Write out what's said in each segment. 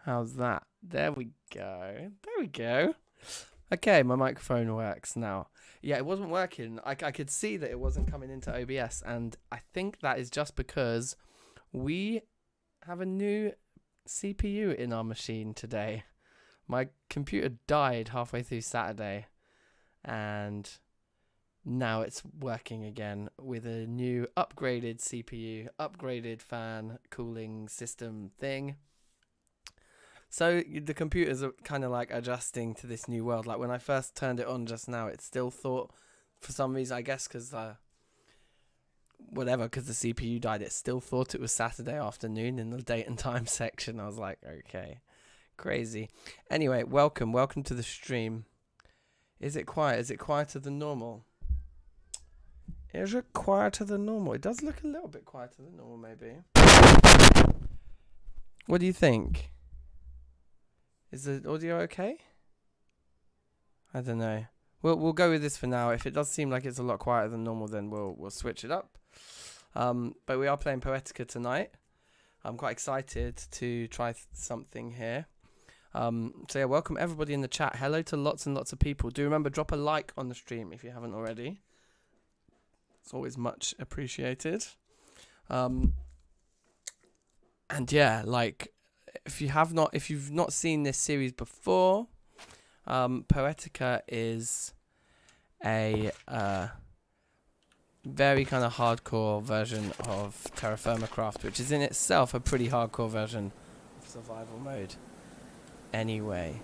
How's that? There we go. There we go. Okay, my microphone works now. Yeah, it wasn't working. I could see that it wasn't coming into OBS, and I think that is just because we have a new CPU in our machine today. My computer died halfway through Saturday, and now it's working again with a new upgraded CPU, upgraded fan cooling system thing. So the computers are kind of like adjusting to this new world. Like when I first turned it on just now, it still thought, for some reason, I guess because the CPU died, it still thought it was Saturday afternoon in the date and time section. I was like, okay, crazy. Anyway, welcome to the stream. Is it quiet? Is it quieter than normal? Is it quieter than normal? It does look a little bit quieter than normal, maybe. What do you think? Is the audio okay? I don't know. We'll go with this for now. If it does seem like it's a lot quieter than normal, then we'll switch it up. But we are playing Poetica tonight. I'm quite excited to try something here. So yeah, welcome everybody in the chat. Hello to lots and lots of people. Do remember, drop a like on the stream if you haven't already. It's always much appreciated. And yeah, like if you've not seen this series before, Poetica is a very kind of hardcore version of Terrafirmacraft, which is in itself a pretty hardcore version of survival mode. Anyway,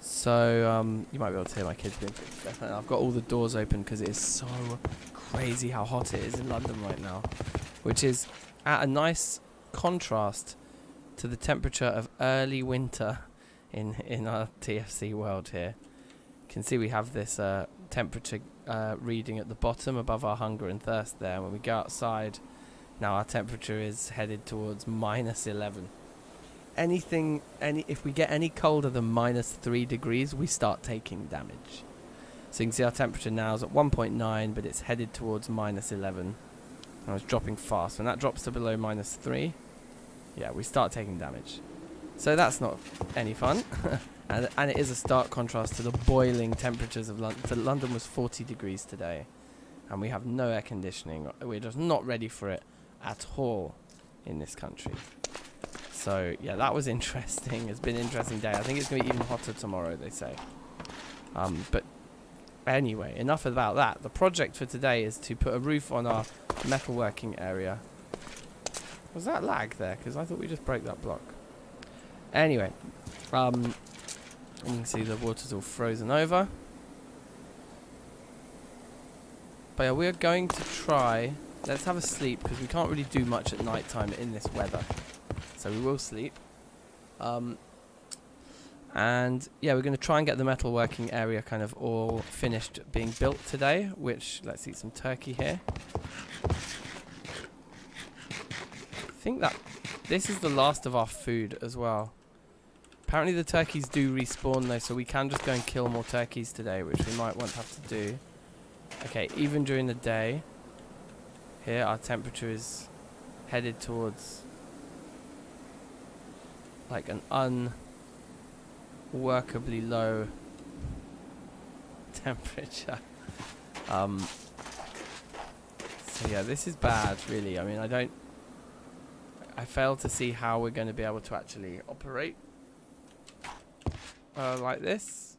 so you might be able to hear my kids being pretty deaf. I've got all the doors open because it is so crazy how hot it is in London right now, which is at a nice contrast to the temperature of early winter in our TFC world here. You can see we have this temperature reading at the bottom above our hunger and thirst there. When we go outside, now our temperature is headed towards -11. If we get any colder than -3 degrees, we start taking damage. So you can see our temperature now is at 1.9, but it's headed towards -11. And it's dropping fast. When that drops to below -3, yeah, we start taking damage. So that's not any fun. and it is a stark contrast to the boiling temperatures of London. London was 40 degrees today, and we have no air conditioning. We're just not ready for it at all in this country. So yeah, that was interesting. It's been an interesting day. I think it's going to be even hotter tomorrow, they say. But anyway, enough about that. The project for today is to put a roof on our metalworking area. Was that lag there? Because I thought we just broke that block. Anyway, you can see the water's all frozen over. But yeah, we're going to try. Let's have a sleep because we can't really do much at night time in this weather. So we will sleep. And yeah, we're going to try and get the metalworking area kind of all finished being built today. Which, let's eat some turkey here. I think that this is the last of our food as well. Apparently the turkeys do respawn though, so we can just go and kill more turkeys today, which we might want to have to do. Okay, even during the day, here our temperature is headed towards like an unworkably low temperature. So yeah, this is bad really. I mean, I fail to see how we're going to be able to actually operate like this.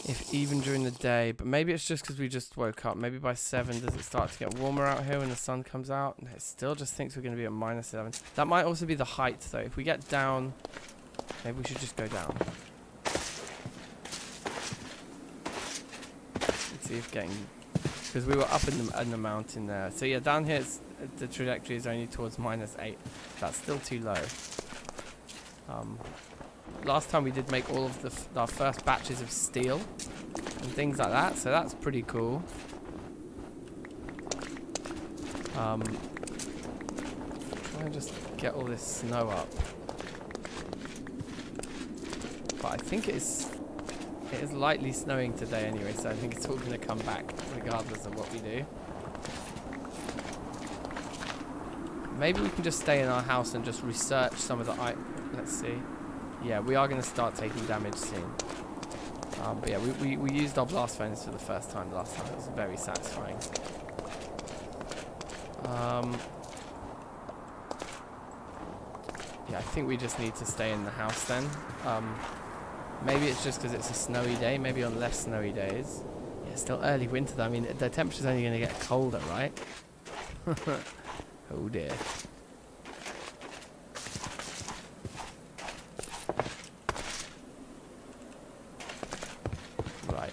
If even during the day, but maybe it's just because we just woke up. Maybe by 7 does it start to get warmer out here when the sun comes out? And it still just thinks we're going to be at -11. That might also be the height though. If we get down, maybe we should just go down. Let's see if getting, because we were up in the mountain there. So yeah, down here the trajectory is only towards -8. That's still too low. Last time we did make all of our first batches of steel and things like that, so that's pretty cool. Try and just get all this snow up. But I think it is lightly snowing today anyway, so I think it's all going to come back regardless of what we do. Maybe we can just stay in our house and just research some of the... Let's see. Yeah, we are going to start taking damage soon. But yeah, we used our blast furnace for the first time last time. It was very satisfying. Yeah, I think we just need to stay in the house then. Maybe it's just because it's a snowy day. Maybe on less snowy days. Yeah, it's still early winter though. I mean, the temperature's only going to get colder, right? Oh dear. Right.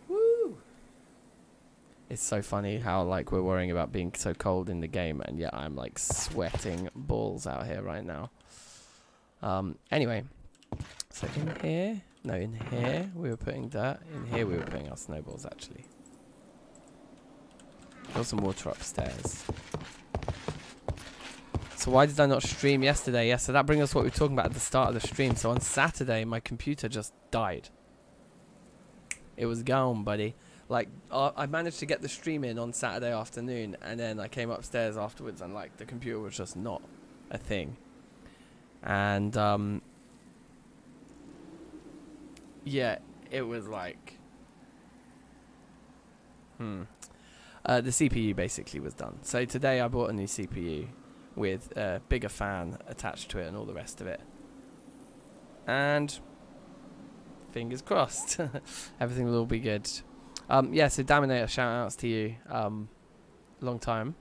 Woo! It's so funny how like we're worrying about being so cold in the game, and yet I'm like sweating balls out here right now. Anyway, so in here, no, in here we were putting dirt. In here we were putting our snowballs actually. Got some water upstairs. So why did I not stream yesterday? Yeah, so that brings us to what we were talking about at the start of the stream. So on Saturday, my computer just died. It was gone, buddy. Like, I managed to get the stream in on Saturday afternoon, and then I came upstairs afterwards, and like the computer was just not a thing. And yeah, it was like, the CPU basically was done. So today I bought a new CPU with a bigger fan attached to it and all the rest of it. And fingers crossed, everything will all be good. Yeah, so Daminator, shout outs to you. Long time.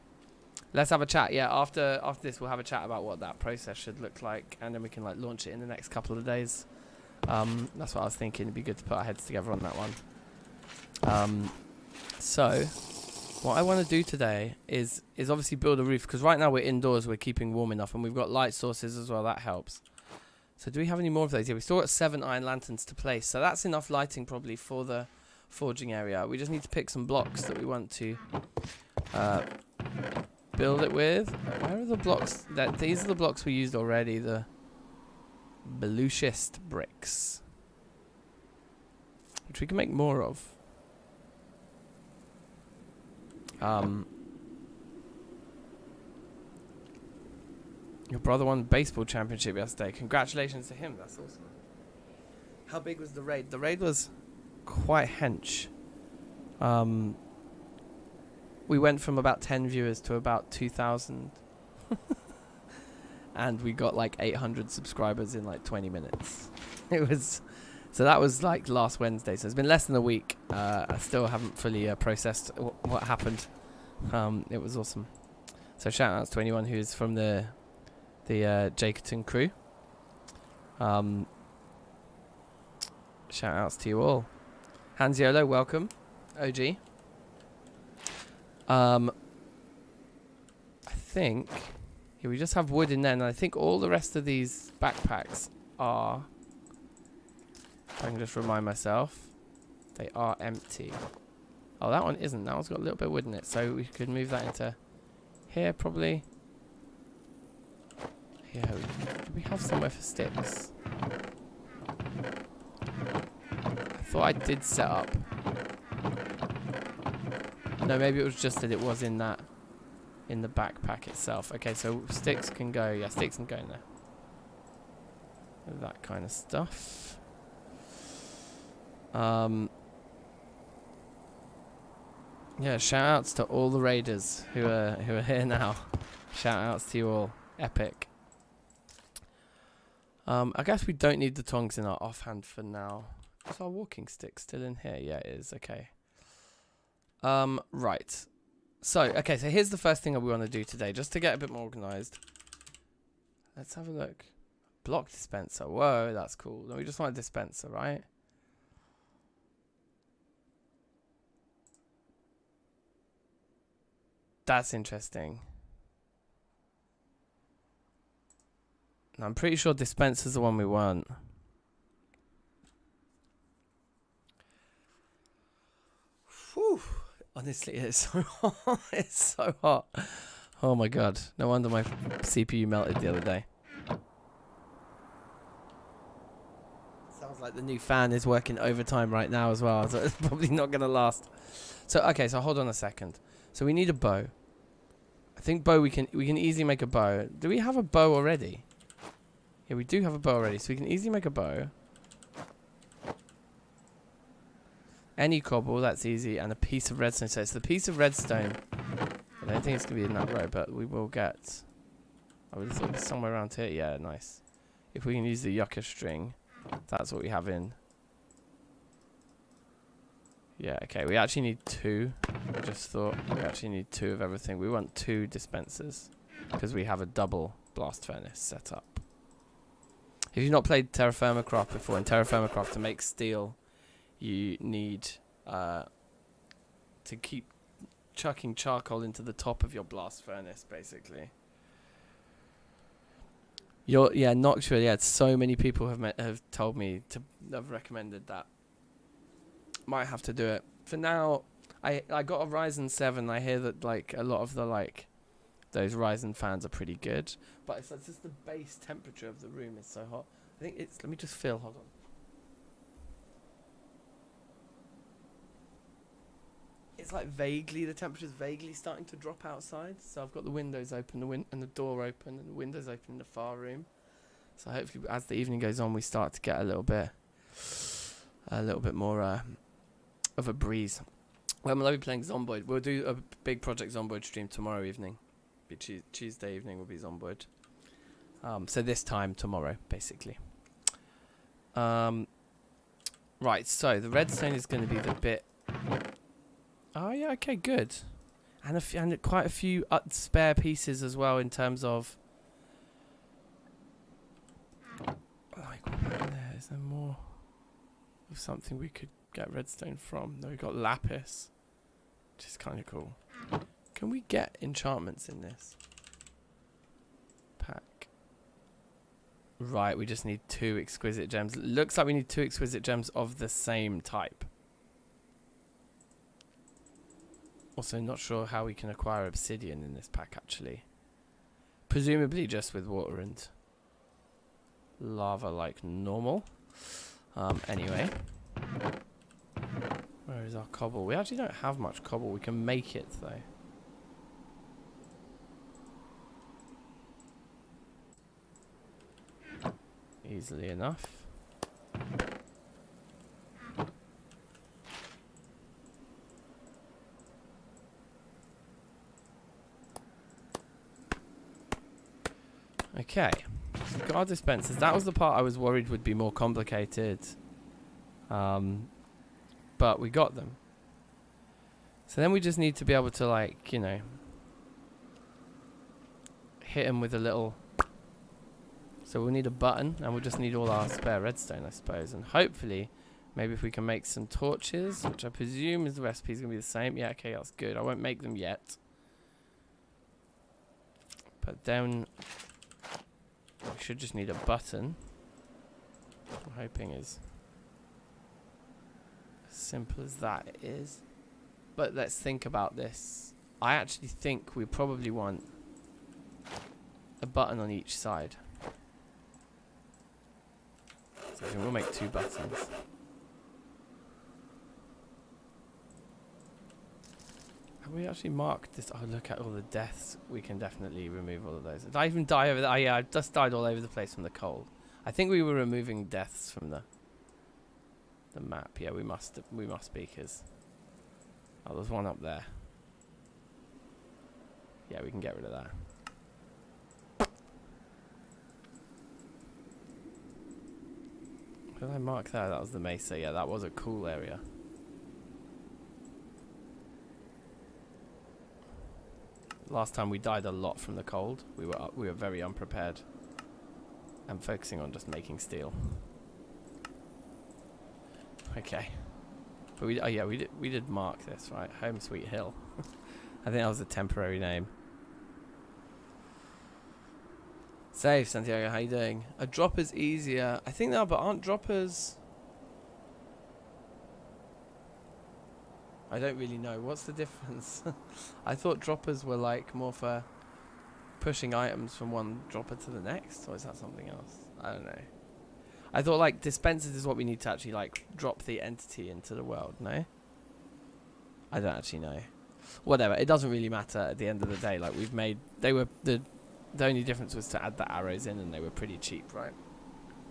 Let's have a chat. Yeah, after this we'll have a chat about what that process should look like, and then we can like launch it in the next couple of days. That's what I was thinking. It'd be good to put our heads together on that one. So what I want to do today is obviously build a roof, because right now we're indoors, we're keeping warm enough, and we've got light sources as well. That helps. So do we have any more of those? Yeah, we still got 7 iron lanterns to place, so that's enough lighting probably for the forging area. We just need to pick some blocks that we want to build it with. Where are the blocks? These are the blocks we used already, the Belushist bricks, which we can make more of. Your brother won the baseball championship yesterday. Congratulations to him. That's awesome. How big was the raid? The raid was quite hench. We went from about 10 viewers to about 2,000. And we got like 800 subscribers in like 20 minutes. It was... So that was like last Wednesday. So it's been less than a week. I still haven't fully processed what happened. It was awesome. So shout outs to anyone who's from the Jakerton crew. Shout outs to you all. Hansiolo, welcome. OG. I think... Yeah, we just have wood in there, and I think all the rest of these backpacks are... I can just remind myself. They are empty. Oh, that one isn't. That one's got a little bit of wood in it, so we could move that into here, probably. Yeah, do we have somewhere for sticks? I thought I did set up. No, maybe it was just that it was in that, in the backpack itself. Okay, so sticks can go. Yeah, sticks can go in there. That kind of stuff. Yeah, shout outs to all the raiders who are here now. Shout outs to you all. Epic. I guess we don't need the tongs in our offhand for now. Is our walking stick still in here? Yeah, it is. Okay. Right. So here's the first thing that we want to do today, just to get a bit more organized. Let's have a look. Block dispenser. Whoa, that's cool. No, we just want a dispenser, right? That's interesting. I'm pretty sure dispenser's the one we want. Whew. Honestly, it's so hot. It's so hot. Oh my god. No wonder my CPU melted the other day. Sounds like the new fan is working overtime right now as well, so it's probably not going to last. So, okay, so hold on a second. So we need a bow. I think bow, we can easily make a bow. Do we have a bow already? Yeah, we do have a bow already, so we can easily make a bow. Any cobble, that's easy, and a piece of redstone. So it's the piece of redstone. I don't think it's going to be in that row, but we will get... I would have thought it was somewhere around here. Yeah, nice. If we can use the yucca string, that's what we have in. Yeah, okay, we actually need 2. I just thought we actually need 2 of everything. We want 2 dispensers because we have a double blast furnace set up. If you've not played Terrafirmacraft before, in Terrafirmacraft, to make steel, you need to keep chucking charcoal into the top of your blast furnace, basically. Not sure. Yeah, so many people have told me to have recommended that. Might have to do it. For now, I got a Ryzen 7. I hear that like a lot of the those Ryzen fans are pretty good, but it's just the base temperature of the room is so hot. I think it's. Let me just feel. Hold on. It's like vaguely, the temperature's vaguely starting to drop outside. So I've got the windows open, and the door open, and the windows open in the far room. So hopefully, as the evening goes on, we start to get a little bit more of a breeze. Well, I'll be playing Zomboid. We'll do a big Project Zomboid stream tomorrow evening. Tuesday evening will be Zomboid. So this time tomorrow, basically. Right. So the redstone is going to be the bit. Oh yeah, okay, good, and quite a few spare pieces as well in terms of like what in there? Is there more of something we could get redstone from? No, we got lapis, which is kind of cool. Can we get enchantments in this pack? Right, we just need 2 exquisite gems. Looks like we need 2 exquisite gems of the same type. Also, not sure how we can acquire obsidian in this pack, actually. Presumably just with water and lava like normal. Anyway. Where is our cobble? We actually don't have much cobble. We can make it, though. Easily enough. Okay, so we've got our dispensers. That was the part I was worried would be more complicated. But we got them. So then we just need to be able to, like, you know, hit them with a little... So we'll need a button, and we'll just need all our spare redstone, I suppose. And hopefully, maybe if we can make some torches, which I presume is the recipe is going to be the same. Yeah, okay, that's good. I won't make them yet. But then... we should just need a button. I'm hoping is as simple as that it is. But let's think about this. I actually think we probably want a button on each side. So we'll make 2 buttons. Have we actually marked this? Oh, look at all the deaths. We can definitely remove all of those. Did I even die over there? Oh, yeah, I just died all over the place from the cold. I think we were removing deaths from the map. Yeah, we must be, because... oh, there's one up there. Yeah, we can get rid of that. Did I mark that? That was the mesa. Yeah, that was a cool area. Last time we died a lot from the cold. We were very unprepared. I'm focusing on just making steel. Okay. But we did mark this, right? Home Sweet Hill. I think that was a temporary name. Save, Santiago, how you doing? A dropper's easier. I think now, but aren't droppers... I don't really know. What's the difference? I thought droppers were like more for pushing items from one dropper to the next, or is that something else? I don't know. I thought like dispensers is what we need to actually like drop the entity into the world. No, I don't actually know. Whatever, it doesn't really matter at the end of the day. Like we've made, they were the only difference was to add the arrows in, and they were pretty cheap, right?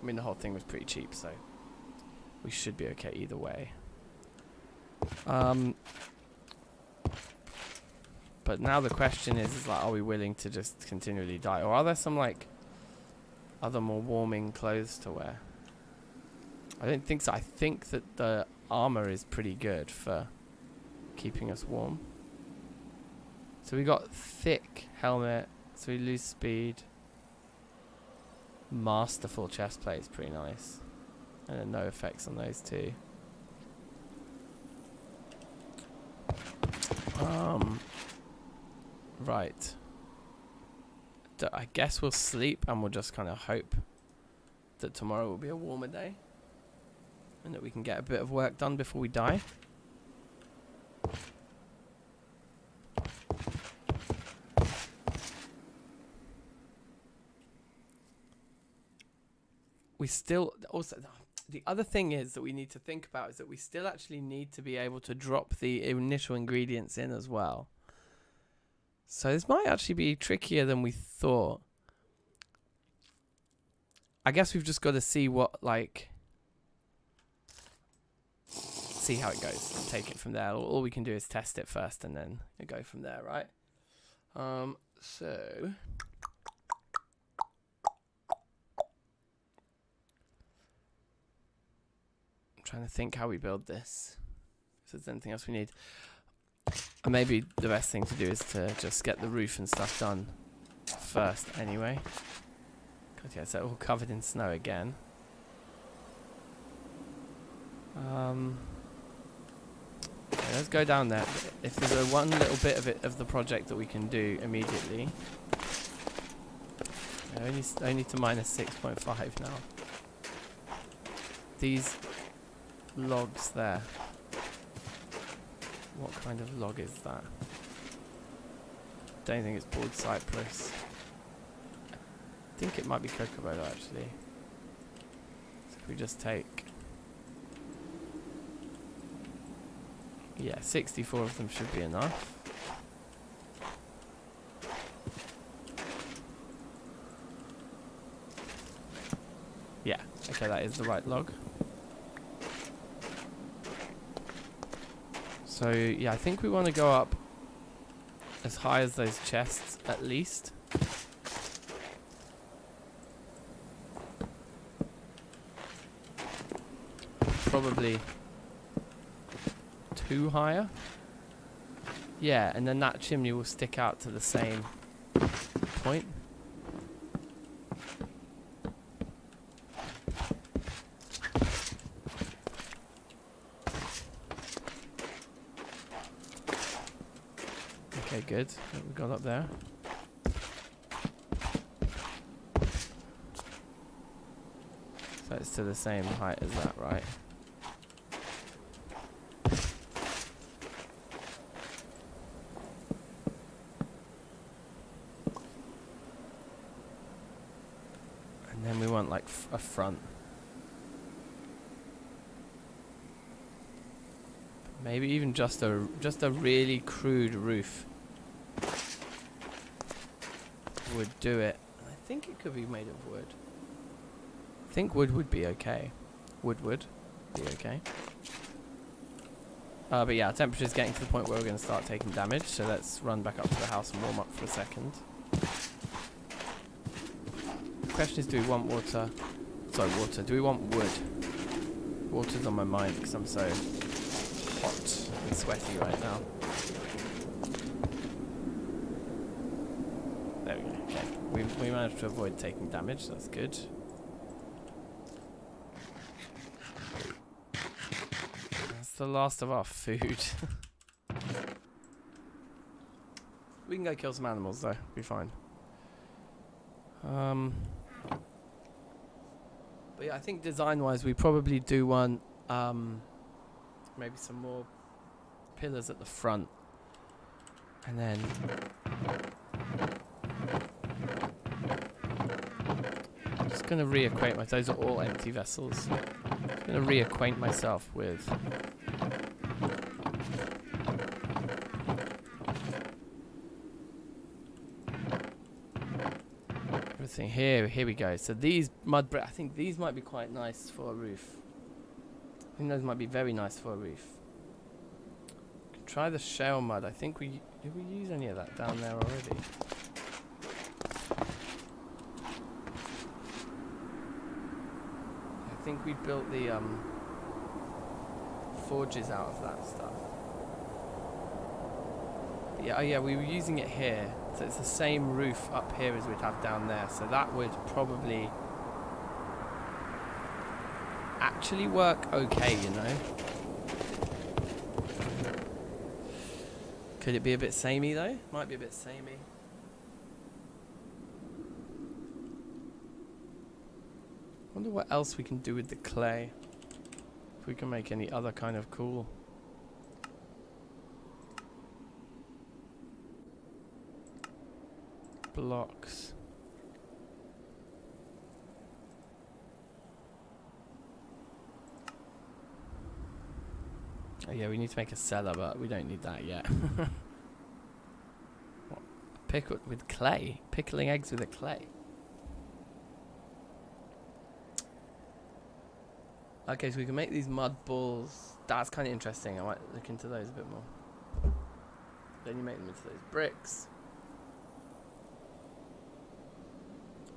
I mean the whole thing was pretty cheap, so we should be okay either way. But now the question is like, are we willing to just continually die, or are there some like other more warming clothes to wear? I don't think so. I think that the armor is pretty good for keeping us warm. So we got thick helmet, so we lose speed. Masterful chest plate is pretty nice, and then no effects on those two. Right. I guess we'll sleep and we'll just kind of hope that tomorrow will be a warmer day and that we can get a bit of work done before we die. We still also, the other thing is that we need to think about is that we still actually need to be able to drop the initial ingredients in as well. So this might actually be trickier than we thought. I guess we've just got to see what, like, see how it goes and take it from there. All we can do is test it first and then go from there, right? So I'm trying to think how we build this. If there's anything else we need. And maybe the best thing to do is to just get the roof and stuff done first anyway. God, yeah, so all covered in snow again. Okay, let's go down there. If there's a one little bit of it of the project that we can do immediately. Only to minus 6.5 now. These logs there. What kind of log is that? Don't think it's board cypress. I think it might be cocobolo actually. So if we just take, yeah, 64 of them should be enough. Yeah, okay, that is the right log. So yeah, I think we want to go up as high as those chests at least. Probably 2 higher. Yeah, and then that chimney will stick out to the same point. Okay, good. We've got up there. So it's to the same height as that, right? And then we want like a front. Maybe even just a really crude roof would do it. I think it could be made of wood. I think wood would be okay. Wood would be okay. But yeah, temperature's getting to the point where we're going to start taking damage, so let's run back up to the house and warm up for a second. The question is, do we want water? Sorry, water. Do we want wood? Water's on my mind because I'm so hot and sweaty right now. There we go. Okay, we managed to avoid taking damage. So that's good. That's the last of our food. We can go kill some animals though. Be fine. But yeah, I think design-wise, we probably do want maybe some more pillars at the front, and then just going to reacquaint myself. Those are all empty vessels. I'm going to reacquaint myself with everything here. Here we go. So these mud bricks, I think these might be quite nice for a roof. I think those might be very nice for a roof. Can try the shale mud. I think did we use any of that down there already? I think we built the forges out of that stuff. But yeah, oh yeah, we were using it here, so it's the same roof up here as we'd have down there. So that would probably actually work okay, you know. Could it be a bit samey though? Might be a bit samey. Wonder what else we can do with the clay. If we can make any other kind of cool. Blocks. Oh yeah, we need to make a cellar, but we don't need that yet. What? Pickle with clay? Pickling eggs with a clay? Okay, so we can make these mud balls. That's kind of interesting. I might look into those a bit more. Then you make them into those bricks.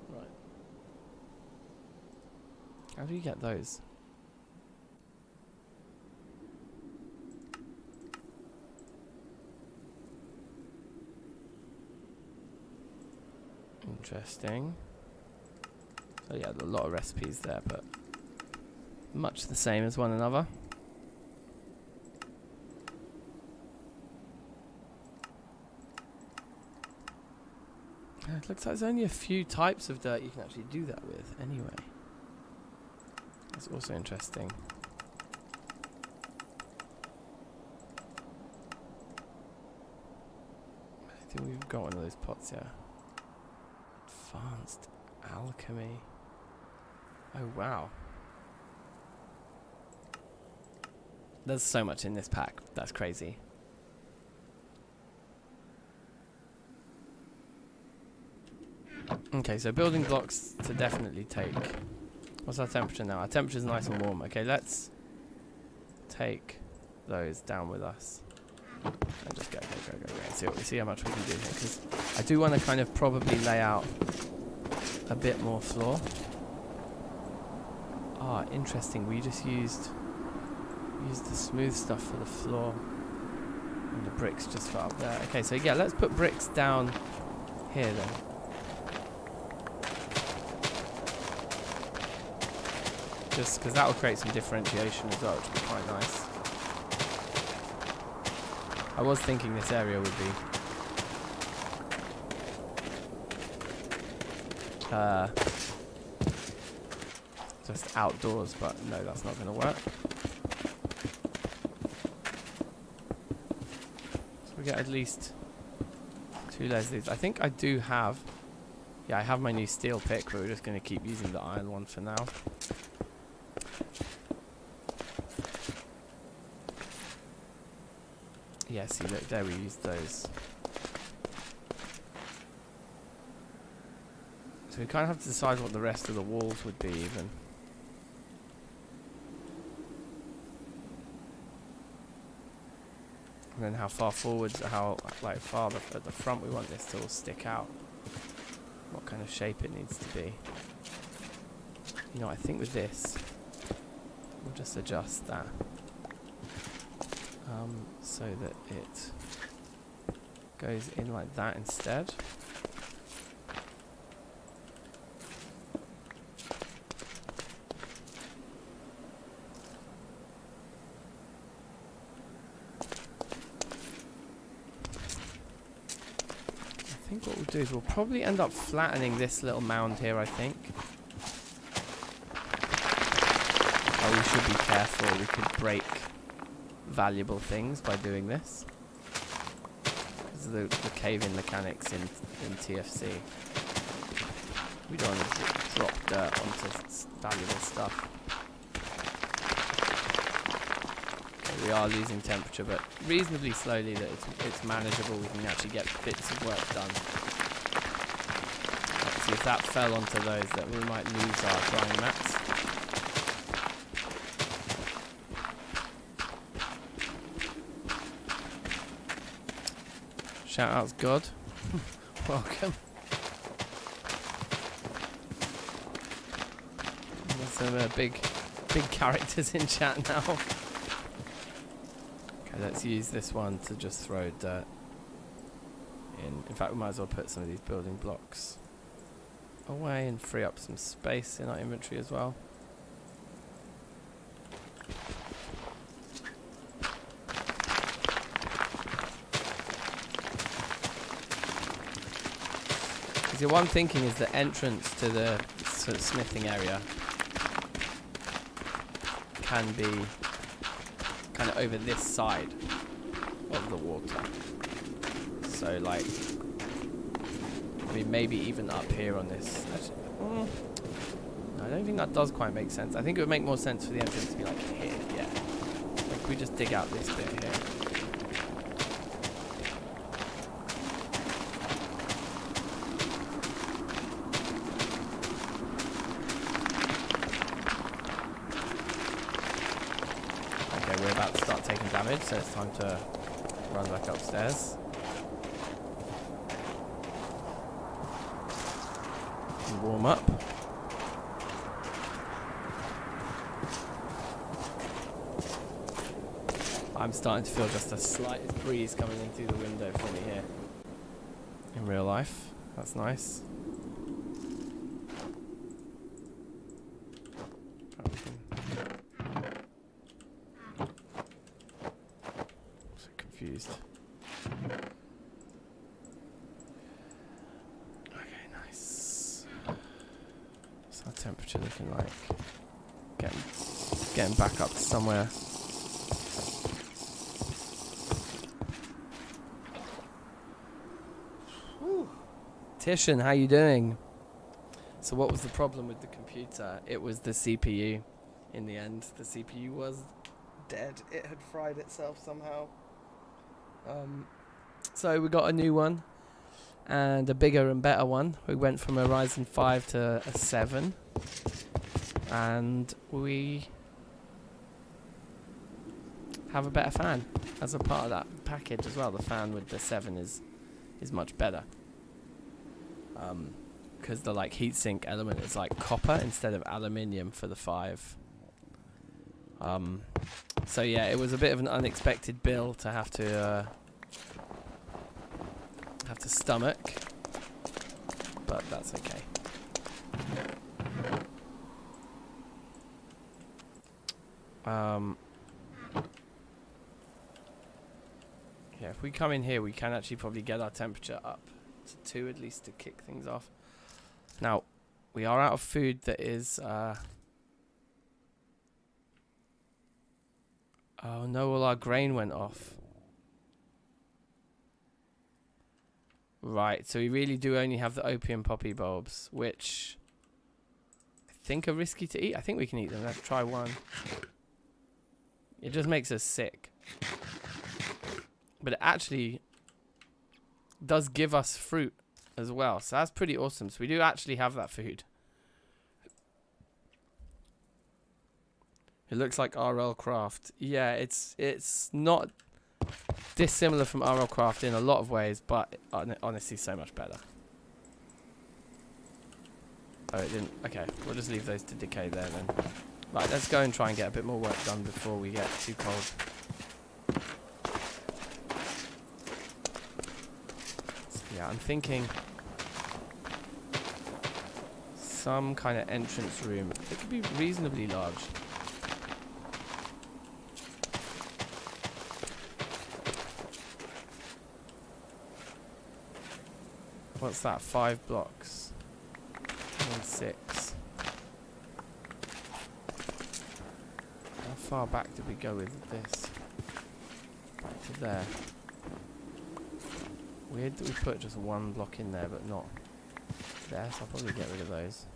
Right. How do you get those? Interesting. So yeah, a lot of recipes there, but much the same as one another. It looks like there's only a few types of dirt you can actually do that with anyway. That's also interesting. I think we've got one of those pots, yeah. Advanced alchemy. Oh wow. There's so much in this pack. That's crazy. Okay, so building blocks to definitely take. What's our temperature now? Our temperature's nice and warm. Okay, let's take those down with us. And just go. See how much we can do here. Because I do want to kind of probably lay out a bit more floor. Ah, interesting. We just used the smooth stuff for the floor and the bricks just for up there. Okay, so yeah, let's put bricks down here then. Just because that will create some differentiation as well, which would be quite nice. I was thinking this area would be just outdoors, but no, that's not going to work. We get at least 2 layers of these. I think I do have. Yeah, I have my new steel pick, but we're just going to keep using the iron one for now. Yeah, see, look, there we used those. So we kind of have to decide what the rest of the walls would be, even. And then how far forwards, how like far at the front we want this to all stick out. What kind of shape it needs to be. You know, I think with this, we'll just adjust that. So that it goes in like that instead. I think what we'll do is we'll probably end up flattening this little mound here, I think. Oh, we should be careful. We could break valuable things by doing this. Because of the cave-in mechanics in TFC. We don't want to drop dirt onto valuable stuff. Okay, we are losing temperature, but reasonably slowly that it's manageable. We can actually get bits of work done. Let's see if that fell onto those, that we might lose our drying mats. Shout outs God. Welcome. There's some big characters in chat now. Okay, let's use this one to just throw dirt in. In fact, we might as well put some of these building blocks away and free up some space in our inventory as well. So what I'm thinking is the entrance to the sort of smithing area can be kind of over this side of the water. So like, I mean, maybe even up here on this. Actually, no, I don't think that does quite make sense. I think it would make more sense for the entrance to be like here, yeah. Like we just dig out this bit here. We're about to start taking damage, so it's time to run back upstairs. And warm up. I'm starting to feel just a slight breeze coming in through the window for me here. In real life, that's nice. Okay, nice. What's our temperature looking like? Getting back up to somewhere. Whew. Tishan, how you doing? So what was the problem with the computer? It was the CPU. In the end, the CPU was dead. It had fried itself somehow. So we got a new one and a bigger and better one. We went from a Ryzen 5 to a 7, and we have a better fan as a part of that package as well. The fan with the 7 is much better, because the like heatsink element is like copper instead of aluminium for the 5. So yeah, it was a bit of an unexpected bill to have to stomach, but that's okay. Yeah, if we come in here, we can actually probably get our temperature up to 2 at least to kick things off. Now, we are out of food that is... oh no, all our grain went off. Right, so we really do only have the opium poppy bulbs, which I think are risky to eat. I think we can eat them. Let's try one. It just makes us sick. But it actually does give us fruit as well. So that's pretty awesome. So we do actually have that food. It looks like RL Craft. Yeah, it's not dissimilar from RL Craft in a lot of ways, but honestly so much better. Oh, it didn't. Okay, we'll just leave those to decay there then. Right, let's go and try and get a bit more work done before we get too cold. So yeah, I'm thinking some kind of entrance room. It could be reasonably large. What's that? 5 blocks. 6. How far back did we go with this? Back to there. Weird that we put just 1 block in there, but not there, so I'll probably get rid of those.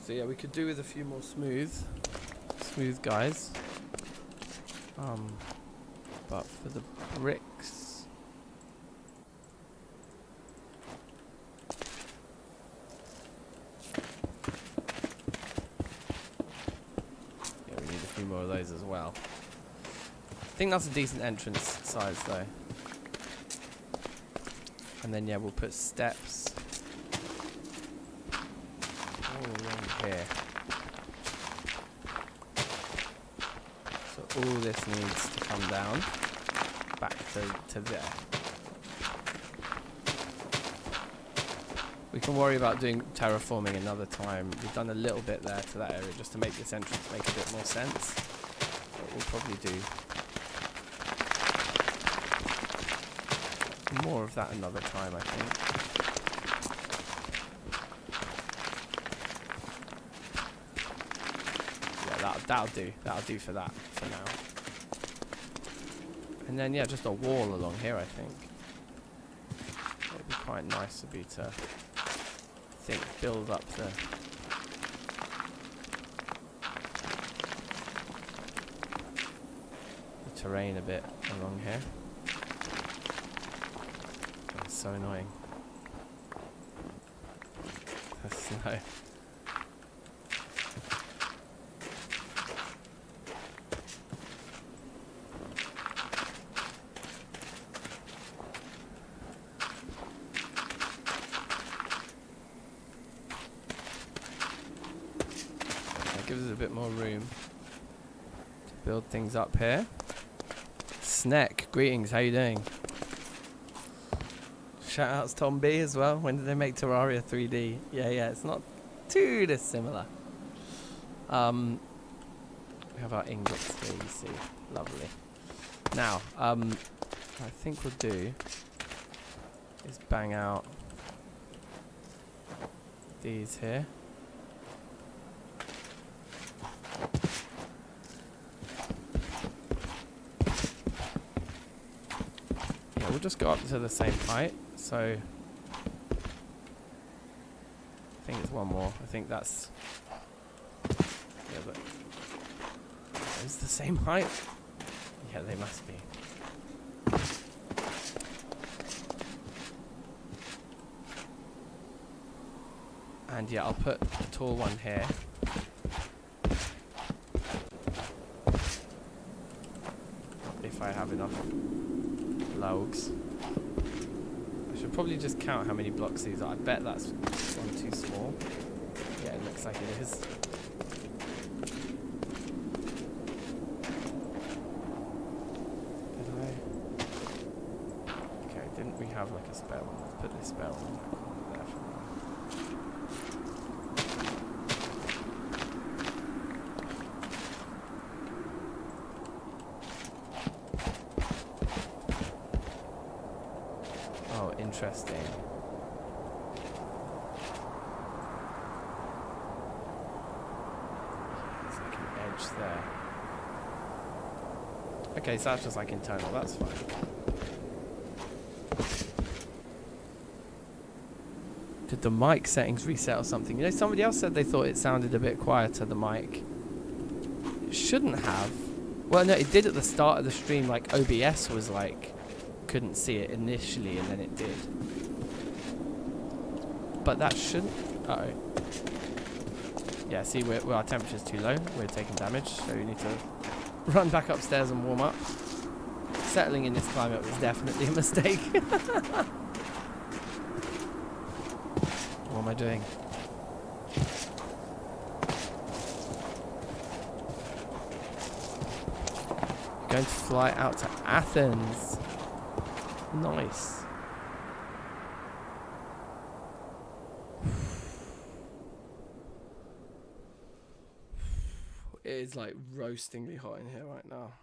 So yeah, we could do with a few more smooth guys. But for the bricks, yeah, we need a few more of those as well. I think that's a decent entrance size though. And then yeah, we'll put steps all along here. So all this needs to come down back to there. We can worry about doing terraforming another time. We've done a little bit there to that area just to make this entrance make a bit more sense. But we'll probably do more of that another time, I think. Yeah, that'll do. That'll do for that for now. And then yeah, just a wall along here, I think. It would be quite nice to be to build up the terrain a bit along here. That's so annoying. The snow. Gives us a bit more room to build things up here. Sneck, greetings, how you doing? Shout outs Tom B as well. When did they make Terraria 3D? Yeah, it's not too dissimilar. We have our ingots here, you see. Lovely. Now, what I think we'll do is bang out these here. We'll just go up to the same height, so I think it's one more. I think that's, yeah, but is the same height? Yeah, they must be. And yeah, I'll put a tall one here. If I have enough logs. I should probably just count how many blocks these are. I bet that's one too small. Yeah, it looks like it is. Did I? Okay, didn't we have like a spare one? Let's put this spare one there for now. Interesting. There's like an edge there. Okay, so that's just like internal, that's fine. Did the mic settings reset or something? You know, somebody else said they thought it sounded a bit quieter, the mic. It shouldn't have. Well, no, it did at the start of the stream, like OBS was like, couldn't see it initially and then it did. But that shouldn't... Uh-oh. Yeah, see, our temperature's too low. We're taking damage, so we need to run back upstairs and warm up. Settling in this climate was definitely a mistake. What am I doing? You're going to fly out to Athens. Nice. It is like roastingly hot in here right now,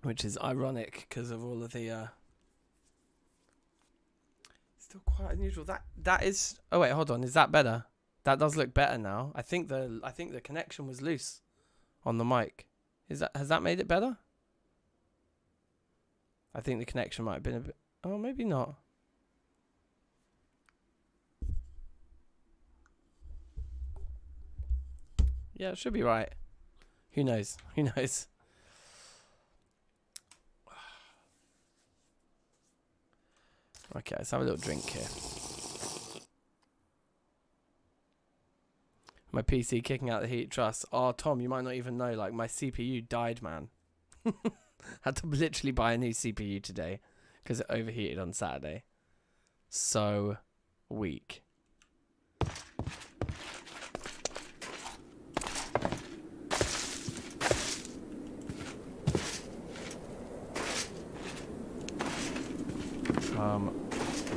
which is ironic because of all of the still quite unusual. That is, oh wait, hold on, is that better? That does look better now. I think the connection was loose on the mic. Has that made it better? I think the connection might have been a bit... Oh, maybe not. Yeah, it should be right. Who knows? Who knows? Okay, let's have a little drink here. My PC kicking out the heat. Trust. Oh, Tom, you might not even know. Like, my CPU died, man. Had to literally buy a new CPU today because it overheated on Saturday. So weak.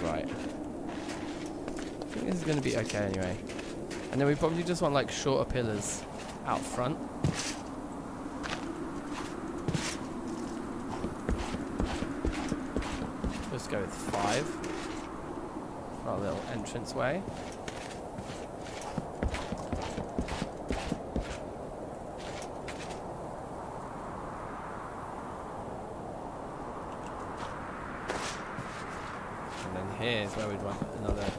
Right. I think this is going to be okay anyway. And then we probably just want like shorter pillars out front. Let's go with 5 for our little entranceway. And then here's where we'd want another.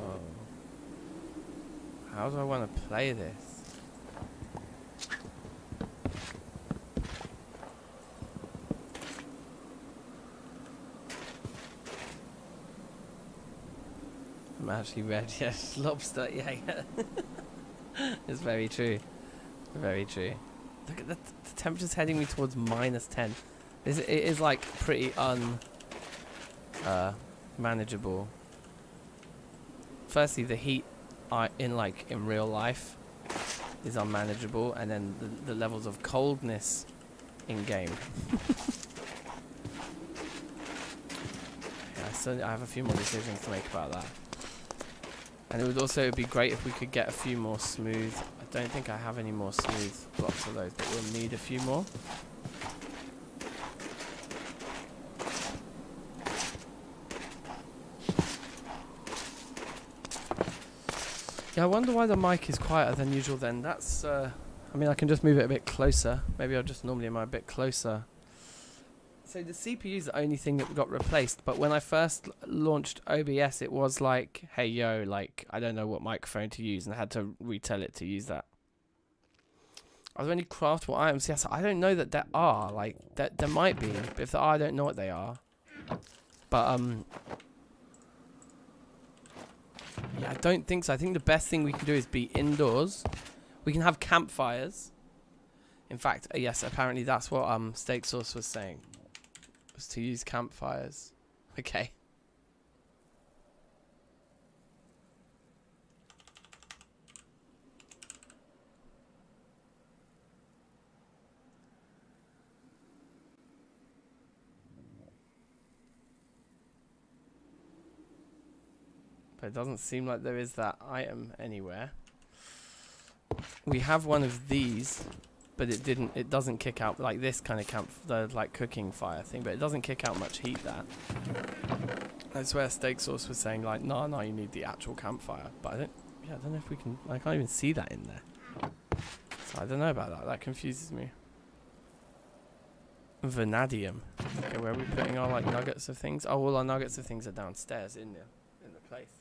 Oh. How do I want to play this? I'm actually red, yes. Lobster, yeah. It's very true. Very true. Look at the temperature's heading me towards -10. It is like pretty manageable. Firstly, the heat in real life is unmanageable, and then the levels of coldness in game. Yeah, so I have a few more decisions to make about that. And it would also be great if we could get a few more smooth. I don't think I have any more smooth blocks of those, but we'll need a few more. Yeah, I wonder why the mic is quieter than usual then. That's, I mean, I can just move it a bit closer. Maybe I'll just normally am a bit closer. So the CPU is the only thing that got replaced, but when I first launched OBS, it was like, hey, yo, like, I don't know what microphone to use, and I had to retell it to use that. Are there any craftable items? Yes, I don't know that there are. Like, there might be, but if there are, I don't know what they are. But, yeah, I don't think so. I think the best thing we can do is be indoors. We can have campfires. In fact, yes, apparently that's what Steak Sauce was saying. Was to use campfires. Okay. But it doesn't seem like there is that item anywhere. We have one of these, but it doesn't kick out like this kind of the like cooking fire thing, but it doesn't kick out much heat. That's where Steak Sauce was saying like, no, you need the actual campfire. But I don't know if we can. I can't even see that in there. So I don't know about that. That confuses me. Vanadium. Okay, where are we putting our like nuggets of things? Oh, all our nuggets of things are downstairs in the place,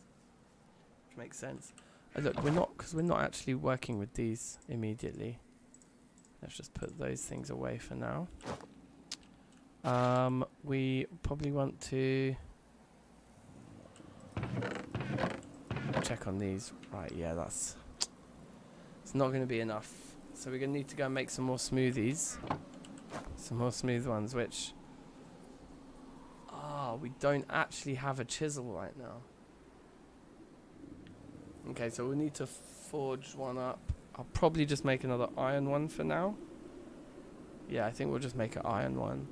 which makes sense. Oh, look, we're not actually working with these immediately. Let's just put those things away for now. We probably want to check on these. Right, yeah, it's not going to be enough. So we're going to need to go and make some more smoothies. Some more smooth ones, which... we don't actually have a chisel right now. Okay, so we'll need to forge one up. I'll probably just make another iron one for now. Yeah, I think we'll just make an iron one.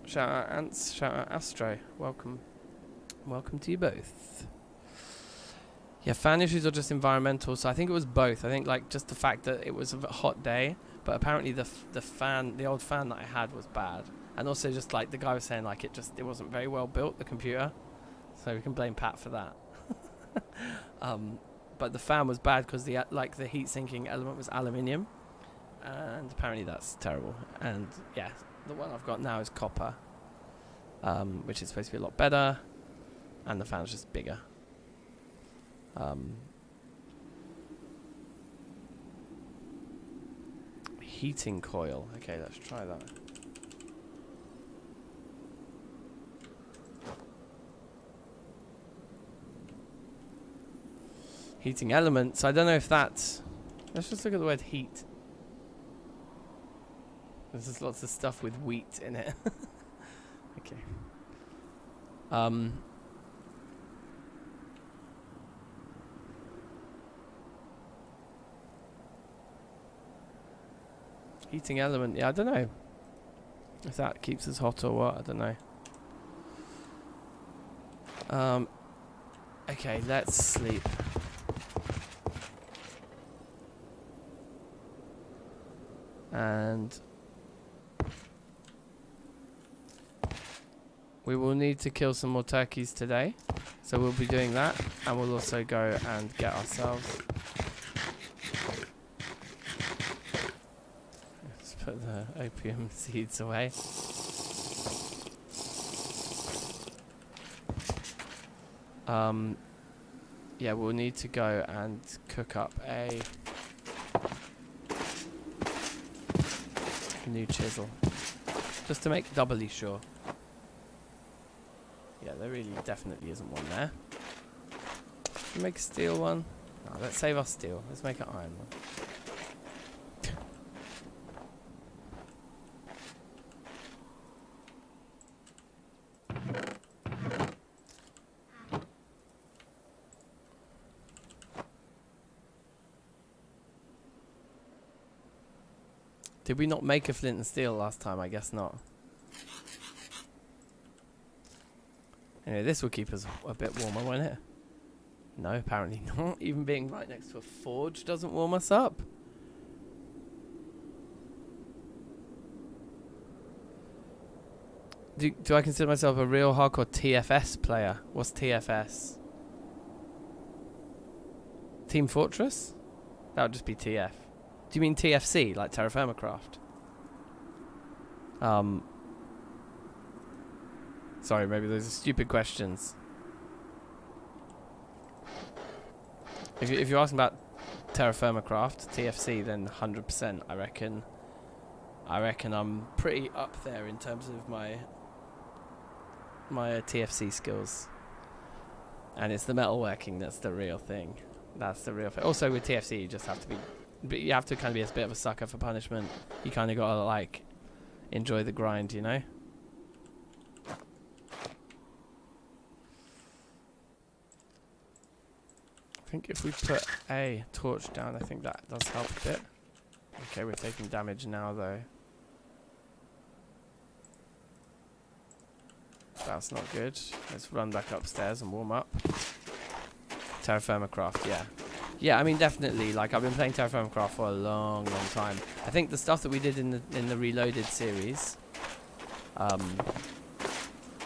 Shout out Ants, shout out Astro. Welcome. Welcome to you both. Yeah, fan issues are just environmental, so I think it was both. I think like just the fact that it was a hot day, but apparently the old fan that I had was bad. And also just like the guy was saying like it wasn't very well built, the computer. So we can blame Pat for that. But the fan was bad because the heat sinking element was aluminium, and apparently that's terrible. And yeah, the one I've got now is copper, which is supposed to be a lot better, and the fan's just bigger. Heating coil. Okay, let's try that. Heating elements. I don't know if that's... Let's just look at the word heat. There's just lots of stuff with wheat in it. Okay. Heating element. Yeah, I don't know if that keeps us hot or what. I don't know. Okay, let's sleep. And we will need to kill some more turkeys today, so we'll be doing that, and we'll also go and get ourselves... Let's put the opium seeds away. Yeah, we'll need to go and cook up a new chisel, just to make doubly sure. Yeah, there really definitely isn't one there. Should we make a steel one? No, let's save our steel. Let's make an iron one. Did we not make a flint and steel last time? I guess not. Anyway, this will keep us a bit warmer, won't it? No, apparently not. Even being right next to a forge doesn't warm us up. Do I consider myself a real hardcore TFS player? What's TFS? Team Fortress? That would just be TF. Do you mean TFC, like Terrafirmacraft? Sorry, maybe those are stupid questions. If you're asking about Terrafirmacraft, TFC, then 100%. I reckon I'm pretty up there in terms of my TFC skills. And it's the metalworking that's the real thing. That's the real thing. Also with TFC, you just have to be... But you have to kind of be a bit of a sucker for punishment. You kind of got to, like, enjoy the grind, you know? I think if we put a torch down, I think that does help a bit. Okay, we're taking damage now, though. That's not good. Let's run back upstairs and warm up. Terrafirmacraft, yeah. Yeah, I mean, definitely. Like, I've been playing Terrafirmacraft for a long, long time. I think the stuff that we did in the Reloaded series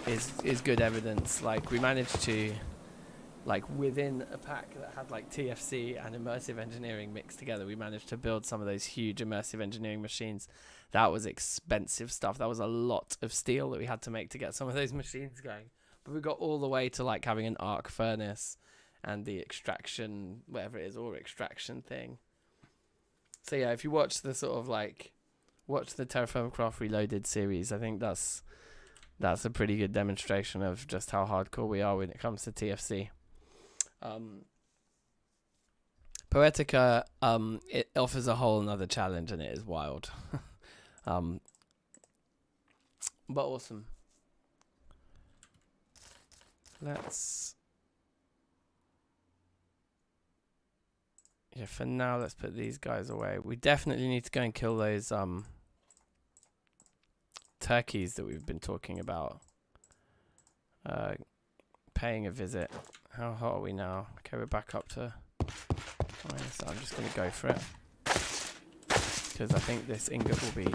is good evidence. Like, we managed to, like, within a pack that had, like, TFC and immersive engineering mixed together, we managed to build some of those huge immersive engineering machines. That was expensive stuff. That was a lot of steel that we had to make to get some of those machines going. But we got all the way to, like, having an arc furnace and the extraction, whatever it is, or extraction thing. So yeah, if you watch the sort of like, watch the Terrafirmacraft Reloaded series, I think that's a pretty good demonstration of just how hardcore we are when it comes to TFC. Poetica, it offers a whole another challenge, and it is wild. But awesome. Yeah, for now, let's put these guys away. We definitely need to go and kill those turkeys that we've been talking about. Paying a visit. How hot are we now? Okay, we're back up to... So I'm just going to go for it. Because I think this ingot will be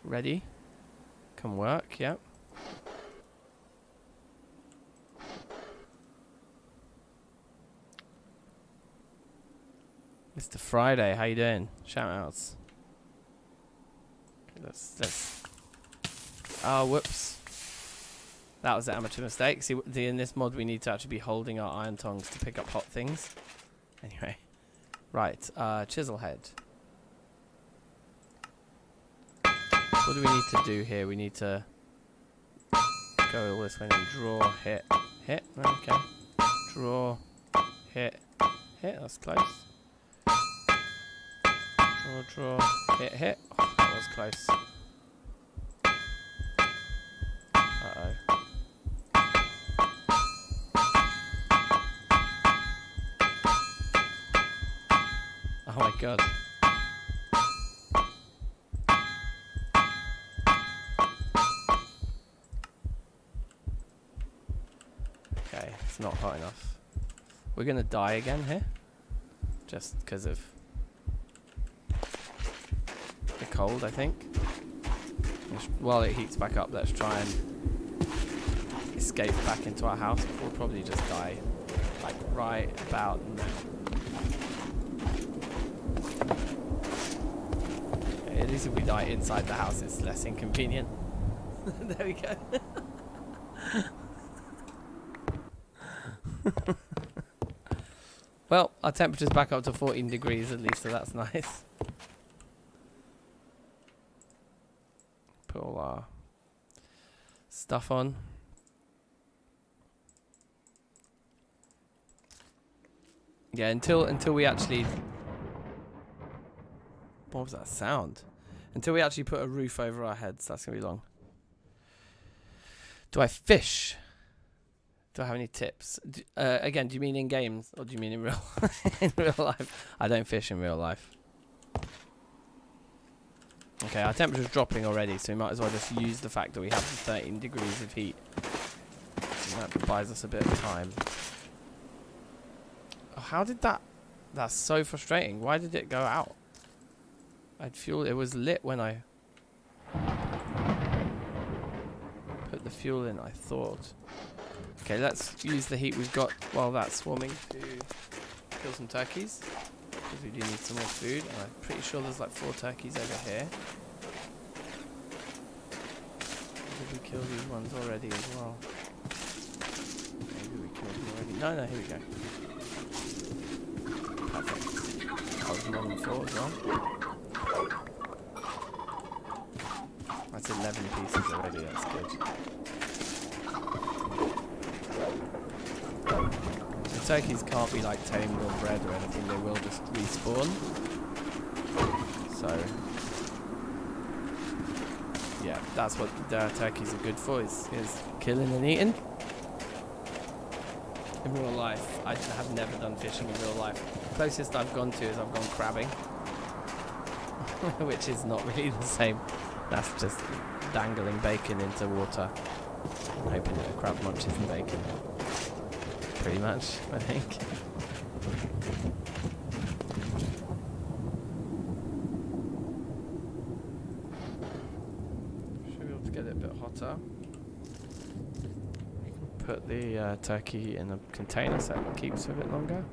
ready. Can work, yep. Mr. Friday, how you doing? Shout outs. Okay, let's. Oh, whoops. That was an amateur mistake. See, in this mod we need to actually be holding our iron tongs to pick up hot things. Anyway. Right, chisel head. What do we need to do here? We need to go all this way and draw, hit, hit. Okay. Draw, hit, hit. That's close. Draw, hit, hit. Oh, that was close. Uh-oh. Oh my god. Okay, it's not hot enough. We're gonna die again here. Just because of the cold, I think. While it heats back up, let's try and escape back into our house. We'll probably just die, like, right about now. Okay, at least if we die inside the house, it's less inconvenient. There we go. Well, our temperature's back up to 14 degrees at least, so that's nice. Put all our stuff on. Yeah, until we actually... What was that sound? Until we actually put a roof over our heads, that's going to be long. Do I fish? Do I have any tips? Again, do you mean in games or do you mean in real in real life? I don't fish in real life. Okay, our temperature's dropping already, so we might as well just use the fact that we have 13 degrees of heat. And that buys us a bit of time. Oh, how did that... That's so frustrating. Why did it go out? I'd fuel... It was lit when I put the fuel in, I thought. Okay, let's use the heat we've got while that's swarming to kill some turkeys. Because we do need some more food. And I'm pretty sure there's like 4 turkeys over here. Did we kill these ones already as well? Maybe we killed them already. No, here we go. Perfect. That was more than 4 as well. That's 11 pieces already, that's good. The turkeys can't be like tamed or bred or anything, they will just respawn. So, yeah, that's what turkeys are good for, is killing and eating. In real life, I have never done fishing in real life. Closest I've gone to is I've gone crabbing. Which is not really the same. That's just dangling bacon into water and hoping that a crab munches the bacon. Pretty much, I think. Should be able to get it a bit hotter. Put the turkey in a container so it keeps for a bit longer.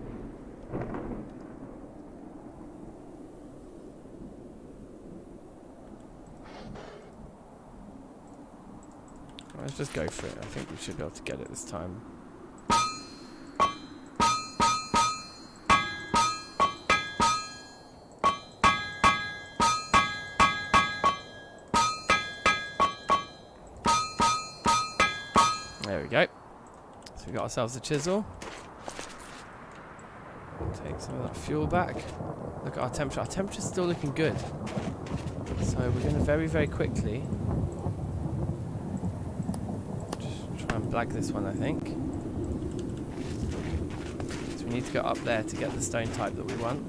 Let's just go for it. I think we should be able to get it this time. There we go. So we got ourselves a chisel. Take some of that fuel back. Look at our temperature. Our temperature's still looking good. So we're going to very, very quickly just try and blag this one, I think. So we need to go up there to get the stone type that we want.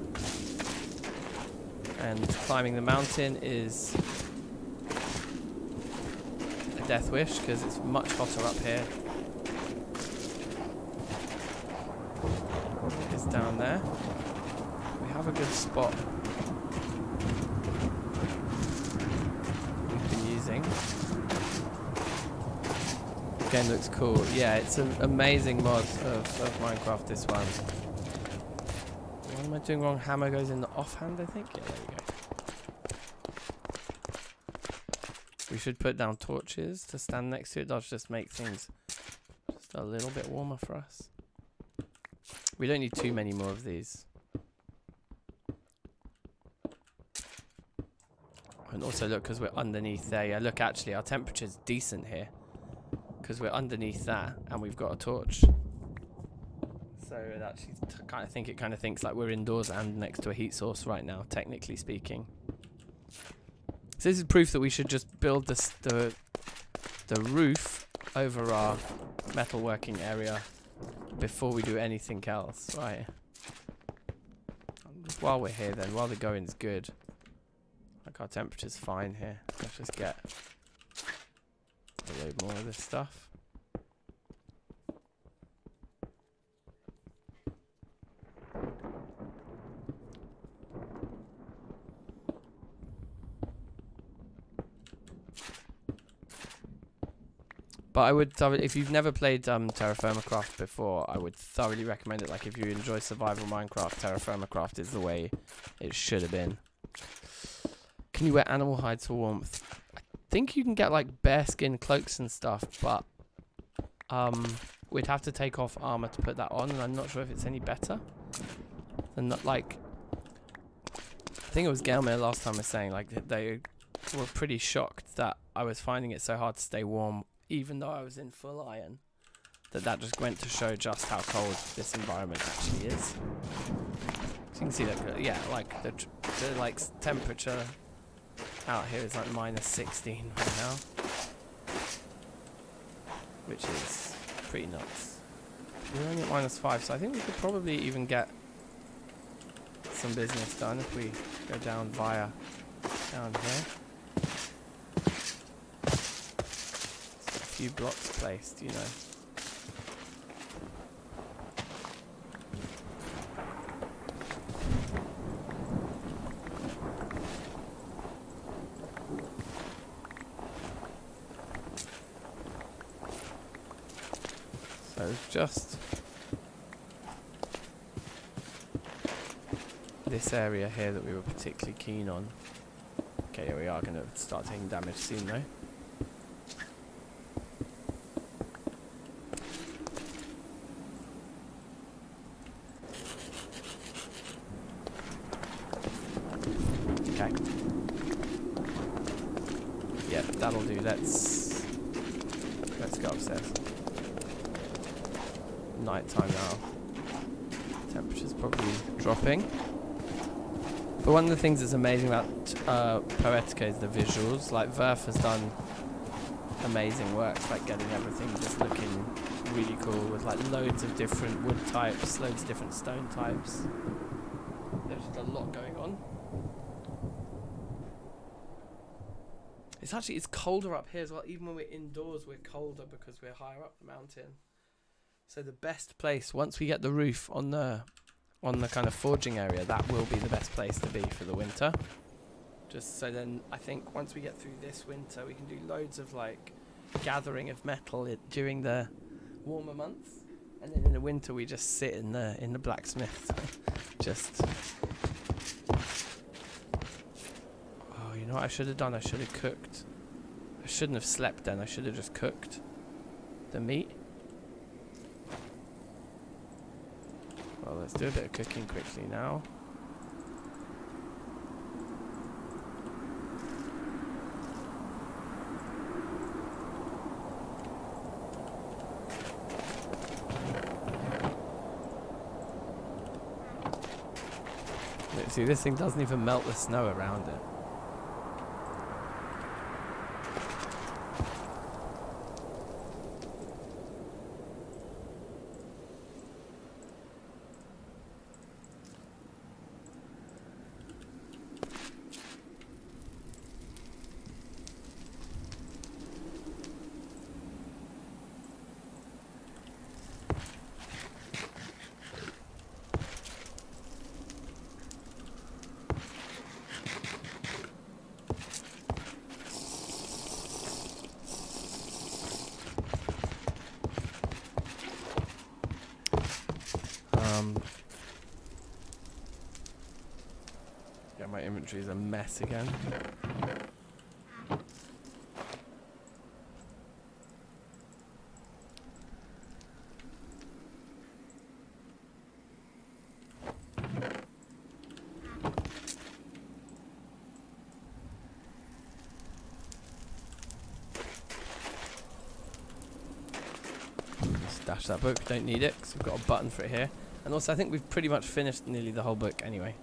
And climbing the mountain is a death wish because it's much hotter up here. It's down there. We have a good spot we've been using. Game looks cool. Yeah, it's an amazing mod of Minecraft, this one. am I doing wrong? Hammer goes in the offhand, I think. Yeah, there we go. We should put down torches to stand next to it. That'll just make things just a little bit warmer for us. We don't need too many more of these. And also look, because we're underneath there. Yeah, look, actually our temperature's decent here. Because we're underneath that and we've got a torch. So it actually it kind of thinks like we're indoors and next to a heat source right now, technically speaking. So this is proof that we should just build the roof over our metalworking area before we do anything else, right? Just while we're here then, while the going's good. Like our temperature's fine here. Let's just get a load more of this stuff. But I would, if you've never played Terrafirmacraft before, I would thoroughly recommend it. Like, if you enjoy survival Minecraft, Terrafirmacraft is the way it should have been. Can you wear animal hides for warmth? I think you can get, like, bearskin cloaks and stuff, but we'd have to take off armor to put that on, and I'm not sure if it's any better than, like... I think it was Gelmir last time was saying, like, they were pretty shocked that I was finding it so hard to stay warm even though I was in full iron, that just went to show just how cold this environment actually is. So you can see that, yeah, like the like temperature out here is like minus 16 right now, which is pretty nuts. We're only at minus 5, so I think we could probably even get some business done if we go down via down here. Few blocks placed, you know. So just this area here that we were particularly keen on. Okay, yeah, we are going to start taking damage soon though. Yeah, that'll do. Let's go upstairs. Night time now. Temperature's probably dropping. But one of the things that's amazing about Poetica is the visuals. Like Verph has done amazing work, like getting everything just looking really cool with like loads of different wood types, loads of different stone types. There's just a lot going on. It's colder up here as well. Even when we're indoors, we're colder because we're higher up the mountain. So the best place, once we get the roof on the kind of forging area, that will be the best place to be for the winter. Just so then I think once we get through this winter, we can do loads of like gathering of metal during the warmer months, and then in the winter we just sit in the blacksmith. Just. You know what I should have done? I should have cooked. I shouldn't have slept then. I should have just cooked the meat. Well, let's do a bit of cooking quickly now. Look, see, this thing doesn't even melt the snow around it. inventory is a mess again. Dash that book, don't need it because we've got a button for it here. And also I think we've pretty much finished nearly the whole book anyway.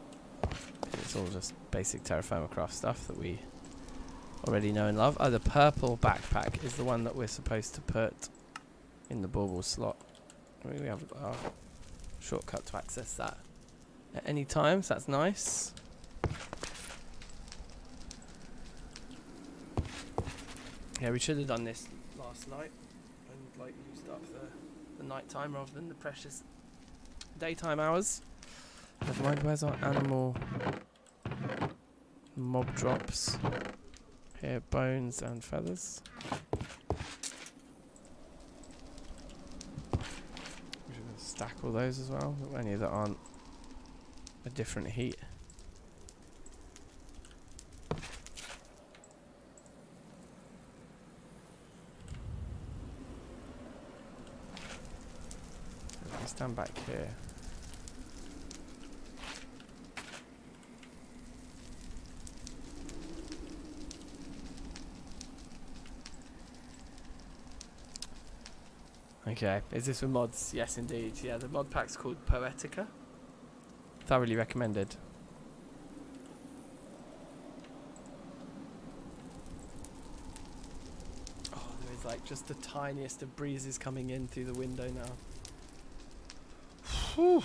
It's all just basic Terrafirmacraft stuff that we already know and love. Oh, the purple backpack is the one that we're supposed to put in the bauble slot. We have our shortcut to access that at any time, so that's nice. Yeah, we should have done this last night and like used up the night time rather than the precious daytime hours. Never mind, where's our animal mob drops? Here, bones and feathers. We should stack all those as well, any that aren't a different heat. Stand back here. Okay, is this with mods? Yes indeed. Yeah, the mod pack's called Poetica. Thoroughly recommended. Oh, there is like just the tiniest of breezes coming in through the window now. Whew.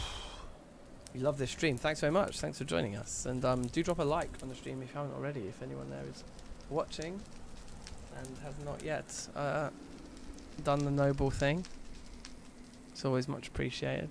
We love this stream. Thanks very much. Thanks for joining us. And do drop a like on the stream if you haven't already. If anyone there is watching and has not yet done the noble thing, it's always much appreciated.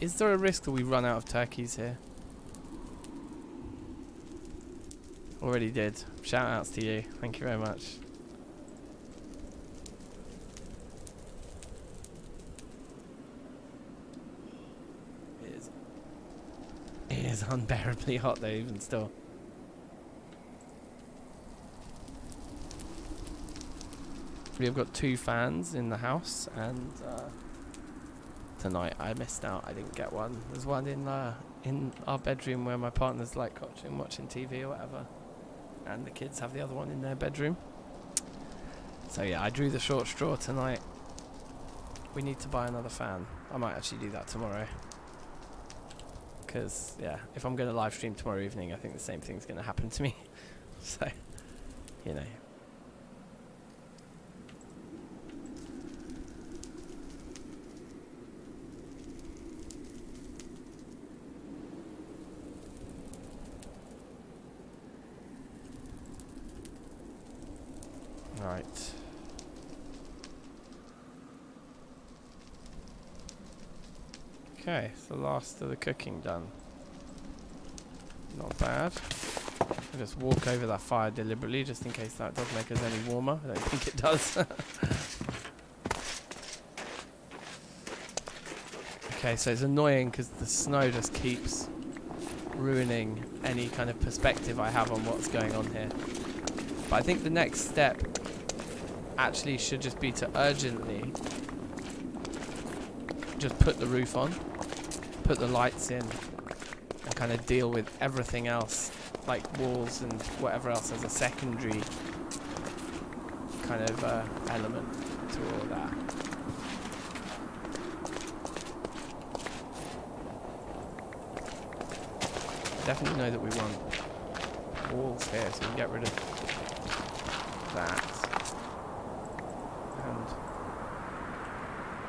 Is there a risk that we run out of turkeys here? Already did. Shout outs to you. Thank you very much. It is unbearably hot though, even still. We have got 2 fans in the house, and tonight I missed out. I didn't get one. There's one in our bedroom where my partner's like watching TV or whatever, and the kids have the other one in their bedroom. So yeah, I drew the short straw tonight. We need to buy another fan. I might actually do that tomorrow, because yeah, if I'm going to live stream tomorrow evening, I think the same thing's going to happen to me. So, you know. Right. Okay, it's the last of the cooking done. Not bad. I'll just walk over that fire deliberately just in case that does make us any warmer. I don't think it does. Okay, so it's annoying because the snow just keeps ruining any kind of perspective I have on what's going on here. But I think the next step actually should just be to urgently just put the roof on, put the lights in, and kind of deal with everything else, like walls and whatever else as a secondary kind of element to all of that. Definitely know that we want walls here, so we can get rid of that. And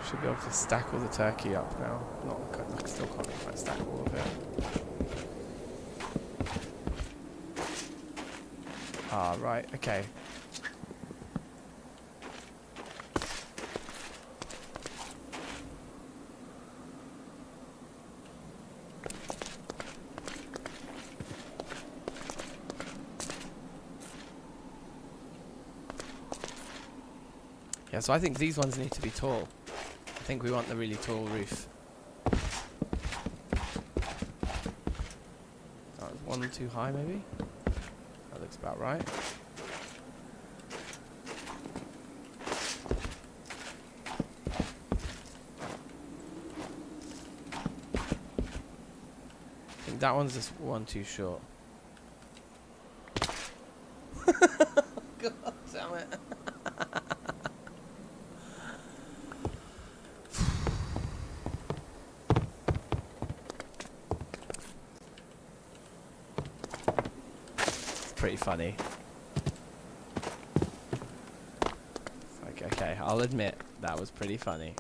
should be able to stack all the turkey up now. I still can't quite stack all of it. Ah, right, okay. Yeah, so I think these ones need to be tall. I think we want the really tall roof. That was one too high, maybe? That looks about right. I think that one's just one too short. God damn it. Pretty funny. It's like, okay, I'll admit that was pretty funny.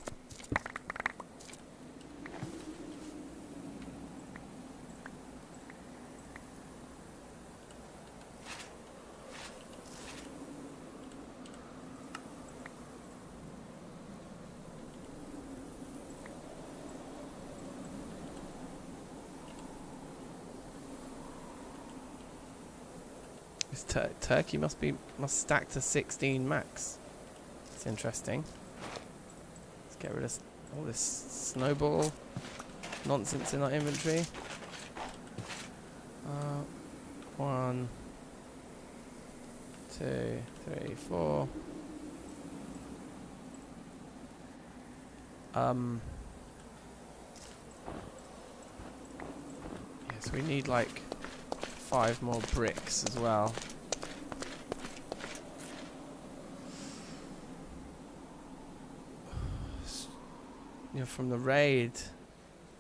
Turkey must stack to 16 max. It's interesting. Let's get rid of all this snowball nonsense in our inventory. 1, 2, 3, 4. Yes, we need like 5 more bricks as well. You're from the raid.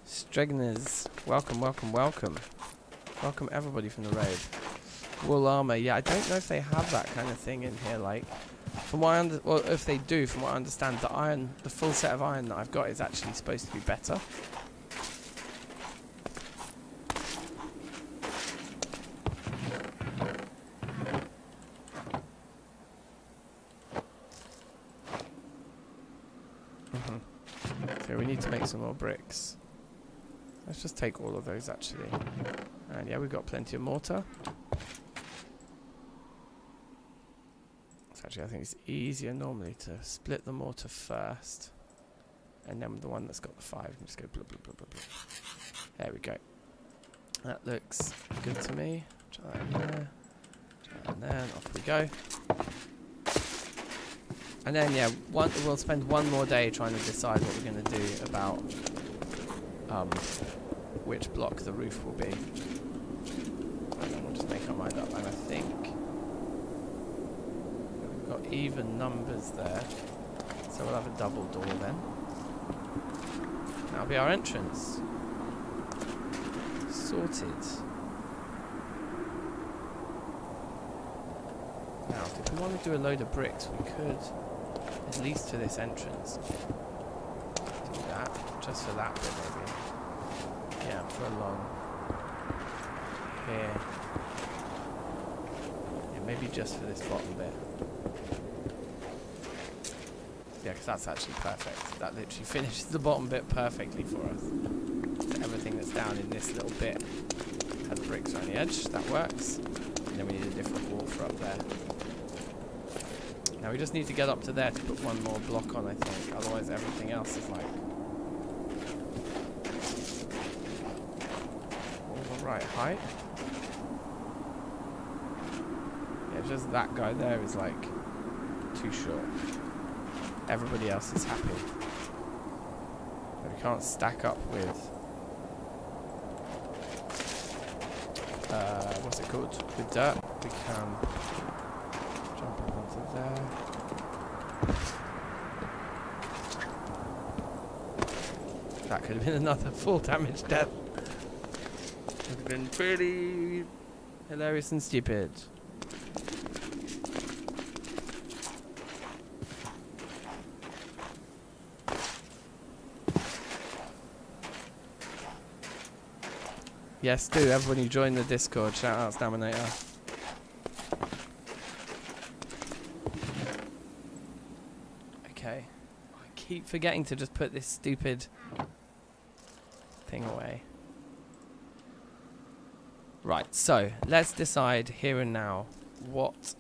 Stregners. Welcome, welcome, welcome. Welcome everybody from the raid. Wool armor. Yeah, I don't know if they have that kind of thing in here. Like, from what I well, if they do, from what I understand, the full set of iron that I've got is actually supposed to be better. So we need to make some more bricks. Let's just take all of those actually. And yeah, we've got plenty of mortar. So actually I think it's easier normally to split the mortar first. And then the one that's got the 5 and just go blah blah blah blah blah. There we go. That looks good to me. Try that in there. Try that in there, and off we go. And then, yeah, we'll spend one more day trying to decide what we're going to do about which block the roof will be. And then we'll just make our mind up. And I think we've got even numbers there. So we'll have a double door then. That'll be our entrance. Sorted. Now, if we want to do a load of bricks, we could... at least to this entrance. Do that, just for that bit maybe. Yeah, for along here. Yeah, maybe just for this bottom bit. Yeah, because that's actually perfect. That literally finishes the bottom bit perfectly for us. So everything that's down in this little bit has bricks around the edge. That works. And then we need a different wall for up there. Now we just need to get up to there to put one more block on, I think. Otherwise everything else is like all the right height. Yeah, just that guy there is like too short. Everybody else is happy. But we can't stack up with what's it called? With dirt. We can jump up onto there. That could have been another full damage death. Would have been pretty hilarious and stupid. Yes, do. Everybody join the Discord. Shout out Staminator. Okay. I keep forgetting to just put this stupid thing away. Right, so let's decide here and now what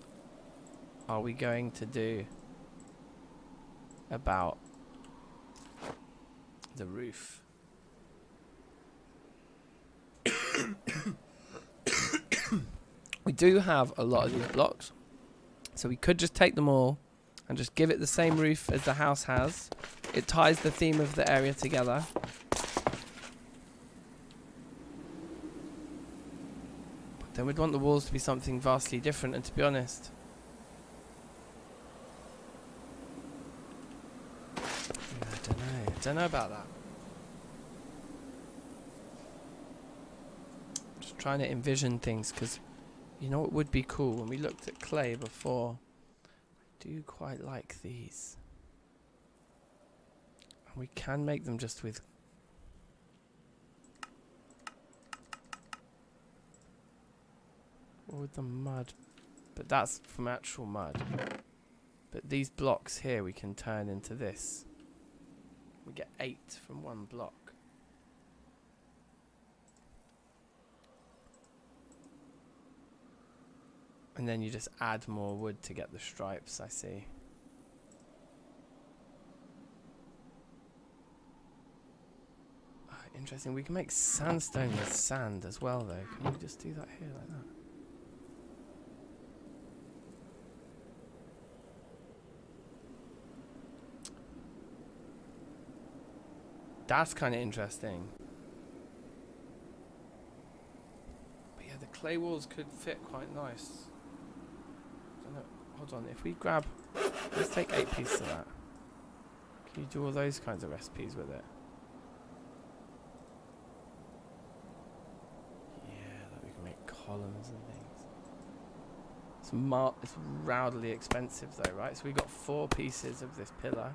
are we going to do about the roof. We do have a lot of these blocks, so we could just take them all and just give it the same roof as the house has. It ties the theme of the area together. But then we'd want the walls to be something vastly different, and to be honest, I don't know about that. Just trying to envision things, because you know what would be cool? When we looked at clay before, I do quite like these. And we can make them just with or with the mud, but that's from actual mud. But these blocks here we can turn into this. We get 8 from one block. And then you just add more wood to get the stripes, I see. Interesting. We can make sandstone with sand as well, though. Can we just do that here like that? That's kind of interesting. But yeah, the clay walls could fit quite nice. Hold on, if we grab, let's take 8 pieces of that. Can you do all those kinds of recipes with it? Yeah, that we can make columns and things. It's rowdily expensive though, right? So we got 4 pieces of this pillar.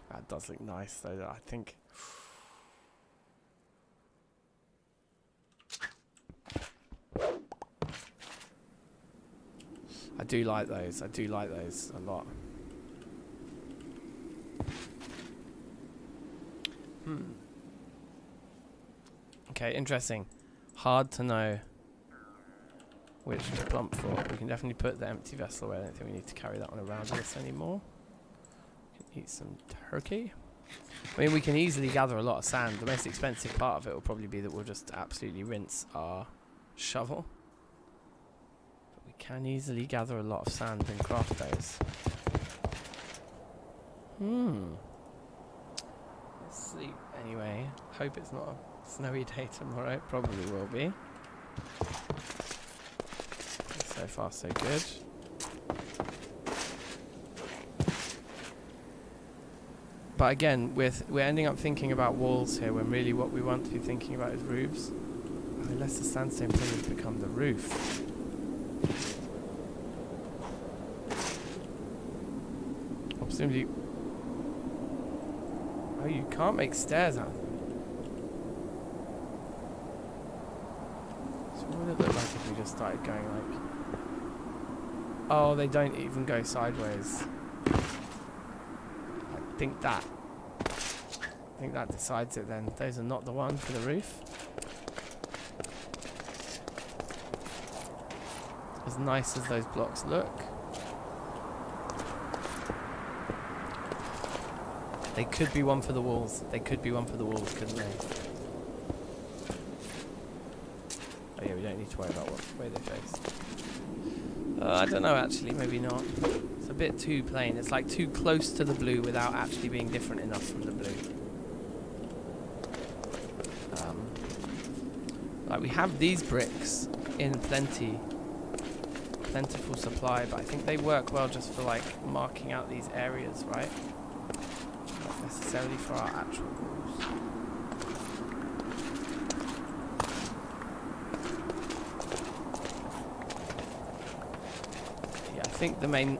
That does look nice though, I think. I do like those. I do like those a lot. Okay, interesting. Hard to know which to plump for. We can definitely put the empty vessel away. I don't think we need to carry that one around with us anymore. We can eat some turkey. I mean, we can easily gather a lot of sand. The most expensive part of it will probably be that we'll just absolutely rinse our shovel. Can easily gather a lot of sand and craft those. Let's sleep anyway. Hope it's not a snowy day tomorrow. It probably will be. So far so good. But again, we're ending up thinking about walls here when really what we want to be thinking about is roofs. Unless the sandstone pillars become the roof. Presumably, oh, you can't make stairs out of them. So what would it look like if we just started going like... Oh, they don't even go sideways. I think that decides it then. Those are not the one for the roof. As nice as those blocks look. They could be one for the walls. They could be one for the walls, couldn't they? Oh yeah, we don't need to worry about what way they face. I don't know actually, maybe not. It's a bit too plain. It's like too close to the blue without actually being different enough from the blue. Like we have these bricks in plentiful supply, but I think they work well just for like marking out these areas, right? Necessarily for our actual walls. Yeah, I think the main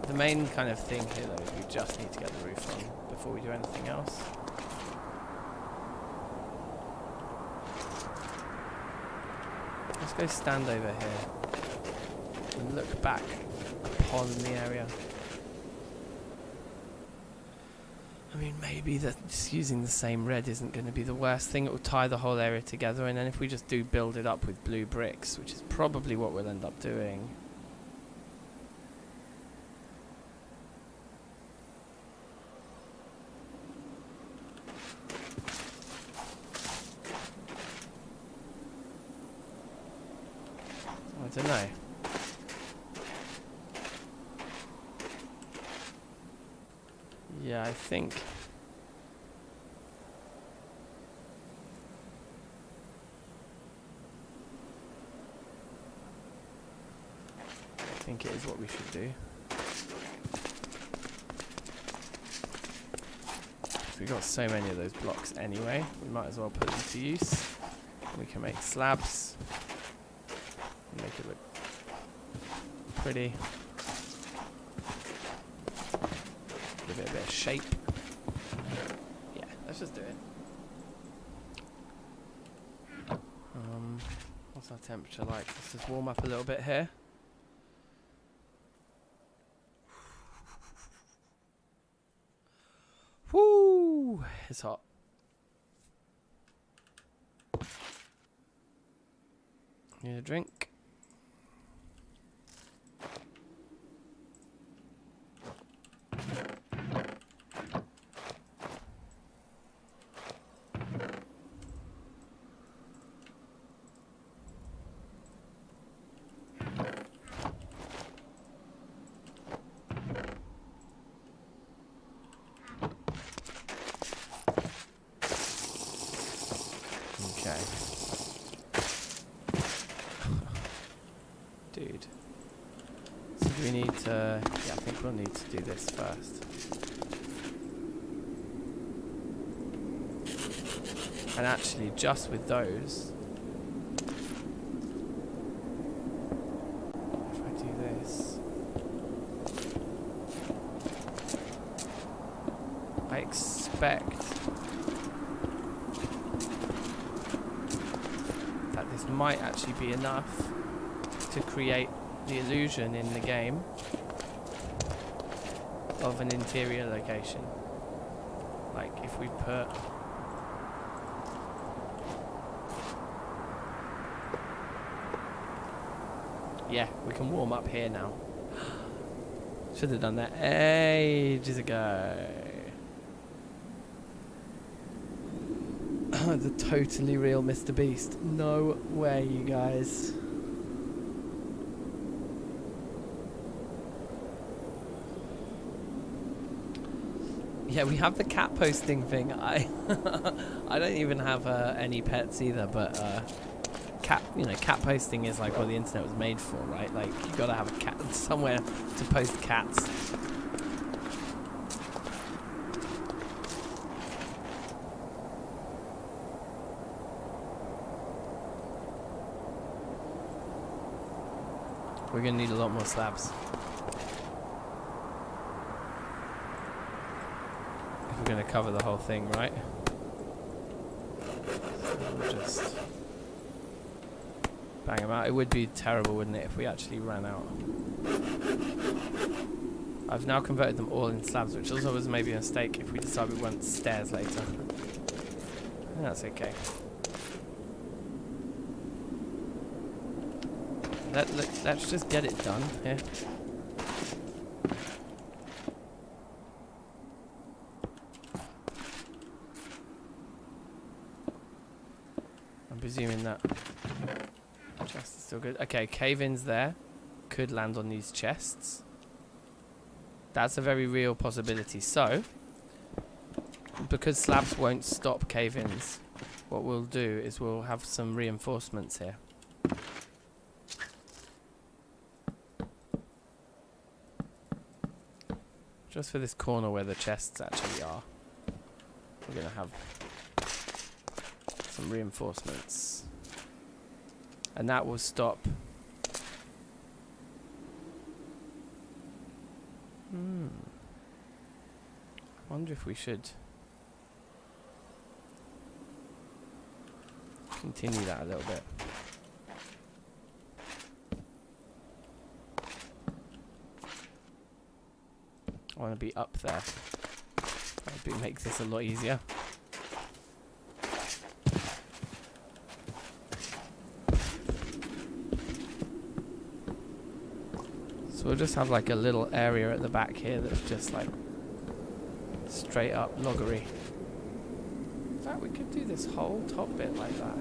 kind of thing here though is we just need to get the roof on before we do anything else. Let's go stand over here and look back upon the area. I mean, maybe that just using the same red isn't going to be the worst thing. It will tie the whole area together, and then if we just do build it up with blue bricks, which is probably what we'll end up doing. know. Yeah, I think. I think it is what we should do. We've got so many of those blocks anyway, we might as well put them to use. We can make slabs. Make it look pretty. Give it a bit of shape. Yeah, let's just do it. What's our temperature like? Let's just warm up a little bit here. Woo! It's hot. Need a drink. Okay. Dude. So do we need to... Yeah, I think we'll need to do this first. And actually, just with those... If I do this... I expect... that this might actually be enough to create the illusion in the game of an interior location. Like if we put yeah, we can warm up here now. Should have done that ages ago. The totally real Mr. Beast. No way, you guys. Yeah, we have the cat posting thing. I don't even have any pets either, but cat posting is like what the internet was made for, right? Like you gotta have a cat somewhere to post cats. We're gonna need a lot more slabs. If we're gonna cover the whole thing, right? So we'll just bang them out. It would be terrible, wouldn't it, if we actually ran out. I've now converted them all in slabs, which also was maybe a mistake if we decide we want stairs later. That's okay. Let's just get it done here. I'm presuming that chest is still good. Okay, cave-ins there could land on these chests. That's a very real possibility. So, because slabs won't stop cave-ins, what we'll do is we'll have some reinforcements here. Just for this corner where the chests actually are, we're going to have some reinforcements. And that will stop. I wonder if we should continue that a little bit. I want to be up there. That would make this a lot easier. So we'll just have like a little area at the back here that's just like straight up loggery. In fact, we could do this whole top bit like that.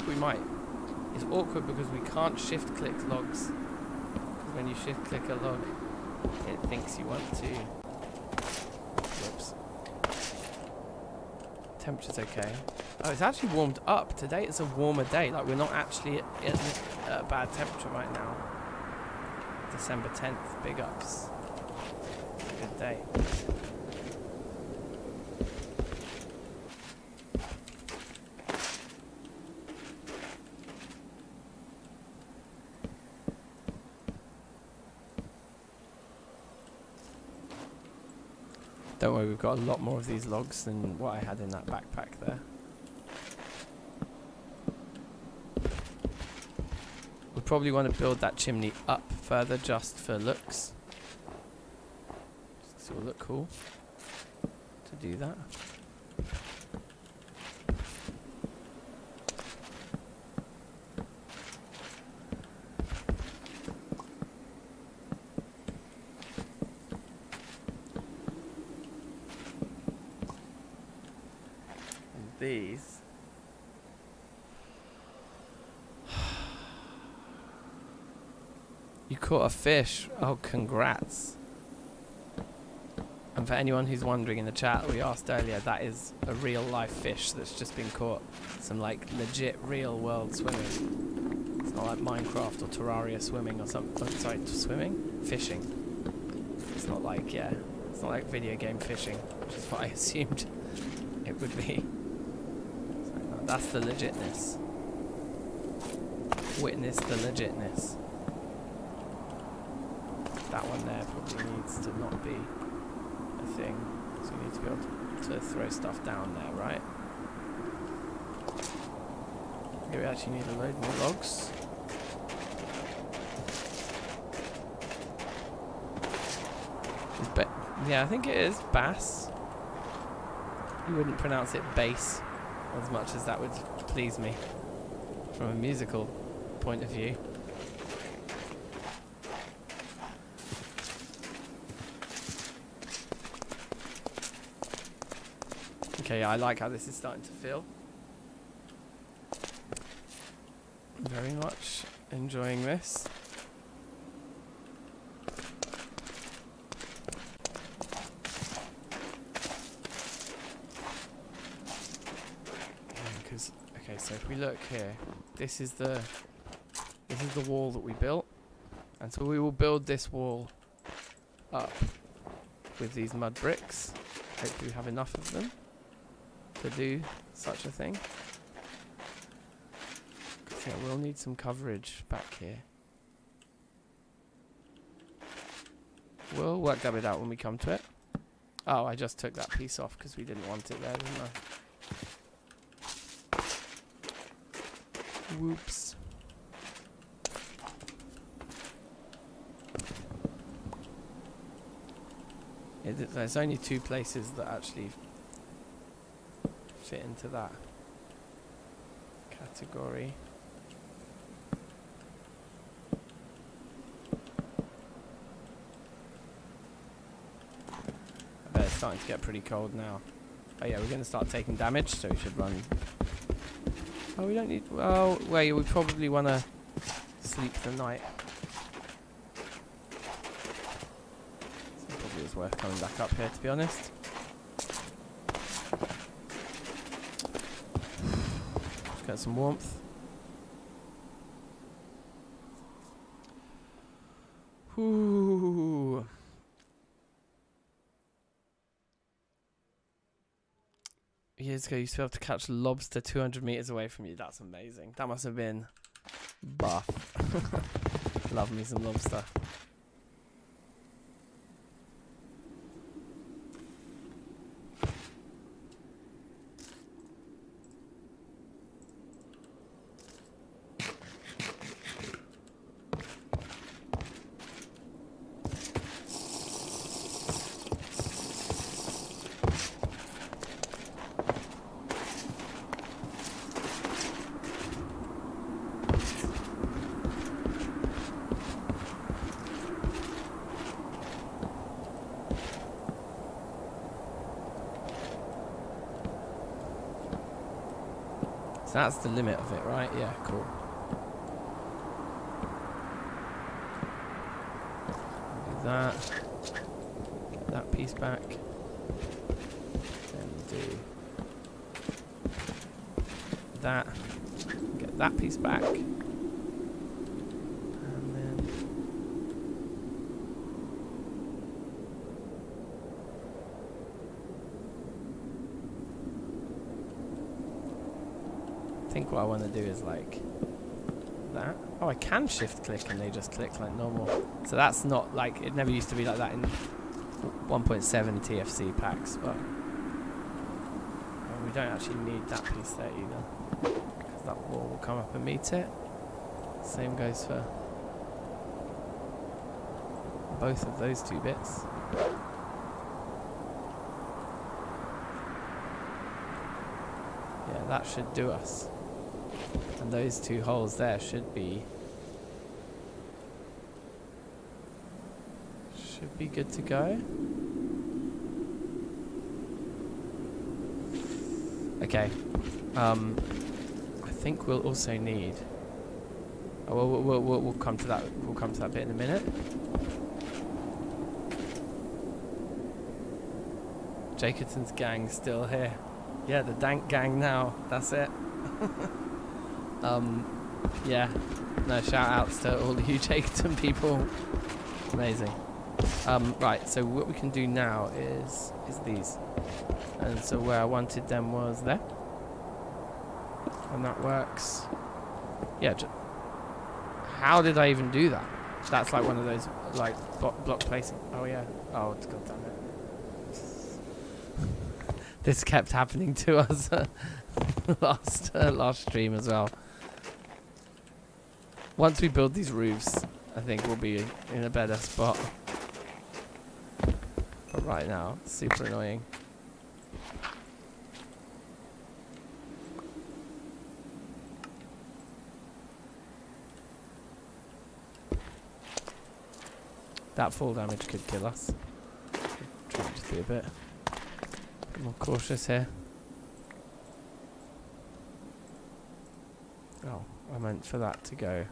we might. It's awkward because we can't shift click logs. Because when you shift click a log, it thinks you want to. Whoops. Temperature's okay. Oh, it's actually warmed up. Today it's a warmer day. Like, we're not actually at a bad temperature right now. December 10th, big ups. Good day. Don't worry, we've got a lot more of these logs than what I had in that backpack there. We probably want to build that chimney up further just for looks. So it'll look cool to do that. These you caught a fish. Oh, congrats. And for anyone who's wondering in the chat, we asked earlier, that is a real life fish that's just been caught. Some like legit real world swimming. It's not like Minecraft or Terraria swimming or something. Oh, sorry, swimming? Fishing. It's not like, yeah, it's not like video game fishing, which is what I assumed it would be. That's the legitness. Witness the legitness. That one there probably needs to not be a thing. So you need to be able to throw stuff down there, right? Here we actually need a load more logs. Yeah, I think it is bass. You wouldn't pronounce it bass. As much as that would please me from a musical point of view. Okay, I like how this is starting to feel. Very much enjoying this. Okay, so if we look here, this is the wall that we built, and so we will build this wall up with these mud bricks. Hopefully we have enough of them to do such a thing. Yeah, we'll need some coverage back here. We'll work that bit out when we come to it. Oh, I just took that piece off because we didn't want it there, didn't I? Whoops. There's only two places that actually fit into that category. I bet it's starting to get pretty cold now. Oh yeah, we're going to start taking damage, so we should run. Oh, we don't need... Well, wait, we probably want to sleep the night. So probably is worth coming back up here, to be honest. Let's get some warmth. Ooh. Years ago, you used to be able to catch lobster 200 meters away from you. That's amazing. That must have been buff. Love me some lobster. That's the limit of it, right? Yeah, cool. Do that. Get that piece back. Then do that. Get that piece back. And then I think what I want to do is like that. Oh, I can shift click and they just click like normal. So that's not like, it never used to be like that in 1.7 TFC packs, but we don't actually need that piece there either, because that wall will come up and meet it. Same goes for both of those two bits. Yeah, that should do us. And those two holes there should be good to go. Okay. I think we'll also need. Oh, we'll come to that. We'll come to that bit in a minute. Jacobson's gang still here. Yeah, the Dank gang now. That's it. Yeah. No, shout outs to all you Jacobson people. Amazing. Right, so what we can do now is these. And so where I wanted them was there. And that works. Yeah, how did I even do that? That's like one of those, like, block placing. Oh, yeah. Oh, god damn it. This kept happening to us last stream as well. Once we build these roofs, I think we'll be in a better spot. But right now, it's super annoying. That fall damage could kill us. Try to just be a bit more cautious here. Oh, I meant for that to go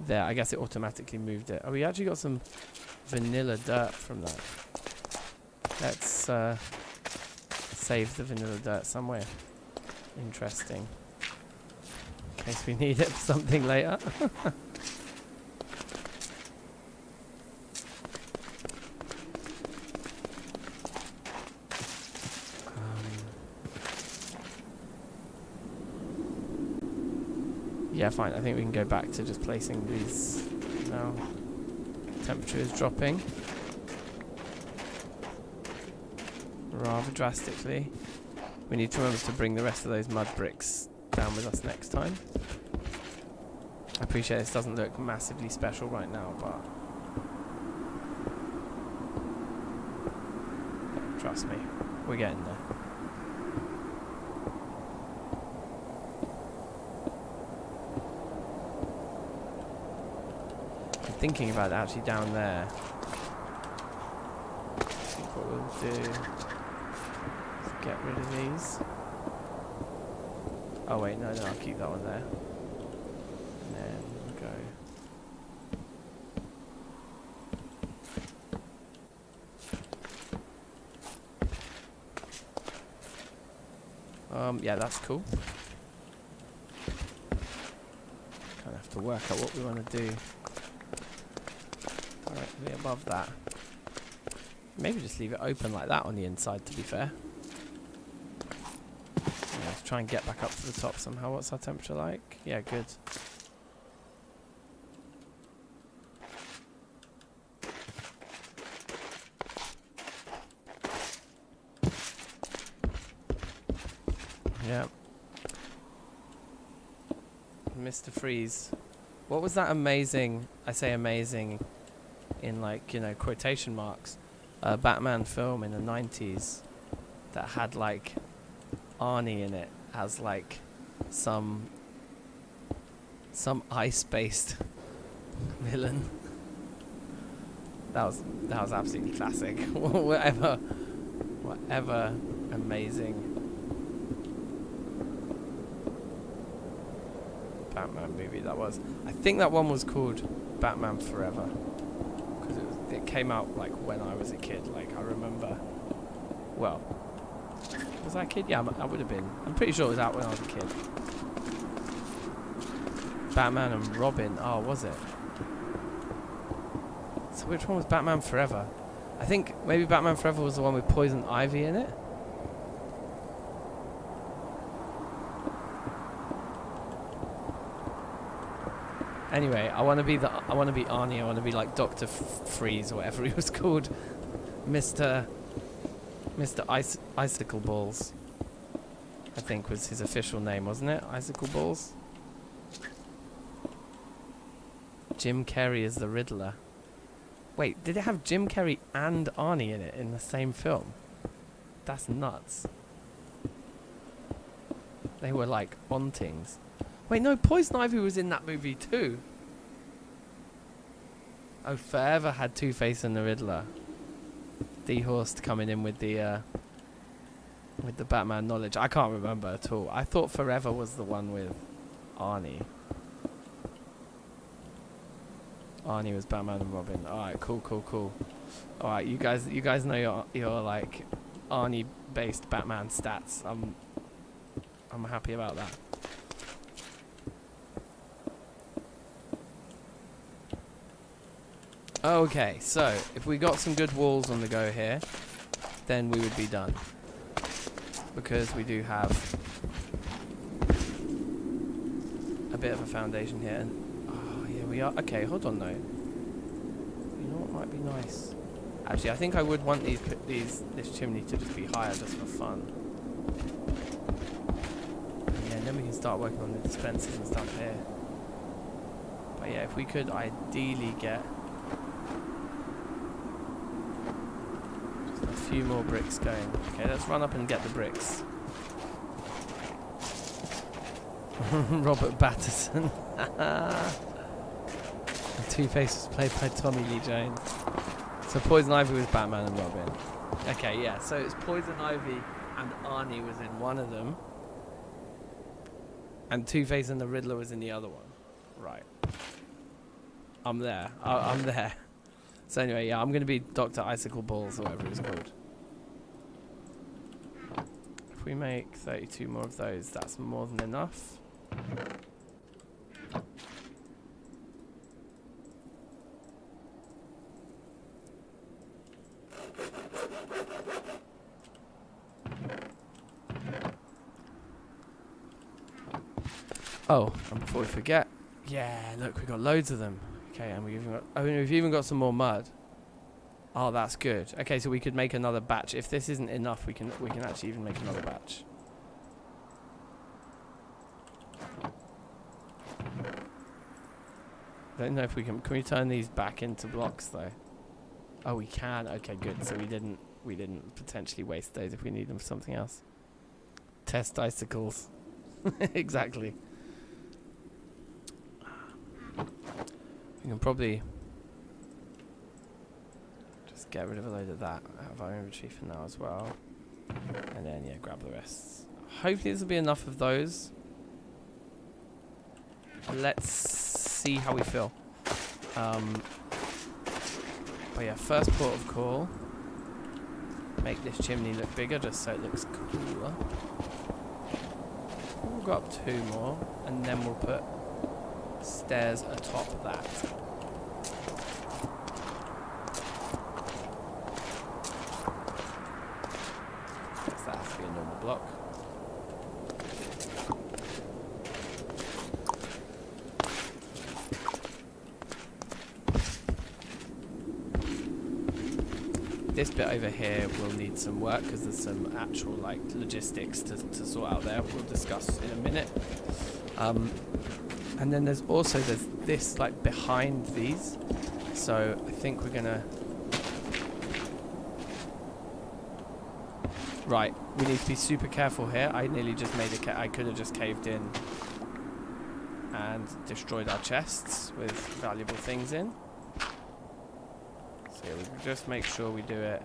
there. I guess it automatically moved it. Oh, we actually got some vanilla dirt from that. Let's save the vanilla dirt somewhere. Interesting. In case we need it for something later. Yeah, fine. I think we can go back to just placing these now. Temperature is dropping rather drastically. We need to remember to bring the rest of those mud bricks down with us next time. I appreciate this doesn't look massively special right now, but trust me, we're getting there. Thinking about it actually down there. I think what we'll do is get rid of these. Oh wait, no, I'll keep that one there. And then we'll go. Yeah, that's cool. Kind of have to work out what we want to do. Directly above that. Maybe just leave it open like that on the inside, to be fair. Yeah, let's try and get back up to the top somehow. What's our temperature like? Yeah, good. Yeah. Mr. Freeze. What was that amazing, I say amazing in like, you know, quotation marks, Batman film in the 90s that had like Arnie in it as like some ice-based villain. That was absolutely classic. whatever amazing Batman movie that was. I think that one was called Batman Forever. Because it came out like when I was a kid. Like I remember. Well, was I a kid? Yeah, I would have been. I'm pretty sure it was out when I was a kid. Batman and Robin. Oh, was it? So which one was Batman Forever? I think maybe Batman Forever was the one with Poison Ivy in it. Anyway, I want to be Arnie. I want to be like Dr. Freeze or whatever he was called, Mr. Icicle Balls. I think was his official name, wasn't it? Icicle Balls. Jim Carrey is the Riddler. Wait, did it have Jim Carrey and Arnie in it in the same film? That's nuts. They were like ontings. Wait, no, Poison Ivy was in that movie too. Oh, Forever had Two-Face and the Riddler. D-Horst coming in with the Batman knowledge. I can't remember at all. I thought Forever was the one with Arnie. Arnie was Batman and Robin. Alright, cool. Alright, you guys know your like Arnie-based Batman stats. I'm happy about that. Okay, so if we got some good walls on the go here, then we would be done. Because we do have a bit of a foundation here. And oh, yeah, we are. Okay, hold on though. You know what might be nice? Actually, I think I would want this chimney to just be higher just for fun. Yeah, and then we can start working on the dispensers and stuff here. But yeah, if we could ideally get a few more bricks going. Okay, let's run up and get the bricks. Robert Pattinson. Two-Face was played by Tommy Lee Jones. So Poison Ivy was Batman and Robin. Okay, yeah, so it's Poison Ivy and Arnie was in one of them. And Two-Face and the Riddler was in the other one. Right. I'm there. I'm there. So anyway, yeah, I'm going to be Dr. Icicle Balls or whatever it's called. If we make 32 more of those, that's more than enough. Oh, and before we forget, yeah, look, we've got loads of them. Okay, and we've even got some more mud. Oh, that's good. Okay, so we could make another batch. If this isn't enough, we can actually even make another batch. I don't know if we can we turn these back into blocks though? Oh, we can. Okay, good. So we didn't potentially waste those if we need them for something else. Test icicles. Exactly. We can probably just get rid of a load of that out of our inventory for now as well. And then, yeah, grab the rest. Hopefully this will be enough of those. Let's see how we feel. But yeah, first port of call. Make this chimney look bigger just so it looks cooler. We'll go up 2 more and then we'll put stairs atop that. Guess that has to be a normal block. This bit over here will need some work because there's some actual like logistics to sort out there. We'll discuss in a minute. And then there's this like behind these. So I think we're gonna. Right, we need to be super careful here. I nearly just made I could have just caved in and destroyed our chests with valuable things in. So yeah, we can just make sure we do it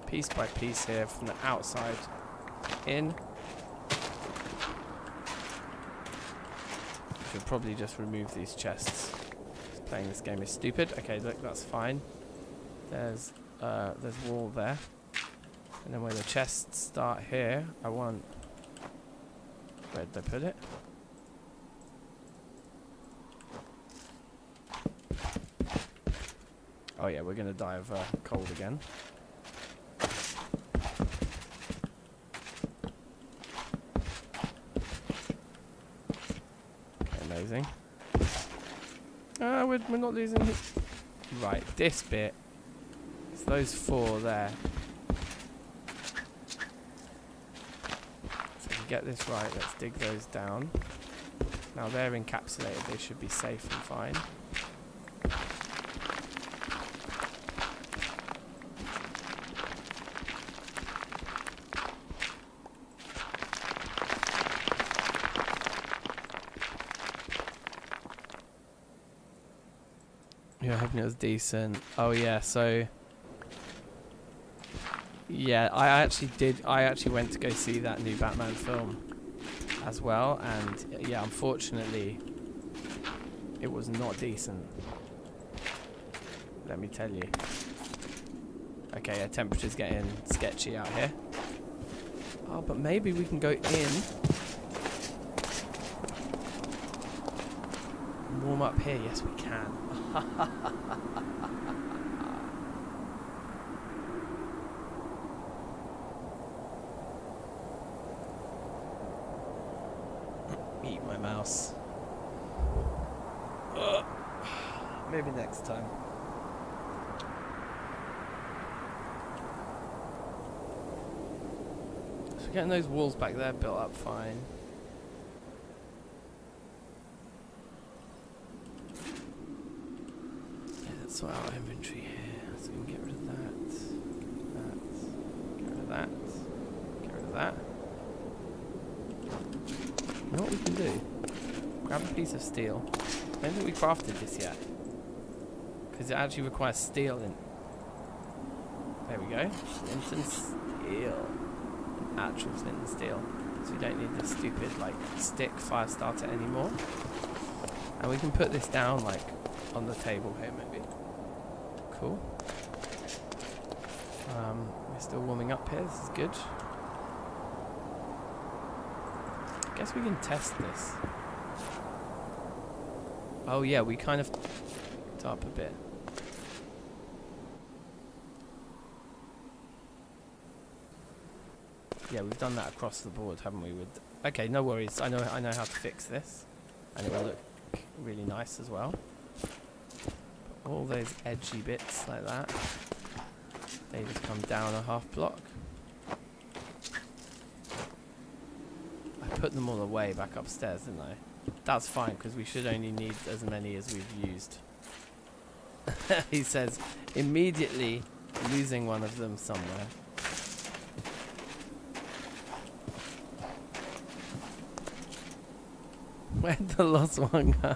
piece by piece here from the outside in. should probably just remove these chests. Playing this game is stupid. Okay, look, that's fine. There's wall there. And then where the chests start here, I want... Where did I put it? Oh yeah, we're going to die of cold again. Okay, amazing. We're not losing heat. Right, this bit. It's those 4 there. So if we get this right, let's dig those down. Now they're encapsulated, they should be safe and fine. Yeah, hoping it was decent. Oh yeah, so yeah, I actually went to go see that new Batman film as well, and yeah, unfortunately it was not decent. Let me tell you. Okay, yeah, temperature's getting sketchy out here. Oh, but maybe we can go in. Warm up here, yes we can. Eat my mouse. Maybe next time. So getting those walls back there built up fine. So our inventory here, so we can get rid of that, get rid of that, get rid of that. You know what we can do? Grab a piece of steel. I don't think we crafted this yet, because it actually requires steel in. There we go, flint and steel, actual flint and steel. So we don't need this stupid like stick fire starter anymore. And we can put this down like on the table here maybe. Cool. We're still warming up here, this is good. I guess we can test this. Oh yeah, we kind of up a bit. Yeah, we've done that across the board, haven't we? With okay, no worries. I know how to fix this, and it will look really nice as well. All those edgy bits like that, they just come down a half block. I put them all away back upstairs, didn't I? That's fine, because we should only need as many as we've used. He says, immediately losing one of them somewhere. Where'd the lost one go?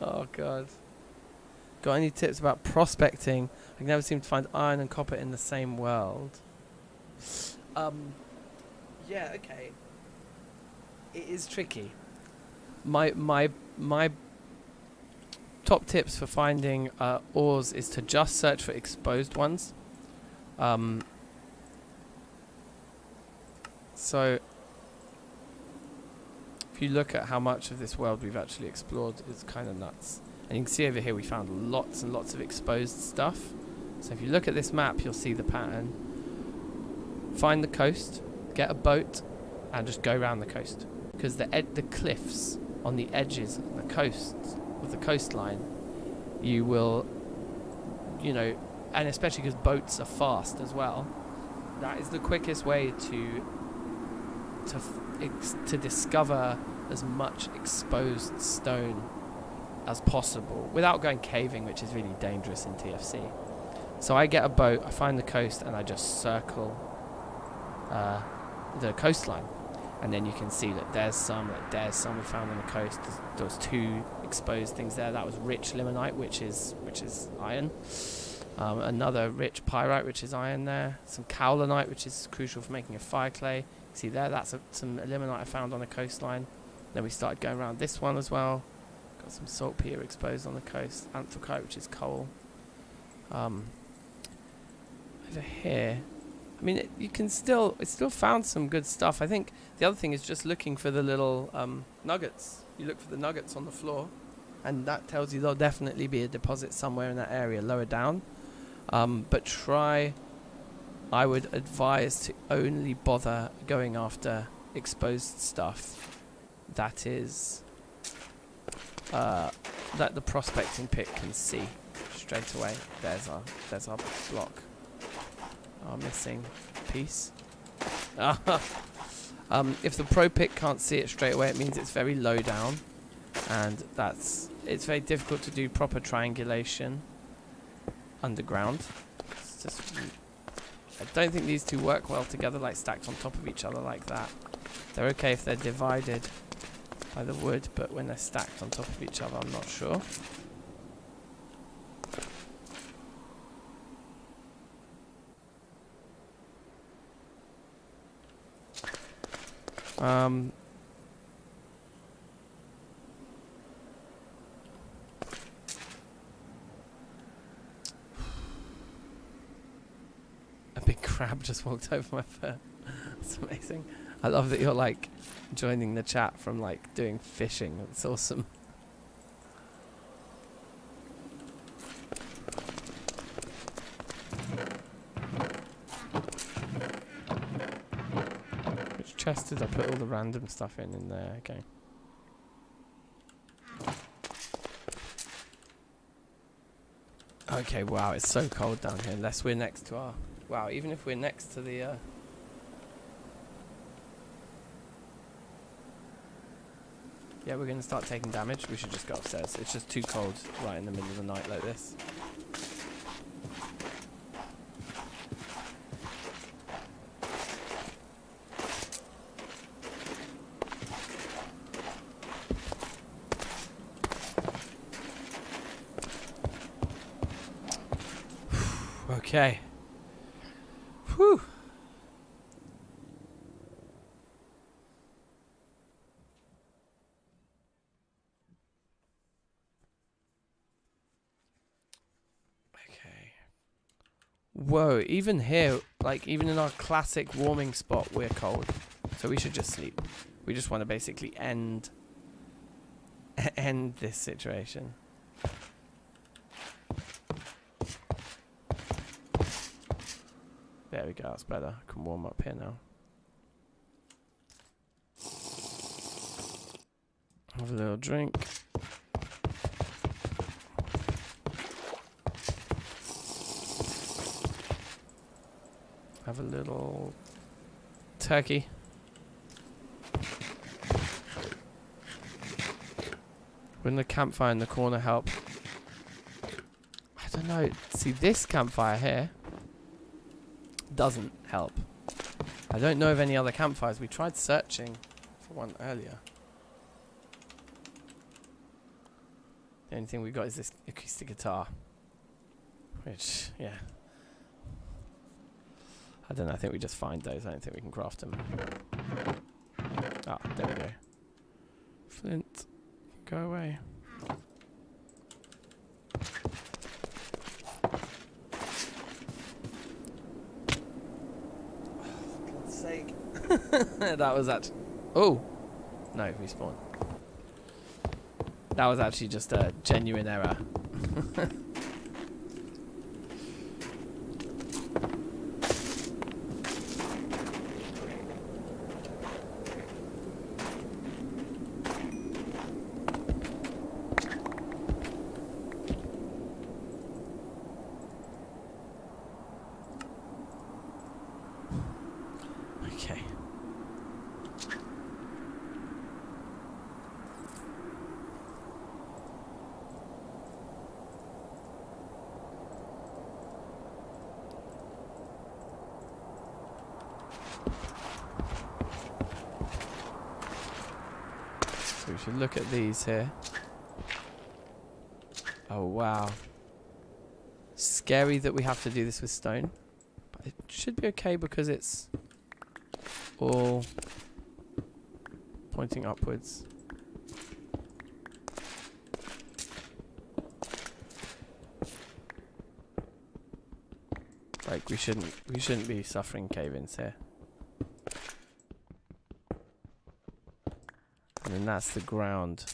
Oh god. Got any tips about prospecting? I can never seem to find iron and copper in the same world. Yeah, okay. It is tricky. My top tips for finding ores is to just search for exposed ones. So if you look at how much of this world we've actually explored, it's kind of nuts. And you can see over here we found lots and lots of exposed stuff. So if you look at this map, you'll see the pattern. Find the coast, get a boat, and just go around the coast. Because the cliffs on the edges of the coast, of the coastline, you will, you know, and especially because boats are fast as well, that is the quickest way to discover as much exposed stone as possible without going caving, which is really dangerous in TFC. So I get a boat, I find the coast, and I just circle the coastline, and then you can see that there's some we found on the coast. There was 2 exposed things there. That was rich limonite, which is iron. Another rich pyrite, which is iron there. Some kaolinite, which is crucial for making a fire clay. See there, that's some limonite I found on the coastline. Then we started going around this one as well. Got some saltpeter exposed on the coast. Anthracite, which is coal. Over here, I mean, it still found some good stuff. I think the other thing is just looking for the little nuggets. You look for the nuggets on the floor, and that tells you there'll definitely be a deposit somewhere in that area lower down. But I would advise to only bother going after exposed stuff that is that the prospecting pit can see straight away. There's our block, our missing piece. If the pro pit can't see it straight away, it means it's very low down, and it's very difficult to do proper triangulation underground. It's just, I don't think these two work well together, like stacked on top of each other like that. They're okay if they're divided by the wood, but when they're stacked on top of each other, I'm not sure. A big crab just walked over my foot. That's amazing. I love that you're like joining the chat from like doing fishing. That's awesome. Which chest did I put all the random stuff in there? Okay. Okay, wow, it's so cold down here. Unless we're next to our... Wow, even if we're next to the... Yeah, we're going to start taking damage. We should just go upstairs. It's just too cold right in the middle of the night like this. Okay. Whew. Whoa, even here, like even in our classic warming spot, we're cold. So we should just sleep. We just want to basically end this situation. There we go, that's better. I can warm up here now. Have a little drink. Have a little turkey. Wouldn't the campfire in the corner help? I don't know. See, this campfire here doesn't help. I don't know of any other campfires. We tried searching for one earlier. The only thing we got is this acoustic guitar. Which, yeah. I don't know, I think we just find those. I don't think we can craft them. Ah, there we go. Flint, go away. For God's sake. That was actually... Oh! No, respawn. That was actually just a genuine error. So we should look at these here. Oh wow. Scary that we have to do this with stone. But it should be okay because it's all pointing upwards. Like we shouldn't be suffering cave-ins here. And then that's the ground.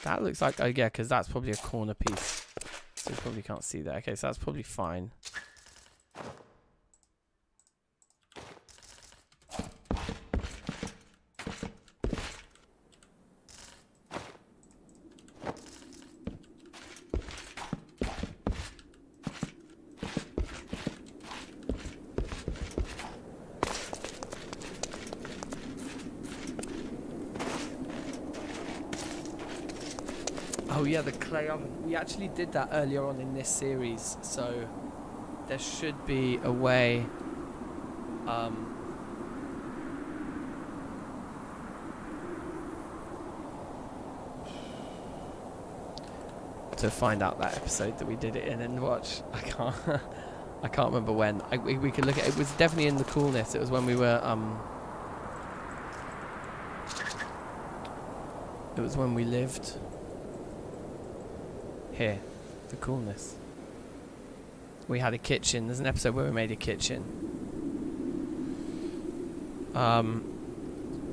That looks like, oh yeah, because that's probably a corner piece. So you probably can't see that. Okay, so that's probably fine. Oh yeah, the clay oven. We actually did that earlier on in this series, so there should be a way to find out that episode that we did it in and watch. I can't remember when. We could look at it. It was definitely in the coolness. It was when we were it was when we lived here, the coolness. We had a kitchen. There's an episode where we made a kitchen.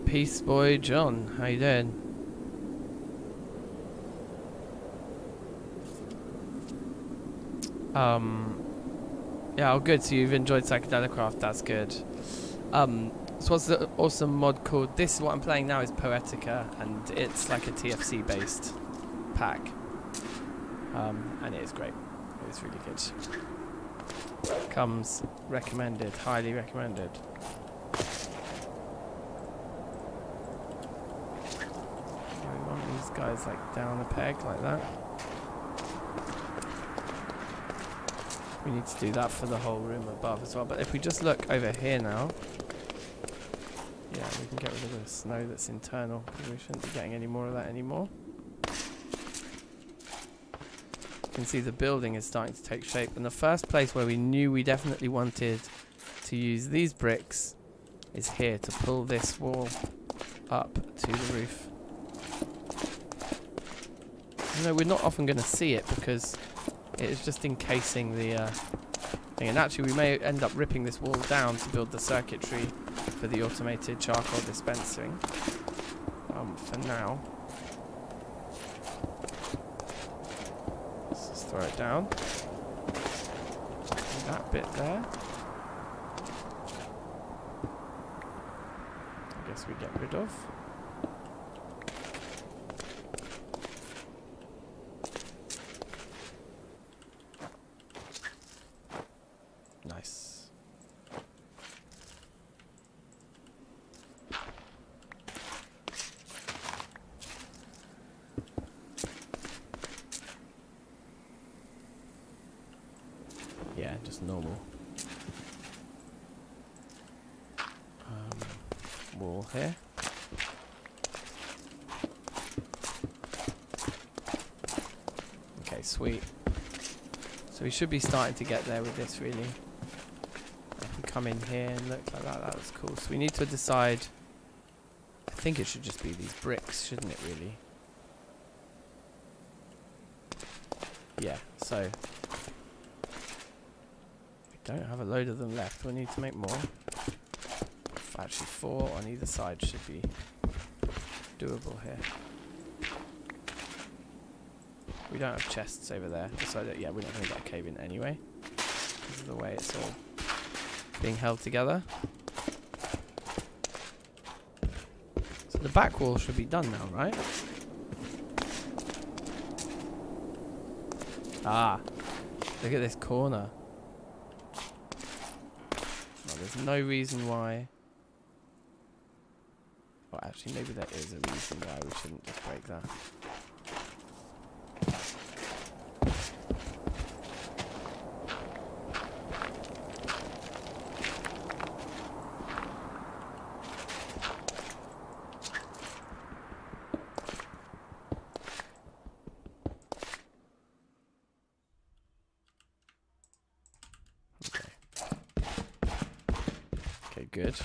Peace, boy John. How you doing? Yeah, oh good. So you've enjoyed Psychedelicraft. That's good. So what's the awesome mod called? This what I'm playing now is Poetica, and it's like a TFC based pack. And it is great. It's really good. Comes recommended, highly recommended. We want these guys like down a peg like that. We need to do that for the whole room above as well. But if we just look over here now, yeah, we can get rid of the snow that's internal because we shouldn't be getting any more of that anymore. You can see the building is starting to take shape, and the first place where we knew we definitely wanted to use these bricks is here to pull this wall up to the roof. You know, we're not often going to see it because it is just encasing the thing, and actually we may end up ripping this wall down to build the circuitry for the automated charcoal dispensing. For now, throw it down. That bit there. I guess we get rid of. Nice. Yeah, just normal. Wall here. Okay, sweet. So we should be starting to get there with this, really. If we come in here and look like that, that was cool. So we need to decide. I think it should just be these bricks, shouldn't it, really? Yeah, so don't have a load of them left. We need to make more. Actually, 4 on either side should be doable here. We don't have chests over there, so that, yeah, we're not going to get a cave in anyway because of the way it's all being held together. So the back wall should be done now, right? Ah, look at this corner. There's no reason why. Well, actually, maybe there is a reason why we shouldn't just break that. Good.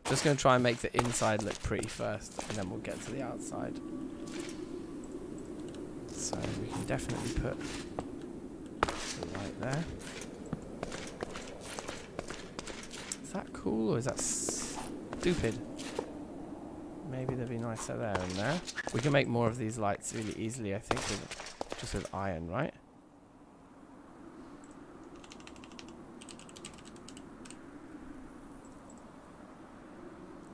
Just going to try and make the inside look pretty first, and then we'll get to the outside. So we can definitely put the light there. Is that cool or is that stupid? Maybe they'd be nicer there and there. We can make more of these lights really easily, I think, just with iron, right?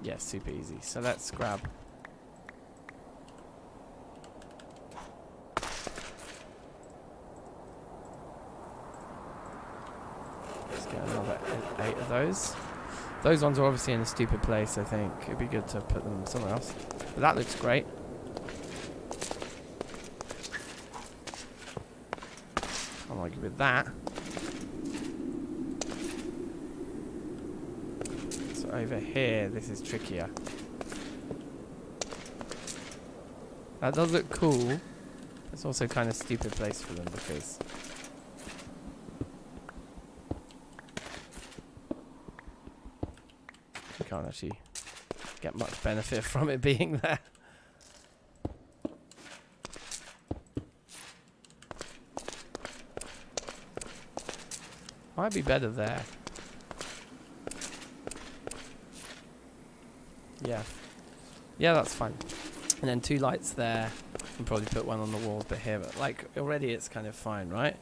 Yeah, super easy. So let's grab... Let's get another 8 of those. Those ones are obviously in a stupid place, I think. It'd be good to put them somewhere else. But that looks great. Can't argue with that. So over here, this is trickier. That does look cool. It's also kind of stupid place for them because... you can't actually get much benefit from it being there. Might be better there. Yeah. Yeah, that's fine. And then 2 lights there. And probably put one on the wall bit here. But like already it's kind of fine, right?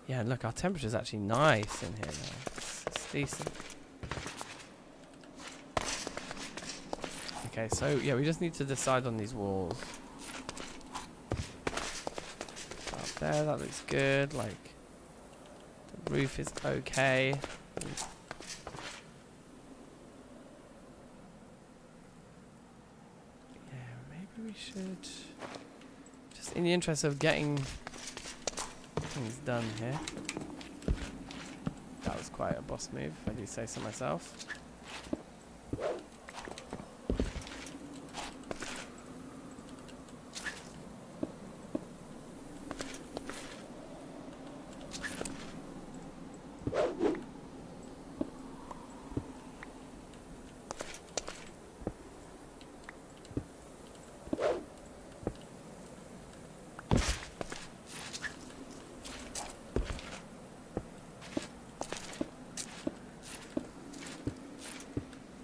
Yeah, look, our temperature's actually nice in here now. It's decent. Okay, so yeah, we just need to decide on these walls. Up there, that looks good. Like, the roof is okay. Yeah, maybe we should, just in the interest of getting things done here. That was quite a boss move, if I do say so myself.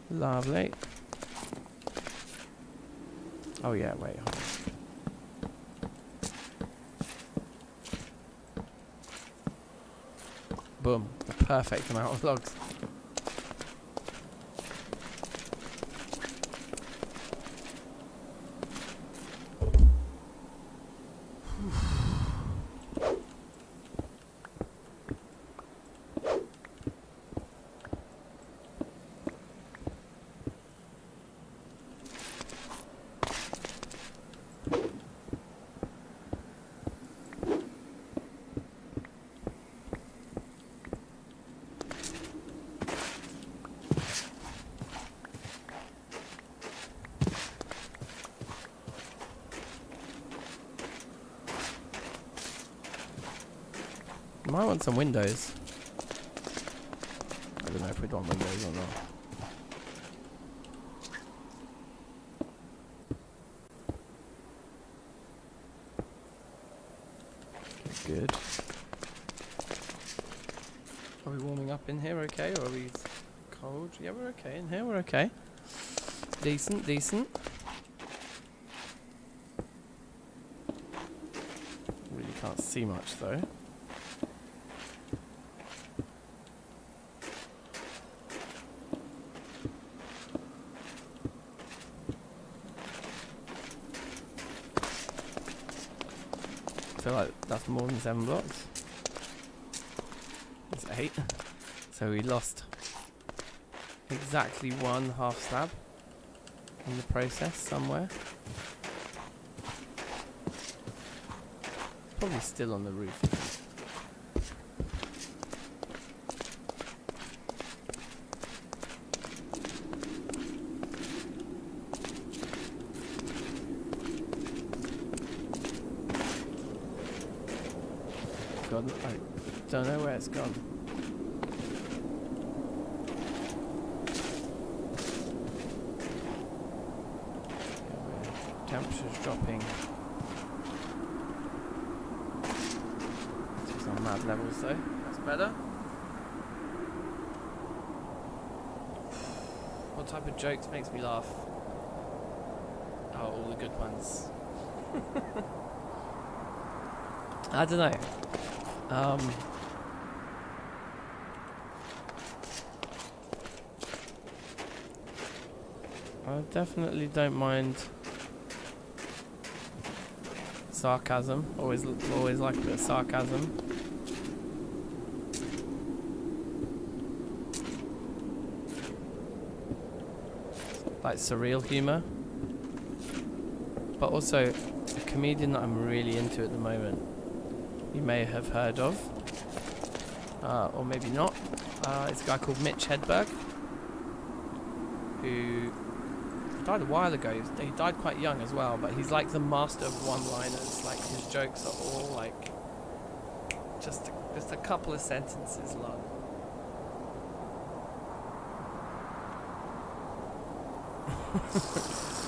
Lovely. Oh yeah, wait, hold on. Boom. The perfect amount of logs. Might want some windows. I don't know if we'd want windows or not. Good. Are we warming up in here okay, or are we cold? Yeah, we're okay in here, we're okay. Decent, decent. Really can't see much though. I feel like that's more than 7 blocks. It's 8. So we lost exactly 1 half slab in the process somewhere. Probably still on the roof. God, I don't know where it's gone. mad levels though. That's better. What type of jokes makes me laugh? Oh, all the good ones. I don't know. I definitely don't mind sarcasm. Always like a bit of sarcasm. Like surreal humour. But also a comedian that I'm really into at the moment, you may have heard of, or maybe not. It's a guy called Mitch Hedberg, who died a while ago. He died quite young as well, but he's like the master of one-liners. Like his jokes are all like just a couple of sentences long.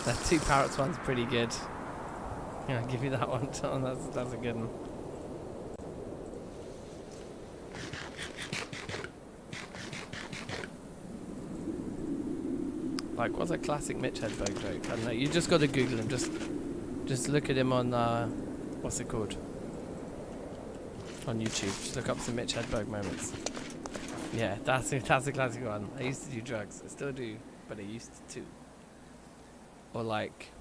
That two parrots one's pretty good. Yeah, I'll give you that one, Tom. That's a good one. Like, what's a classic Mitch Hedberg joke? I don't know. You just got to Google him. Just look at him on what's it called? On YouTube. Just look up some Mitch Hedberg moments. Yeah, that's a classic one. I used to do drugs. I still do, but I used to too. Or like,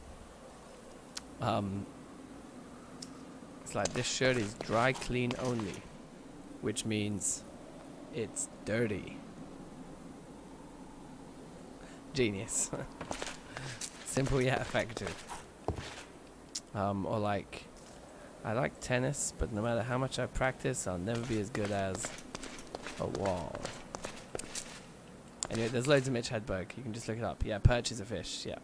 it's like, this shirt is dry clean only, which means it's dirty. Genius. Simple yet effective. Or like, I like tennis, but no matter how much I practice, I'll never be as good as a wall. Anyway, there's loads of Mitch Hedberg. You can just look it up. Yeah, perch is a fish. Yeah.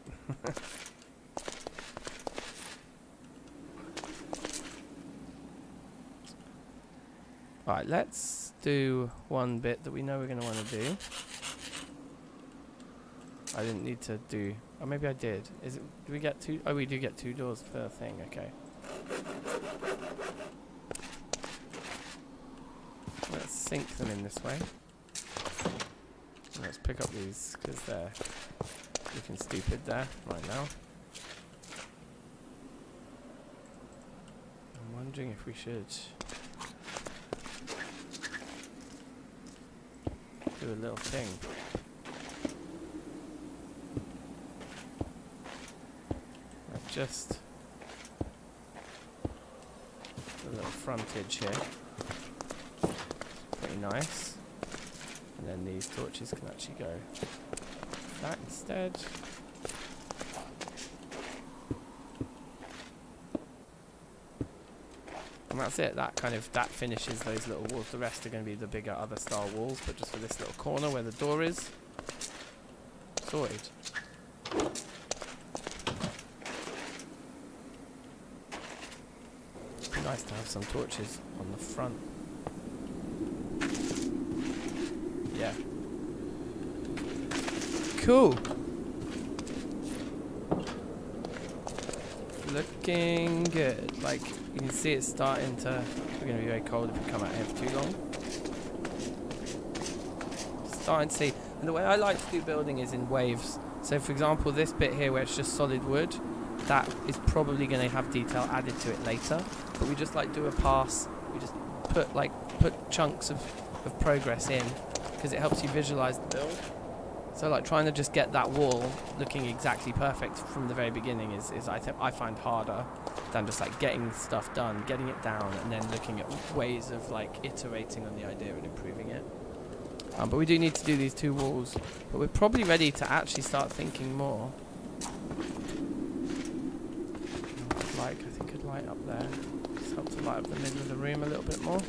Alright, let's do one bit that we know we're going to want to do. I didn't need to do... Oh, maybe I did. Is it? Do we get two? Oh, we do get 2 doors per thing. Okay. Let's sink them in this way. Let's pick up these because they're looking stupid there right now. I'm wondering if we should do a little thing. Just a little frontage here. Pretty nice. And then these torches can actually go that instead. And that's it. That finishes those little walls. The rest are going to be the bigger other style walls, but just for this little corner where the door is. Sorted. Nice to have some torches on the front. Yeah. Cool. Looking good. Like, you can see it's starting to... We're going to be very cold if we come out here for too long. Starting to see... And the way I like to do building is in waves. So, for example, this bit here where it's just solid wood, that is probably going to have detail added to it later. But we just like do a pass. We just put chunks of progress in because it helps you visualize the build. So like trying to just get that wall looking exactly perfect from the very beginning is I find harder than just like getting stuff done, getting it down, and then looking at ways of like iterating on the idea and improving it. But we do need to do these 2 walls. But we're probably ready to actually start thinking more. I think I'd light up there. Just help to light up the middle of the room a little bit more.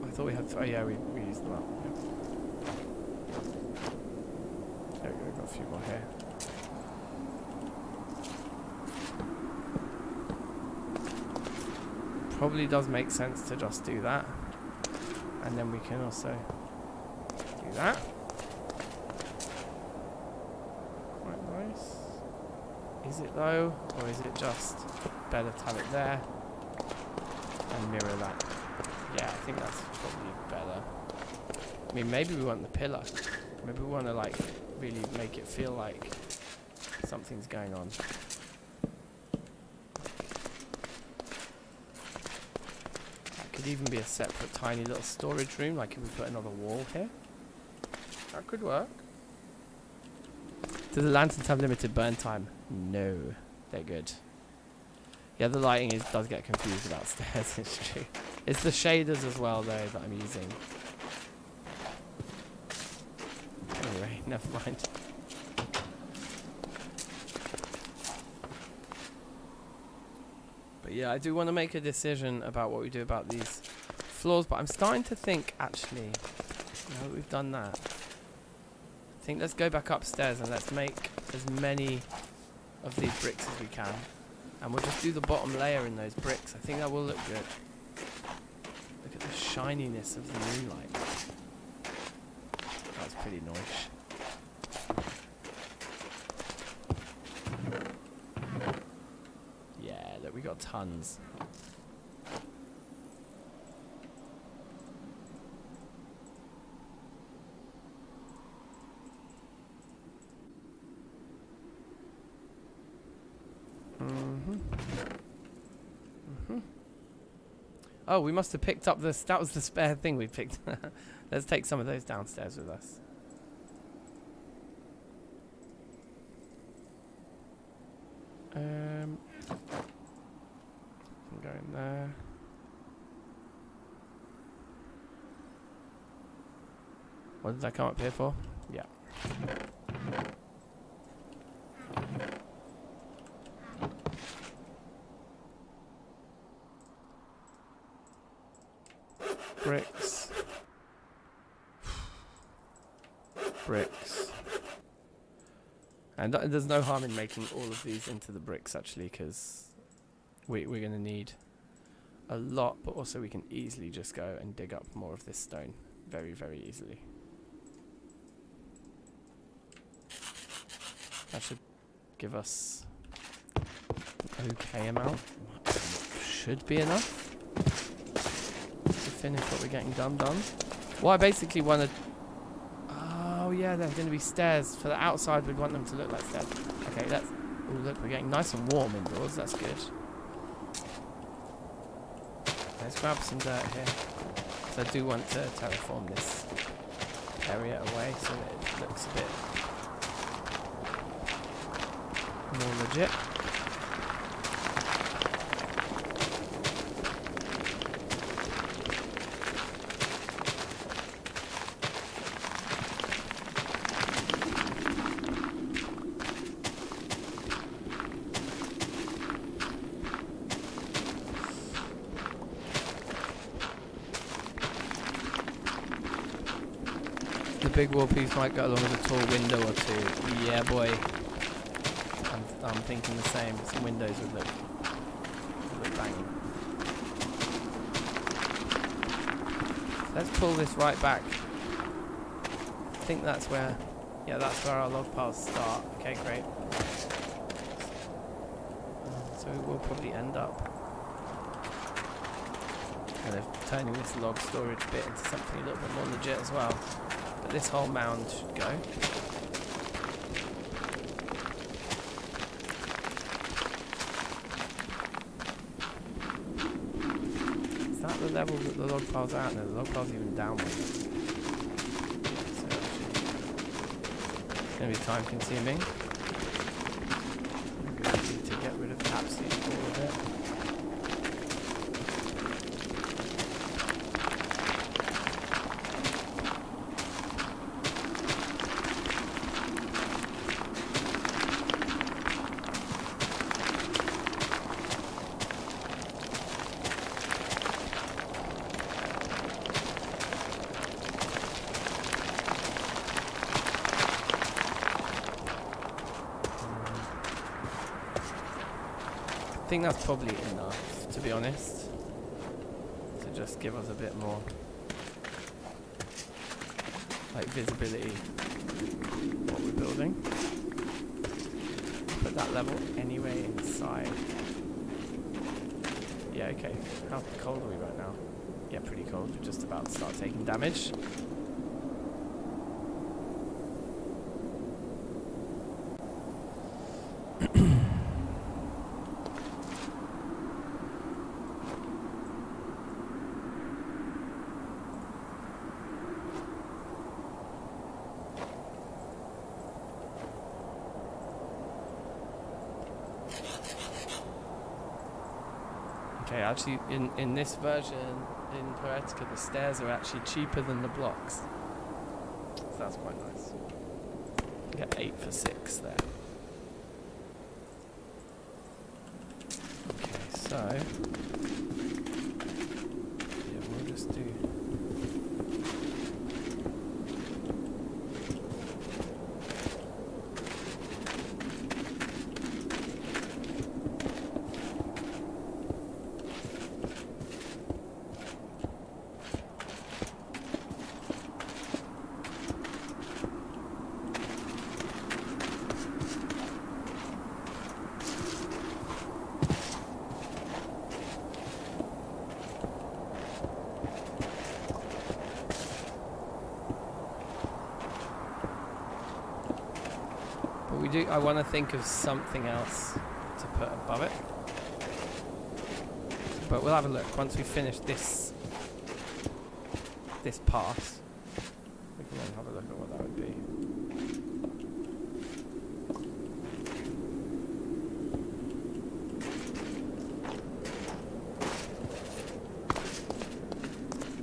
I thought we had... Oh yeah, we used them up. Yeah. There we go, we've got a few more here. Probably does make sense to just do that. And then we can also do that. Is it though? Or is it just better to have it there and mirror that? Yeah, I think that's probably better. I mean, maybe we want the pillar. Maybe we want to like really make it feel like something's going on. That could even be a separate tiny little storage room, like if we put another wall here. That could work. Do the lanterns have limited burn time? No, they're good. Yeah, the lighting does get confused about stairs, it's true. It's the shaders as well, though, that I'm using. Anyway, never mind. But yeah, I do want to make a decision about what we do about these floors, but I'm starting to think, actually, now that we've done that, I think let's go back upstairs and let's make as many of these bricks as we can. And we'll just do the bottom layer in those bricks. I think that will look good. Look at the shininess of the moonlight. That's pretty nice. Yeah, look, we got tons. Oh, we must have picked up this. That was the spare thing we picked. Let's take some of those downstairs with us. Can go in there. What did I come up here for? Yeah. Bricks. Bricks. And there's no harm in making all of these into the bricks, actually, because we're going to need a lot, but also we can easily just go and dig up more of this stone very, very easily. That should give us an okay amount. Should be enough to finish what we're getting done. Well, I basically want to... Oh, yeah, there's going to be stairs. For the outside, we'd want them to look like stairs. Okay, let's... Oh, look, we're getting nice and warm indoors. That's good. Let's grab some dirt here. So I do want to terraform this area away so that it looks a bit more legit. The big wall piece might go along with a tall window or two. Yeah, boy. I'm thinking the same. Some windows would look banging. So let's pull this right back. I think that's where... Yeah, that's where our log piles start. Okay, great. So we'll probably end up kind of turning this log storage bit into something a little bit more legit as well. But this whole mound should go. Is that the level that the log pile's at? No, the log pile's even down one. So it's going to be time consuming. I'm going to need to get rid of absolutely all of it. I think that's probably enough, to be honest, to just give us a bit more like visibility of what we're building. Put put that level anywhere inside. Yeah, okay. How cold are we right now? Yeah, pretty cold. We're just about to start taking damage. Okay, actually, in this version, in Poetica, the stairs are actually cheaper than the blocks. So that's quite nice. Get 8 for 6 there. Okay, so... yeah, we'll just do... I want to think of something else to put above it, but we'll have a look once we finish this pass. We can then have a look at what that would be.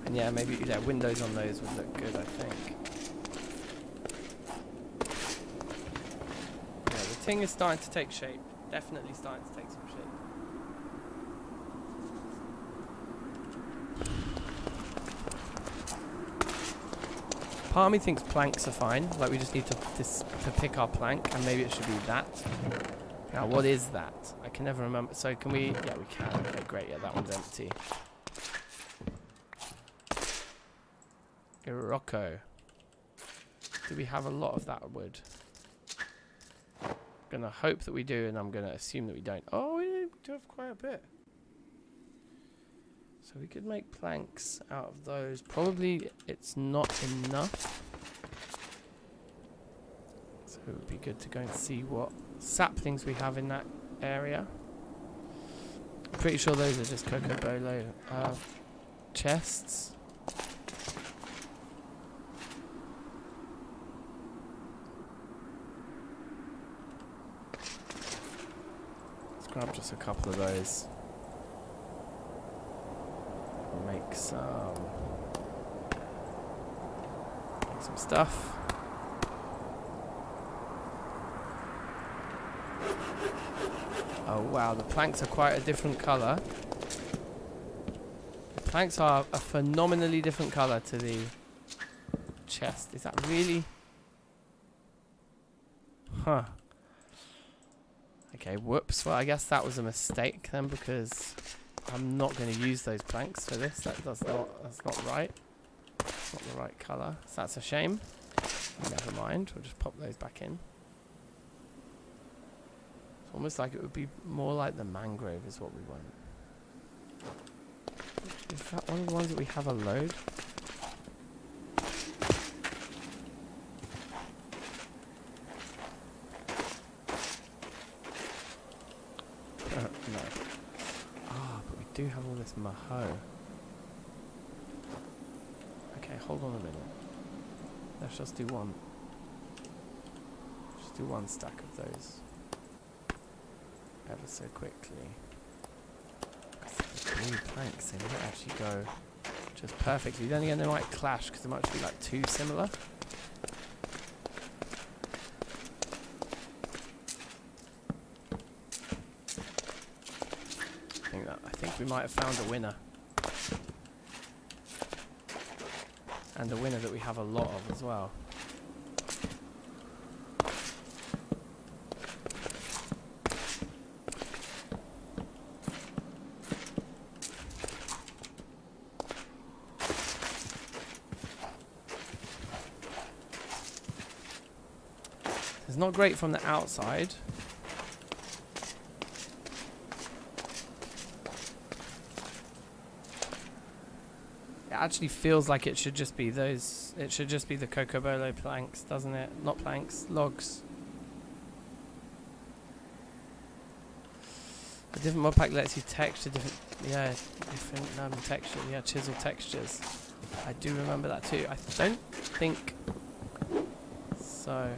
And yeah, maybe windows on those would look good, I think. Thing is starting to take shape. Definitely starting to take some shape. Part of me thinks planks are fine. Like we just need to pick our plank, and maybe it should be that. Now, what is that? I can never remember. So can we? Yeah, we can. Okay, great. Yeah, that one's empty. Irocco. Do we have a lot of that wood? Gonna hope that we do, and I'm gonna assume that we don't. Oh, we do have quite a bit. So we could make planks out of those. Probably it's not enough. So it would be good to go and see what saplings we have in that area. I'm pretty sure those are just Cocobolo chests. Grab just a couple of those. Make some stuff. Oh wow, the planks are quite a different colour. The planks are a phenomenally different colour to the chest. Is that really? Huh. Okay, whoops. Well, I guess that was a mistake then, because I'm not going to use those planks for this. That's not right. It's not the right colour. So that's a shame. Never mind. We'll just pop those back in. It's almost like it would be more like the mangrove is what we want. Is that one of the ones that we have a load? No. Ah, but we do have all this maho. Okay, hold on a minute. Let's just do one. Just do one stack of those. Ever so quickly. Because the blue planks, they might actually go just perfectly. Then again, they might clash because they might be like too similar. I think we might have found a winner. And a winner that we have a lot of as well. It's not great from the outside. actually feels like it should just be those. It should just be the Cocobolo planks, doesn't it? Not planks, logs. A different mod pack lets you texture different texture. Yeah, chisel textures. I do remember that too. I don't think so.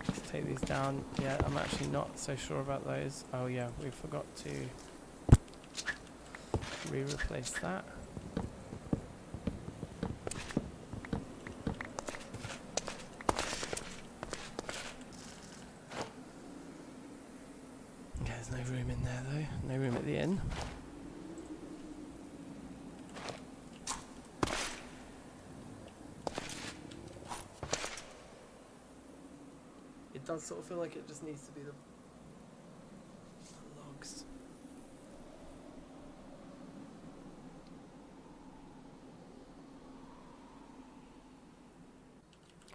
Let's take these down. Yeah, I'm actually not so sure about those. Oh yeah, we forgot to replace that. There's no room in there though. No room at the end. It does sort of feel like it just needs to be the logs.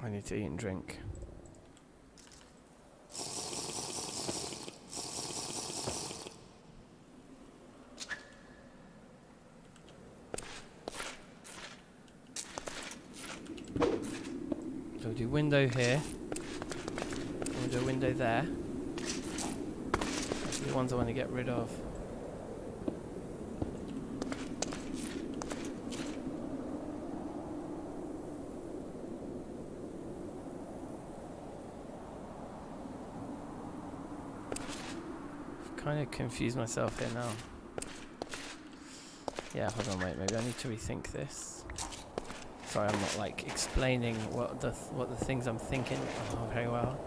I need to eat and drink. So we'll do window here. We'll do a window there. Those are the ones I want to get rid of. I've kind of confused myself here now. Yeah, hold on, wait. Maybe I need to rethink this. Sorry, I'm not like explaining what the things I'm thinking very well.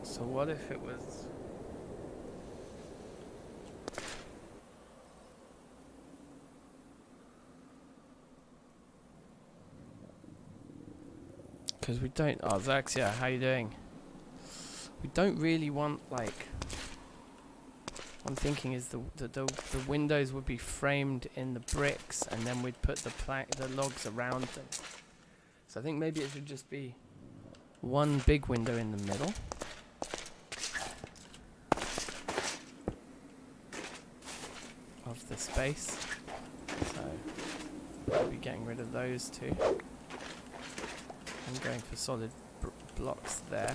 So what if it was? Because we don't. Oh, Zaxia, how you doing? We don't really want, like, what I'm thinking is the windows would be framed in the bricks, and then we'd put the logs around them. So I think maybe it should just be one big window in the middle. Of the space. So we'll be getting rid of those two. I'm going for solid blocks there.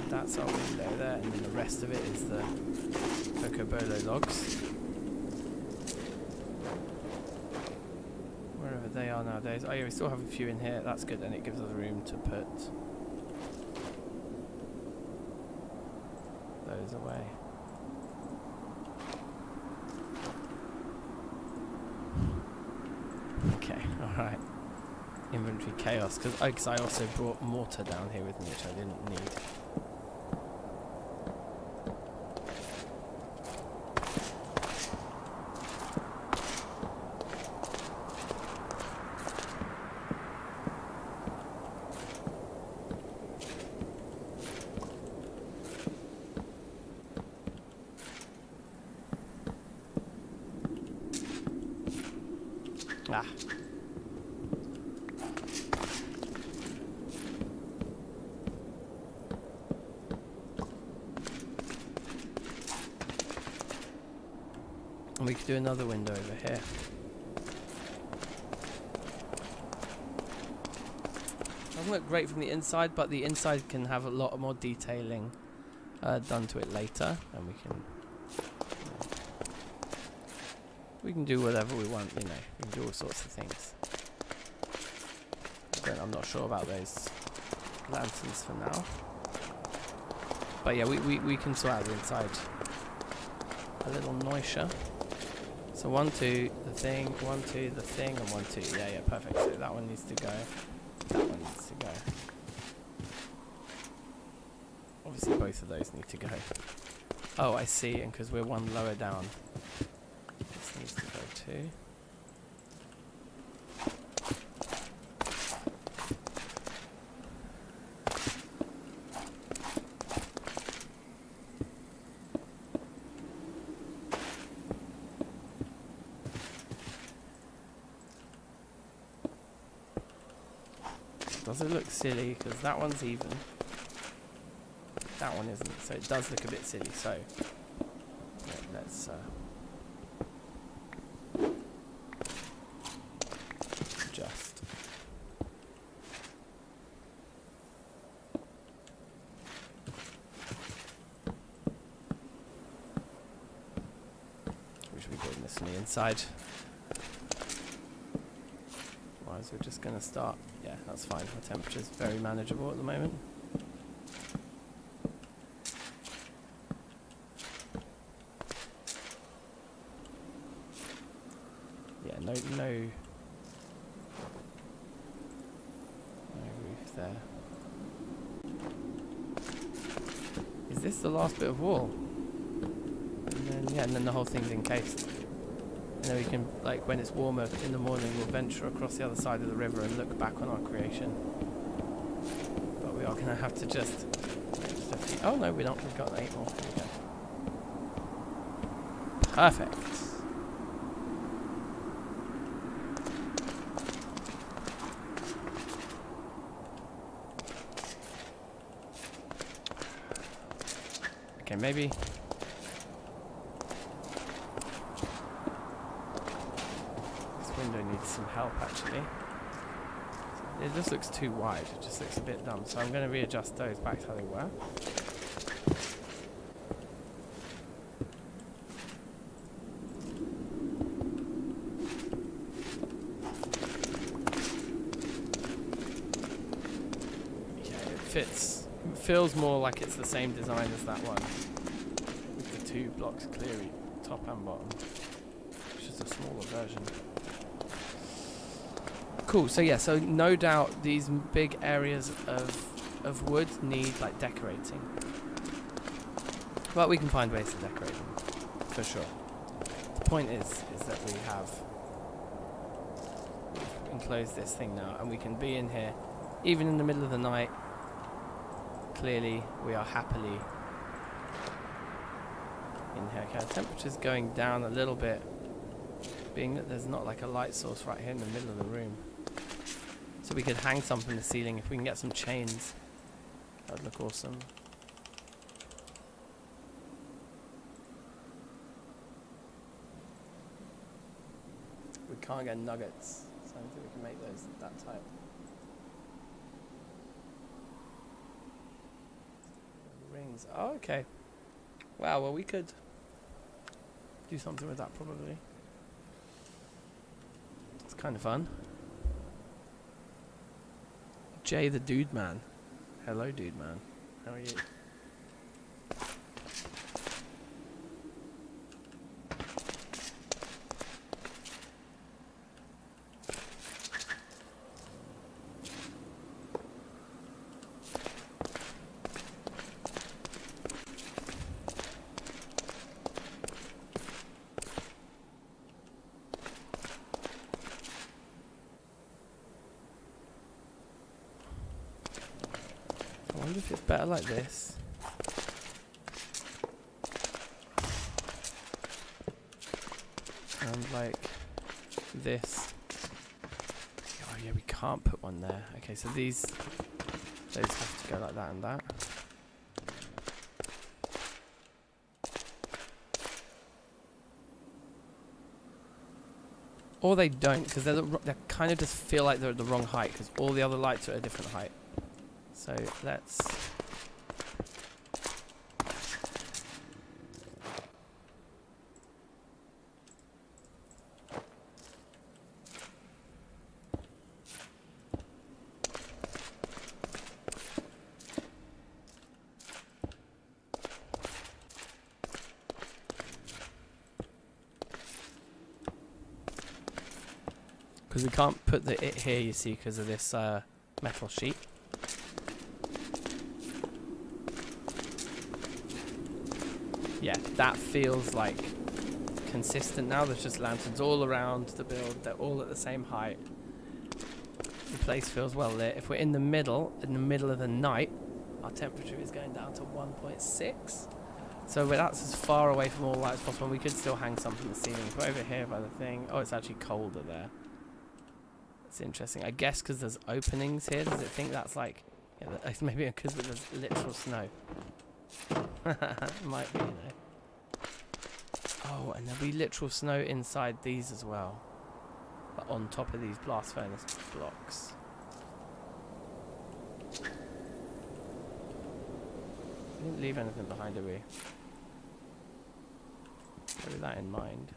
That's our window there, and then the rest of it is the Cocobolo logs. Wherever they are nowadays. Oh yeah, we still have a few in here. That's good, and it gives us room to put those away. Okay, alright. Inventory chaos, because I also brought mortar down here with me, which I didn't need. Ah. And we could do another window over here. Doesn't look great from the inside, but the inside can have a lot more detailing done to it later, and we can do whatever we want, you know. We can do all sorts of things. I'm not sure about those lanterns for now. But yeah, we can sort out the inside a little nicer. So 1, 2, the thing, 1, 2, the thing, and 1, 2. Yeah, perfect. So that one needs to go. That one needs to go. Obviously both of those need to go. Oh, I see, and because we're one lower down. This needs to go too. Does it look silly? Because that one's even. That one isn't, so it does look a bit silly. So yeah, let's adjust. We should be doing this on the inside. Otherwise, we're just going to start. Yeah, that's fine. Our temperature's very manageable at the moment. No roof there. Is this the last bit of wall? And then, yeah, and then the whole thing's encased. And then we can, like, when it's warmer in the morning, we'll venture across the other side of the river and look back on our creation. But we are going to have to just a few. Oh no, we don't. We've got 8 more. There we go. Perfect. Okay, maybe. This window needs some help, actually. It just looks too wide. It just looks a bit dumb. So I'm going to readjust those back to how they were. Yeah, it fits. It feels more like it's the same design as that one, with the 2 blocks clearly, top and bottom. It's just a smaller version. Cool. So yeah, so no doubt these big areas of wood need like decorating, but we can find ways to decorate them for sure. The point is that we've enclosed this thing now, and we can be in here even in the middle of the night. Clearly, we are happily in here. Okay, our temperature's going down a little bit, being that there's not like a light source right here in the middle of the room. So we could hang some from the ceiling if we can get some chains. That would look awesome. We can't get nuggets, so I don't think we can make those that type. Rings. Oh, okay. Wow, well, we could do something with that probably. It's kind of fun. Jay the Dude Man. Hello, Dude Man. How are you? I wonder if it's better like this. And like this. Oh yeah, we can't put one there. Okay, so those have to go like that and that. Or they don't, because they kind of just feel like they're at the wrong height, because all the other lights are at a different height. So let's... Because we can't put the it here, you see, because of this metal sheet. yeah, that feels like consistent now. There's just lanterns all around the build. They're all at the same height. The place feels well lit. If we're in the middle of the night, our temperature is going down to 1.6. So that's as far away from all light as possible. We could still hang something from the ceiling. If we're over here by the thing. Oh, it's actually colder there. It's interesting. I guess because there's openings here. Does it think that's like... Yeah, maybe because there's literal snow. Might be, you know. Oh, and there'll be literal snow inside these as well. But on top of these blast furnace blocks. We didn't leave anything behind, did we? With that in mind.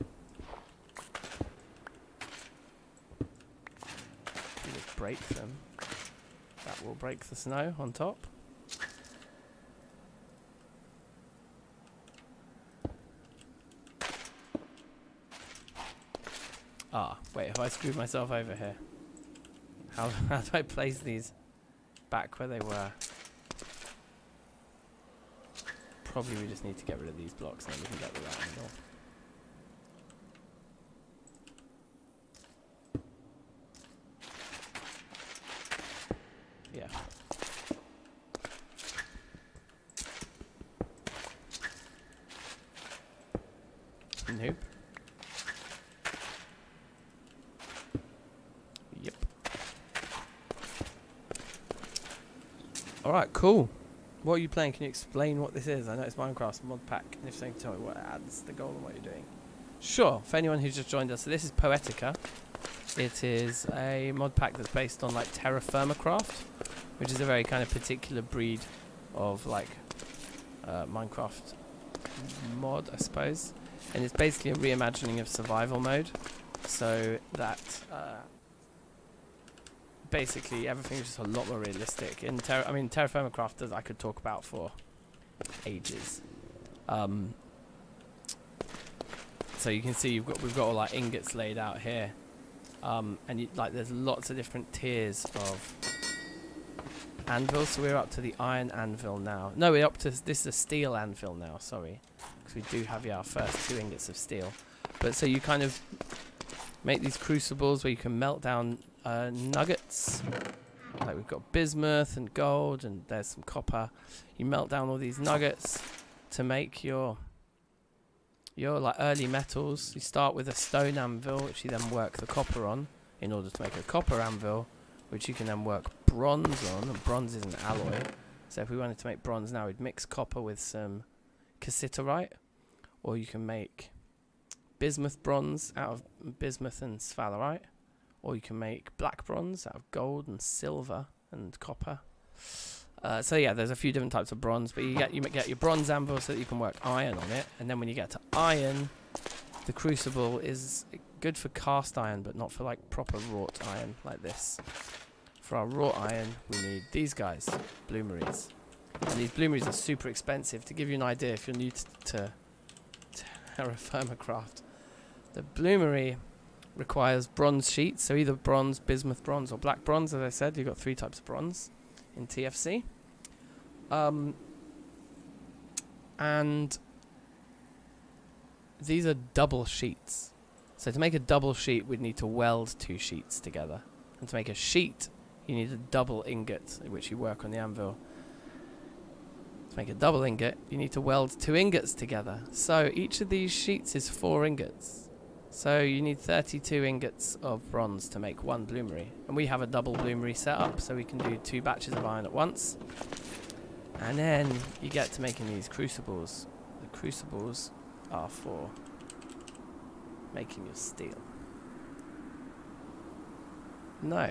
We just break them. That will break the snow on top. Ah, wait, have I screwed myself over here? How do I place these back where they were? Probably we just need to get rid of these blocks and then we can get rid of that angle. Yeah. Nope. Yep. Alright, cool. What are you playing? Can you explain what this is? I know it's Minecraft's modpack, and if so, tell me what it adds, the goal, and what you're doing. Sure, for anyone who's just joined us, so this is Poetica. It is a modpack that's based on like Terrafirmacraft, which is a very kind of particular breed of like Minecraft mod, I suppose. And it's basically a reimagining of survival mode, so that basically everything is just a lot more realistic. In Terrafirmacraft, as I could talk about for ages. So you can see we've got all our ingots laid out here, and there's lots of different tiers of anvils. So we're up to the iron anvil now. No, we're up to this is a steel anvil now. Sorry, because we do have our first 2 ingots of steel. But so you kind of make these crucibles where you can melt down nuggets. Like we've got bismuth and gold, and there's some copper. You melt down all these nuggets to make your like early metals. You start with a stone anvil, which you then work the copper on in order to make a copper anvil, which you can then work bronze on. And bronze is an alloy. So if we wanted to make bronze now, we'd mix copper with some cassiterite, or you can make bismuth bronze out of bismuth and sphalerite, or you can make black bronze out of gold and silver and copper. So yeah, there's a few different types of bronze, but you get your bronze anvil so that you can work iron on it, and then when you get to iron, the crucible is good for cast iron, but not for like proper wrought iron like this. For our wrought iron, we need these guys, bloomeries, and these bloomeries are super expensive. To give you an idea, if you're new to Terrafirmacraft, the bloomery requires bronze sheets, so either bronze, bismuth bronze, or black bronze. As I said, you've got 3 types of bronze in TFC. And these are double sheets. So to make a double sheet, we'd need to weld 2 sheets together. And to make a sheet, you need a double ingot, which you work on the anvil. To make a double ingot, you need to weld 2 ingots together. So each of these sheets is 4 ingots. So you need 32 ingots of bronze to make 1 bloomery. And we have a double bloomery set up, so we can do 2 batches of iron at once. And then you get to making these crucibles. The crucibles are for making your steel. No,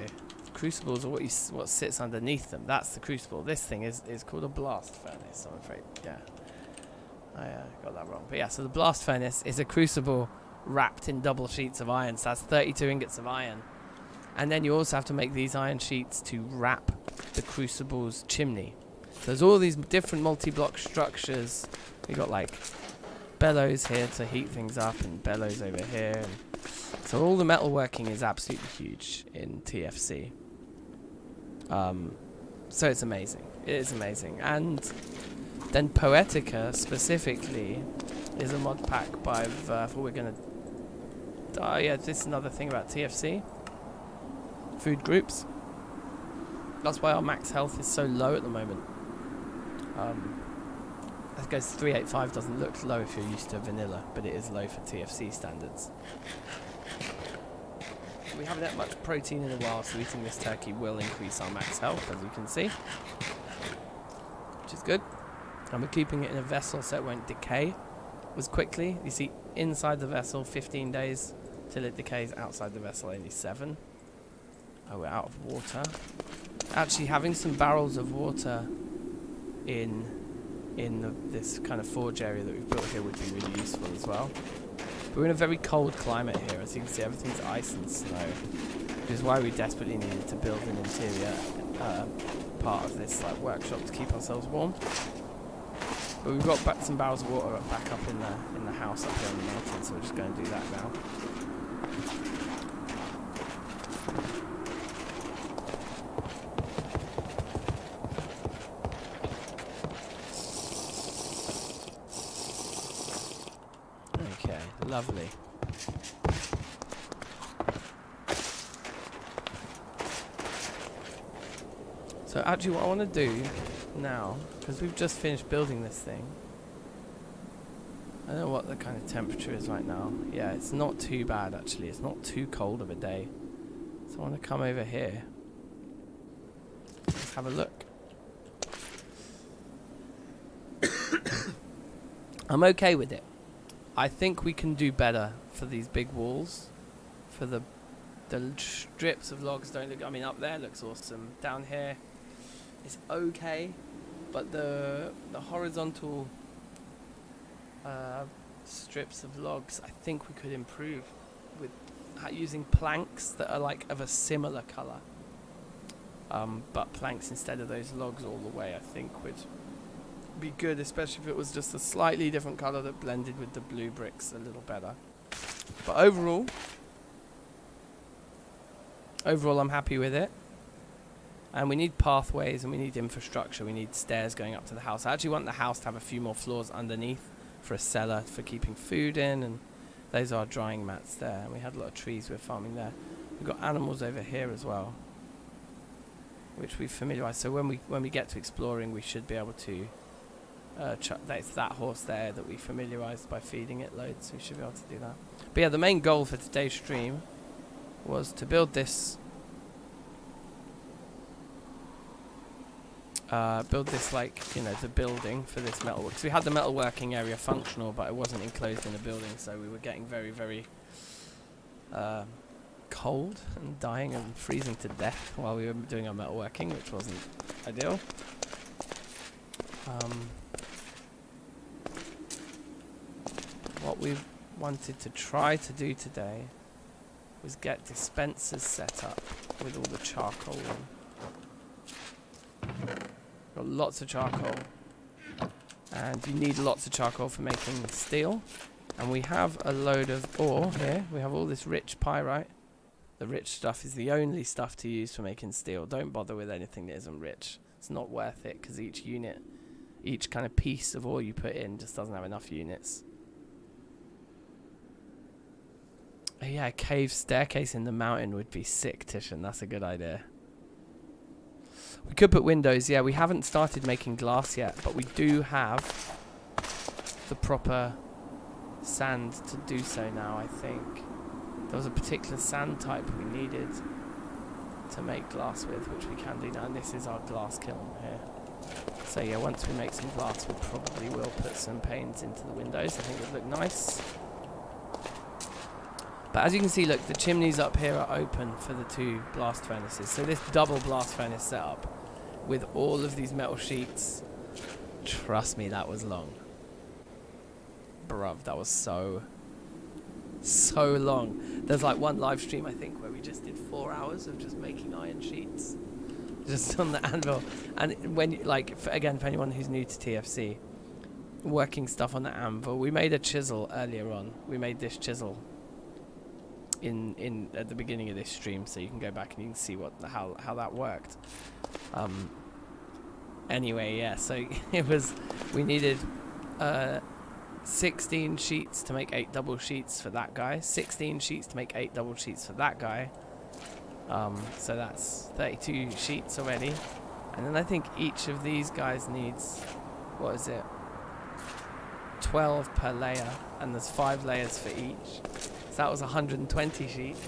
crucibles are what sits underneath them. That's the crucible. This thing is called a blast furnace, I'm afraid. Yeah, I got that wrong. But yeah, so the blast furnace is a crucible wrapped in double sheets of iron. So that's 32 ingots of iron. And then you also have to make these iron sheets to wrap the crucible's chimney. So there's all these different multi-block structures. We got like bellows here to heat things up, and bellows over here. And so all the metalworking is absolutely huge in TFC. So it's amazing. It is amazing. And then Poetica specifically is a mod pack by Verph. We're gonna. Oh yeah, this is another thing about TFC. Food groups. That's why our max health is so low at the moment. That goes 385 doesn't look low if you're used to vanilla, but it is low for TFC standards. We haven't had much protein in a while, so eating this turkey will increase our max health, as you can see, which is good. And we're keeping it in a vessel so it won't decay as quickly. You see, inside the vessel 15 days till it decays. Outside the vessel only 7. Oh, we're out of water. Actually, having some barrels of water in this kind of forge area that we've built here would be really useful as well. But we're in a very cold climate here. As you can see, everything's ice and snow, which is why we desperately needed to build an interior part of this workshop to keep ourselves warm. But we've got some barrels of water back up in the house up here on the mountain, so we're just going to do that now. Okay, lovely. So actually what I want to do now, because we've just finished building this thing, I don't know what the kind of temperature is right now. Yeah, it's not too bad actually. It's not too cold of a day. So I want to come over here. Let's have a look. I'm okay with it. I think we can do better for these big walls. For the strips of logs don't look, I mean up there looks awesome. Down here it's okay, but the horizontal strips of logs I think we could improve with using planks that are like of a similar colour, but planks instead of those logs all the way I think would be good, especially if it was just a slightly different colour that blended with the blue bricks a little better. But overall I'm happy with it. And we need pathways and we need infrastructure. We need stairs going up to the house. I actually want the house to have a few more floors underneath for a cellar for keeping food in, and those are drying mats there. And we had a lot of trees we're farming there. We've got animals over here as well, which we've familiarised. So when we get to exploring, we should be able to it's that horse there that we familiarised by feeding it loads. We should be able to do that. But yeah, the main goal for today's stream was to build this the building for this metalwork. So we had the metalworking area functional, but it wasn't enclosed in a building, so we were getting very, very cold and dying and freezing to death while we were doing our metalworking, which wasn't ideal. What we wanted to try to do today was get dispensers set up with all the charcoal in. Got lots of charcoal, and you need lots of charcoal for making steel. And we have a load of ore here. We have all this rich pyrite. The rich stuff is the only stuff to use for making steel. Don't bother with anything that isn't rich. It's not worth it, because each kind of piece of ore you put in just doesn't have enough units. Oh yeah, a cave staircase in the mountain would be sick, Titian. That's a good idea. We could put windows. Yeah, we haven't started making glass yet, but we do have the proper sand to do so now, I think. There was a particular sand type we needed to make glass with, which we can do now, and this is our glass kiln here. So yeah, once we make some glass, we probably will put some panes into the windows. I think it would look nice. But as you can see, look, the chimneys up here are open for the 2 blast furnaces. So this double blast furnace setup with all of these metal sheets, trust me, that was long. Bruv, that was so long. There's like one live stream, I think, where we just did 4 hours of just making iron sheets. Just on the anvil. And when, again, for anyone who's new to TFC, working stuff on the anvil, we made a chisel earlier on. We made this chisel in at the beginning of this stream, so you can go back and you can see how that worked. Anyway, yeah, so we needed 16 sheets to make 8 double sheets for that guy. 16 sheets to make 8 double sheets for that guy. So that's 32 sheets already. And then I think each of these guys needs, what is it? 12 per layer, and there's 5 layers for each. So that was 120 sheets.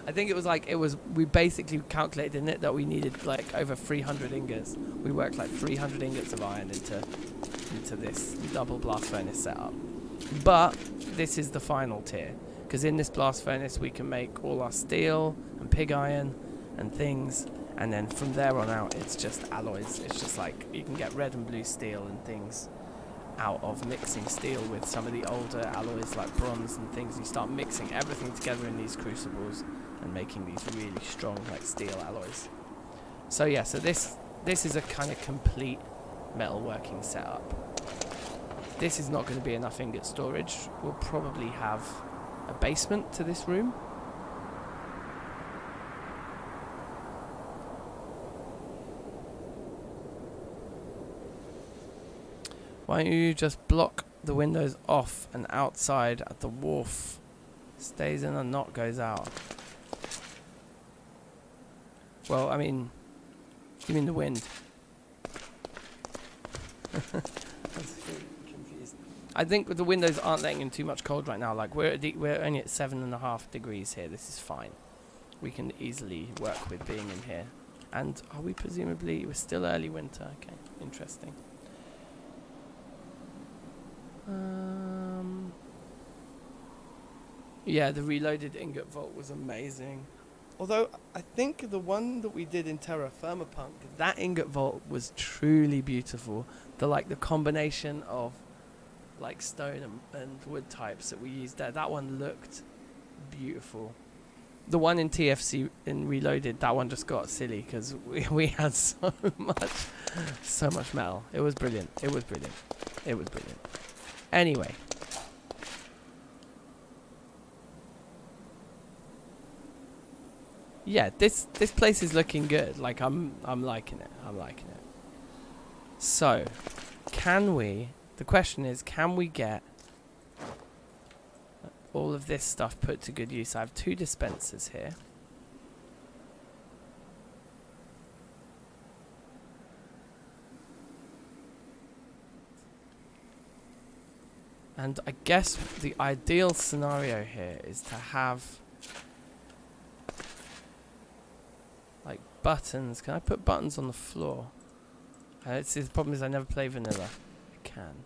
I think it was like, we basically calculated in it that we needed like over 300 ingots. We worked like 300 ingots of iron into this double blast furnace setup. But this is the final tier, because in this blast furnace we can make all our steel and pig iron and things, and then from there on out it's just alloys. It's just like you can get red and blue steel and things out of mixing steel with some of the older alloys like bronze and things. You start mixing everything together in these crucibles and making these really strong like steel alloys. So yeah, so this is a kind of complete metalworking setup. This is not going to be enough ingot storage. We'll probably have a basement to this room. Why don't you just block the windows off and outside at the wharf? Stays in and not goes out. Well, I mean, you mean the wind. Confused. I think the windows aren't letting in too much cold right now. Like we're only at 7.5 degrees here. This is fine. We can easily work with being in here. And are we presumably, we're still early winter? Okay, interesting. Yeah, the reloaded ingot vault was amazing. Although I think the one that we did in Terrafirmacraft, that ingot vault was truly beautiful. The combination of like stone and wood types that we used there, that one looked beautiful. The one in TFC in Reloaded, that one just got silly because we had so much metal. It was brilliant. It was brilliant. It was brilliant. Anyway. Yeah, this place is looking good. Like I'm liking it. I'm liking it. So, the question is, can we get all of this stuff put to good use? I have 2 dispensers here. And I guess the ideal scenario here is to have like buttons. Can I put buttons on the floor? The problem is I never play vanilla. I can.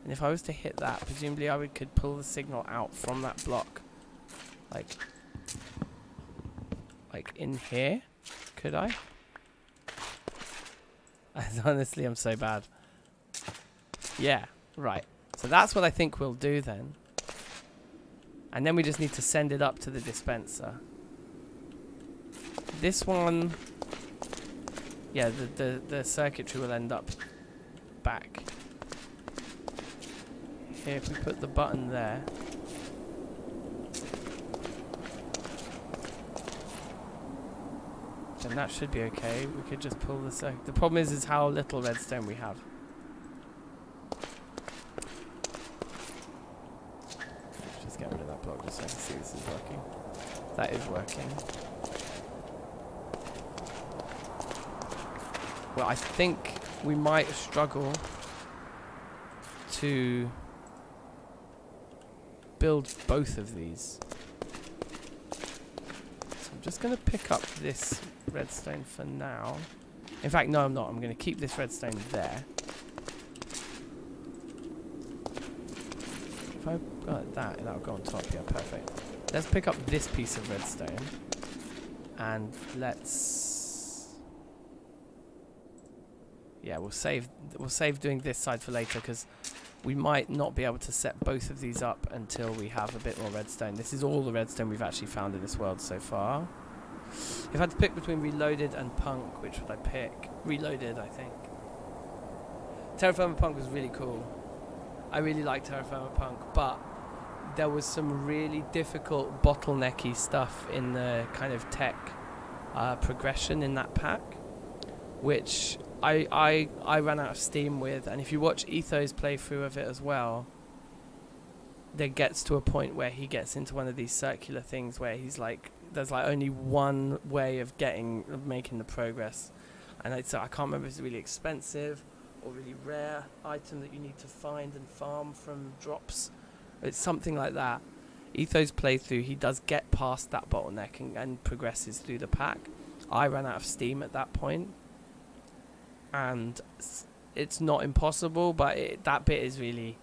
And if I was to hit that, presumably I could pull the signal out from that block. Like in here? Could I? Honestly, I'm so bad. Yeah, right. So that's what I think we'll do then. And then we just need to send it up to the dispenser. This one, yeah, the circuitry will end up back here. If we put the button there, then that should be okay. We could just pull the circuit. The problem is how little redstone we have. Let's just get rid of that block just so I can see this is working. That is working. Well, I think we might struggle to build both of these. So I'm just going to pick up this redstone for now. In fact, no, I'm not. I'm going to keep this redstone there. If I got that, that'll go on top. Yeah, perfect. Let's pick up this piece of redstone. And let's... Yeah, we'll save doing this side for later because we might not be able to set both of these up until we have a bit more redstone. This is all the redstone we've actually found in this world so far. If I had to pick between Reloaded and Punk, which would I pick? Reloaded, I think. Terrafirmacraft was really cool. I really liked Terrafirmacraft, but there was some really difficult bottlenecky stuff in the kind of tech progression in that pack, which I ran out of steam with, and if you watch Etho's playthrough of it as well, there gets to a point where he gets into one of these circular things where he's like, there's like only one way of making the progress, and so I can't remember if it's really expensive or really rare item that you need to find and farm from drops. It's something like that. Etho's playthrough, he does get past that bottleneck and progresses through the pack. I ran out of steam at that point, and it's not impossible, but that bit is really,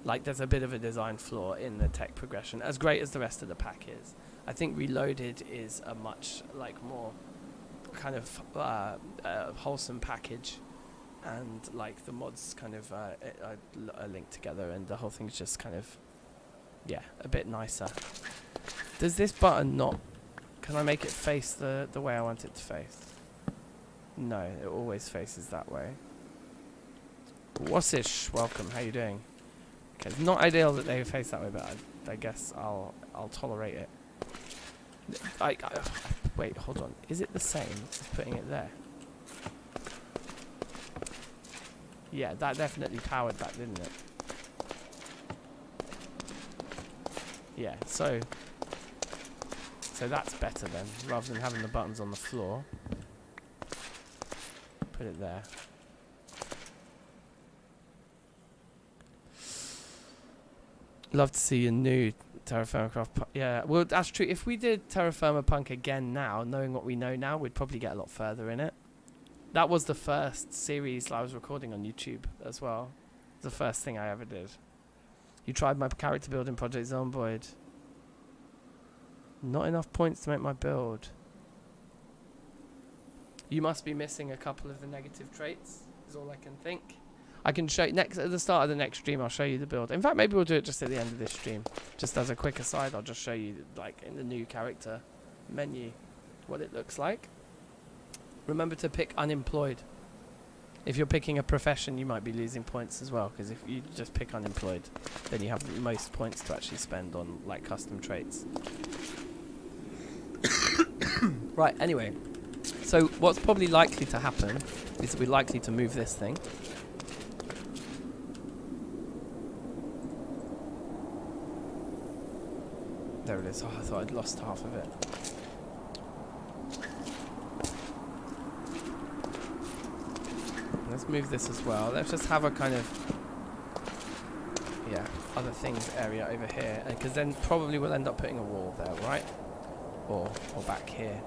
like, there's a bit of a design flaw in the tech progression, as great as the rest of the pack is. I think Reloaded is a much, like, more kind of wholesome package, and, like, the mods kind of are linked together, and the whole thing's just kind of, yeah, a bit nicer. Does this button not... Can I make it face the way I want it to face? No, it always faces that way. Wassish, welcome. How you doing? Okay, it's not ideal that they face that way, but I guess I'll tolerate it. Wait, hold on. Is it the same as putting it there? Yeah, that definitely powered that, didn't it? Yeah, so that's better then, rather than having the buttons on the floor. Put it there. Love to see a new Terrafirmacraft. Yeah, well, that's true. If we did Terrafirmapunk again now, knowing what we know now, we'd probably get a lot further in it. That was the first series I was recording on YouTube as well. The first thing I ever did. You tried my character building project, Zomboid. Not enough points to make my build. You must be missing a couple of the negative traits, is all I can think. I can show you at the start of the next stream. I'll show you the build. In fact, maybe we'll do it just at the end of this stream. Just as a quick aside, I'll just show you, like, in the new character menu, what it looks like. Remember to pick unemployed. If you're picking a profession, you might be losing points as well, because if you just pick unemployed, then you have the most points to actually spend on, like, custom traits. Right, anyway. So what's probably likely to happen is that we're likely to move this thing. There it is. Oh, I thought I'd lost half of it. Let's move this as well. Let's just have a kind of, yeah, other things area over here, because then probably we'll end up putting a wall there, right? Or back here.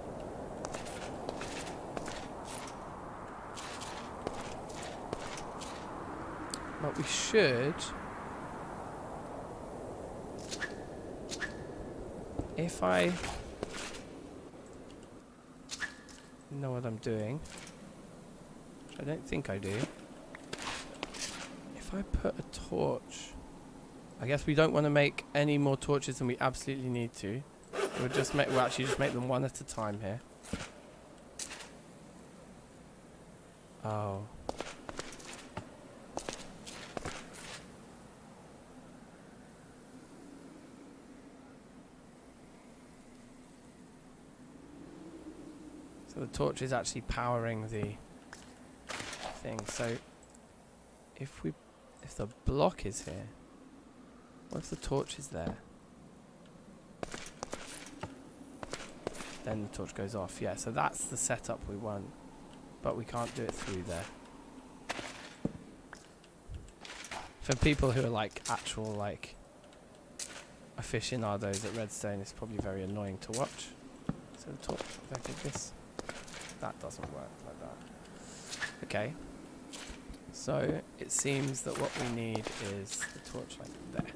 But we should, if I know what I'm doing, which I don't think I do, if I put a torch, I guess we don't want to make any more torches than we absolutely need to. We'll actually just make them one at a time here. Oh. So the torch is actually powering the thing. So if the block is here, what if the torch is there? Then the torch goes off. Yeah, so that's the setup we want, but we can't do it through there. For people who are like actual like aficionados at redstone, it's probably very annoying to watch. So the torch, if I did this, that doesn't work like that. Okay. So it seems that what we need is the torch like there.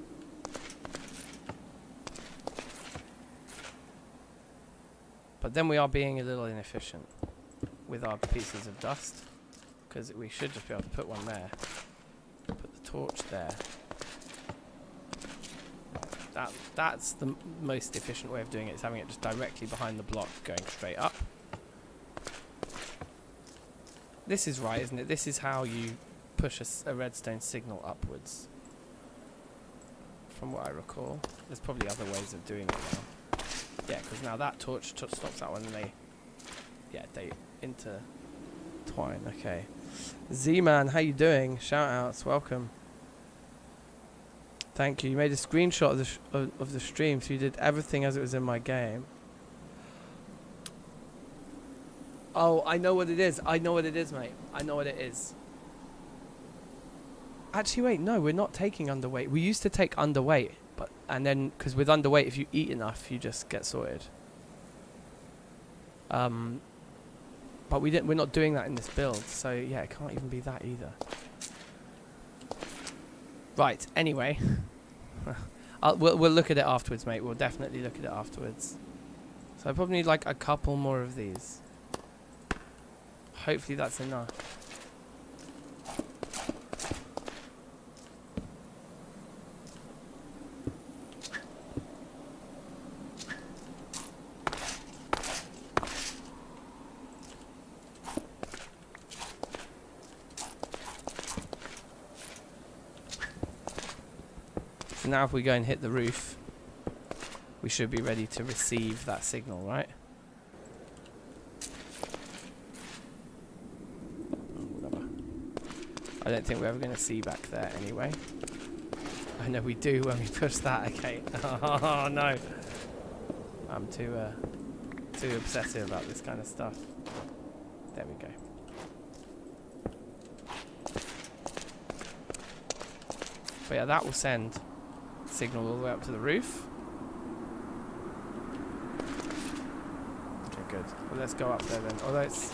But then we are being a little inefficient with our pieces of dust, because we should just be able to put one there, put the torch there. That's the most efficient way of doing it, is having it just directly behind the block going straight up. This is right, isn't it? This is how you push a redstone signal upwards, from what I recall. There's probably other ways of doing it now. Yeah, because now that torch stops that one, and they intertwine. Okay. Z-Man, how you doing? Shout outs, welcome. Thank you. You made a screenshot of the stream, so you did everything as it was in my game. Oh, I know what it is. I know what it is, mate. I know what it is. Actually, wait, no, we're not taking underweight. We used to take underweight, and then because with underweight, if you eat enough, you just get sorted. But we're not doing that in this build, so yeah, it can't even be that either. Right. Anyway, we'll look at it afterwards, mate. We'll definitely look at it afterwards. So I probably need like a couple more of these. Hopefully that's enough. So now if we go and hit the roof, we should be ready to receive that signal, right? I don't think we're ever going to see back there anyway. I know we do when we push that, okay. Oh no. I'm too obsessive about this kind of stuff. There we go. But yeah, that will send signal all the way up to the roof. Okay, good. Well, let's go up there then. Although it's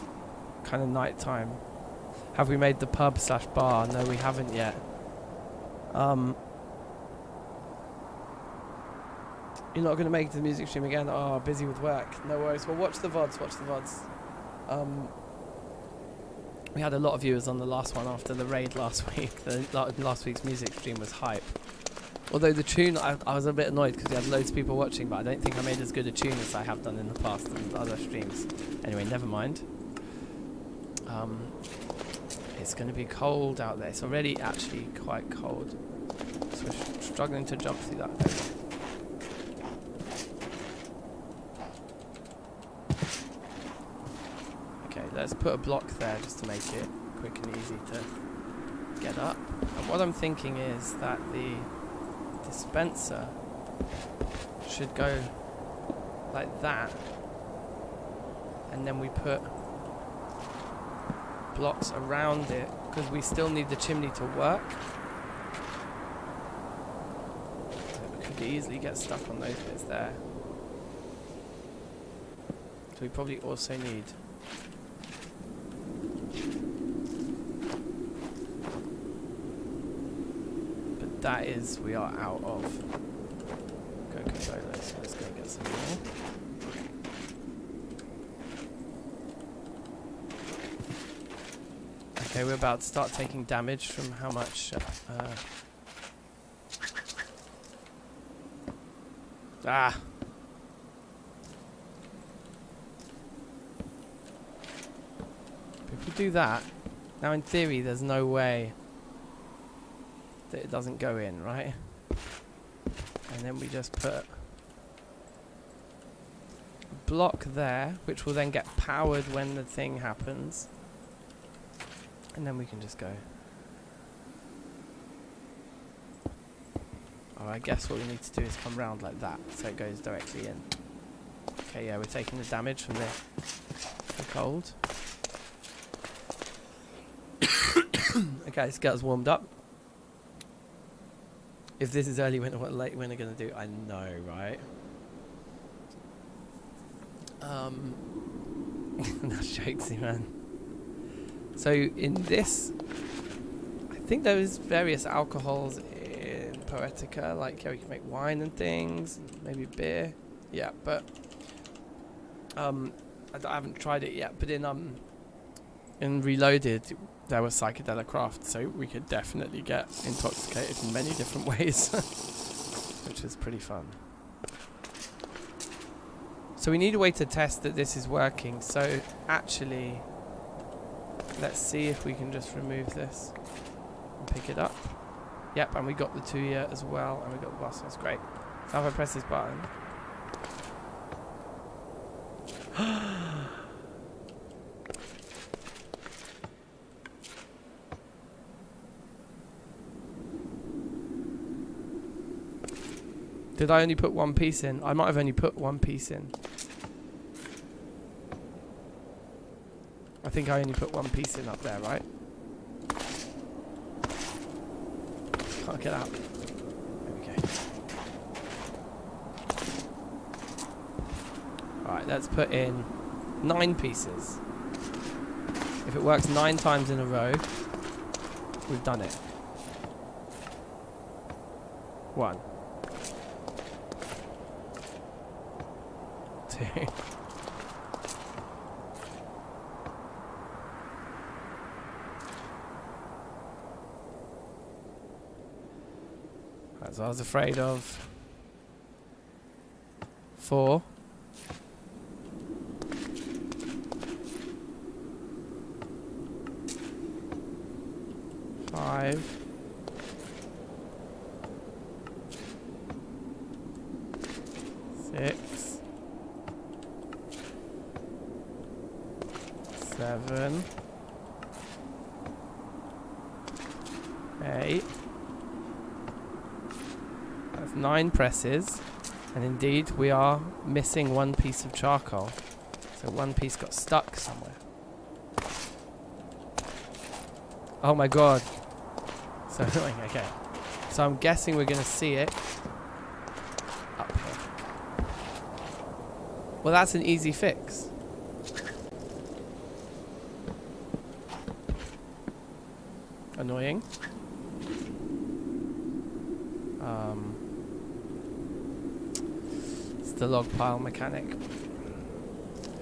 kind of night time. Have we made the pub/bar? No, we haven't yet. You're not going to make the music stream again? Oh, busy with work. No worries. Well, watch the VODs. Watch the VODs. We had a lot of viewers on the last one after the raid last week. Last week's music stream was hype. Although the tune, I was a bit annoyed because we had loads of people watching, but I don't think I made as good a tune as I have done in the past on other streams. Anyway, never mind. It's going to be cold out there. It's already actually quite cold. So we're struggling to jump through that thing. Okay, let's put a block there just to make it quick and easy to get up. And what I'm thinking is that the dispenser should go like that. And then we put blocks around it because we still need the chimney to work. We could easily get stuck on those bits there. So we probably also need that is, we are out of Coca-Cola, so let's go and get some more. Okay, we're about to start taking damage from how much... If we do that, now in theory there's no way that it doesn't go in, right? And then we just put a block there, which will then get powered when the thing happens. And then we can just go. Oh, I guess what we need to do is come round like that, so it goes directly in. Okay, yeah, we're taking the damage from the cold. Okay, let's get us warmed up. If this is early winter, what late winter gonna do? I know, right? That's jokesy, man. So in this, I think there is various alcohols in Poetica, like, yeah, we can make wine and things, maybe beer. Yeah, but I haven't tried it yet. But in Reloaded, there was psychedelic craft, so we could definitely get intoxicated in many different ways, which is pretty fun. So we need a way to test that this is working. So actually, let's see if we can just remove this and pick it up. Yep, and we got the 2 here as well, and we got the bus. That's great. So if I press this button. Did I only put one piece in? I might have only put one piece in. I think I only put one piece in up there, right? Can't get out. There we go. Alright, let's put in 9 pieces. If it works 9 times in a row, we've done it. 1. 2. That's what I was afraid of. 4. 5. 6. 7. 8. That's 9 presses. And indeed, we are missing one piece of charcoal. So one piece got stuck somewhere. Oh my god. So annoying, okay. So I'm guessing we're going to see it up here. Well, that's an easy fix. Annoying. It's the log pile mechanic.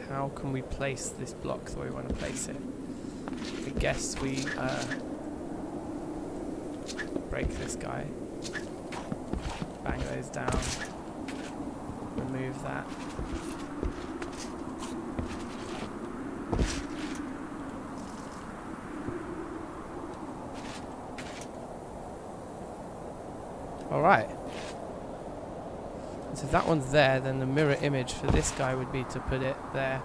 How can we place this block the way we want to place it? I guess we break this guy, bang those down, remove that. Alright. So if that one's there, then the mirror image for this guy would be to put it there.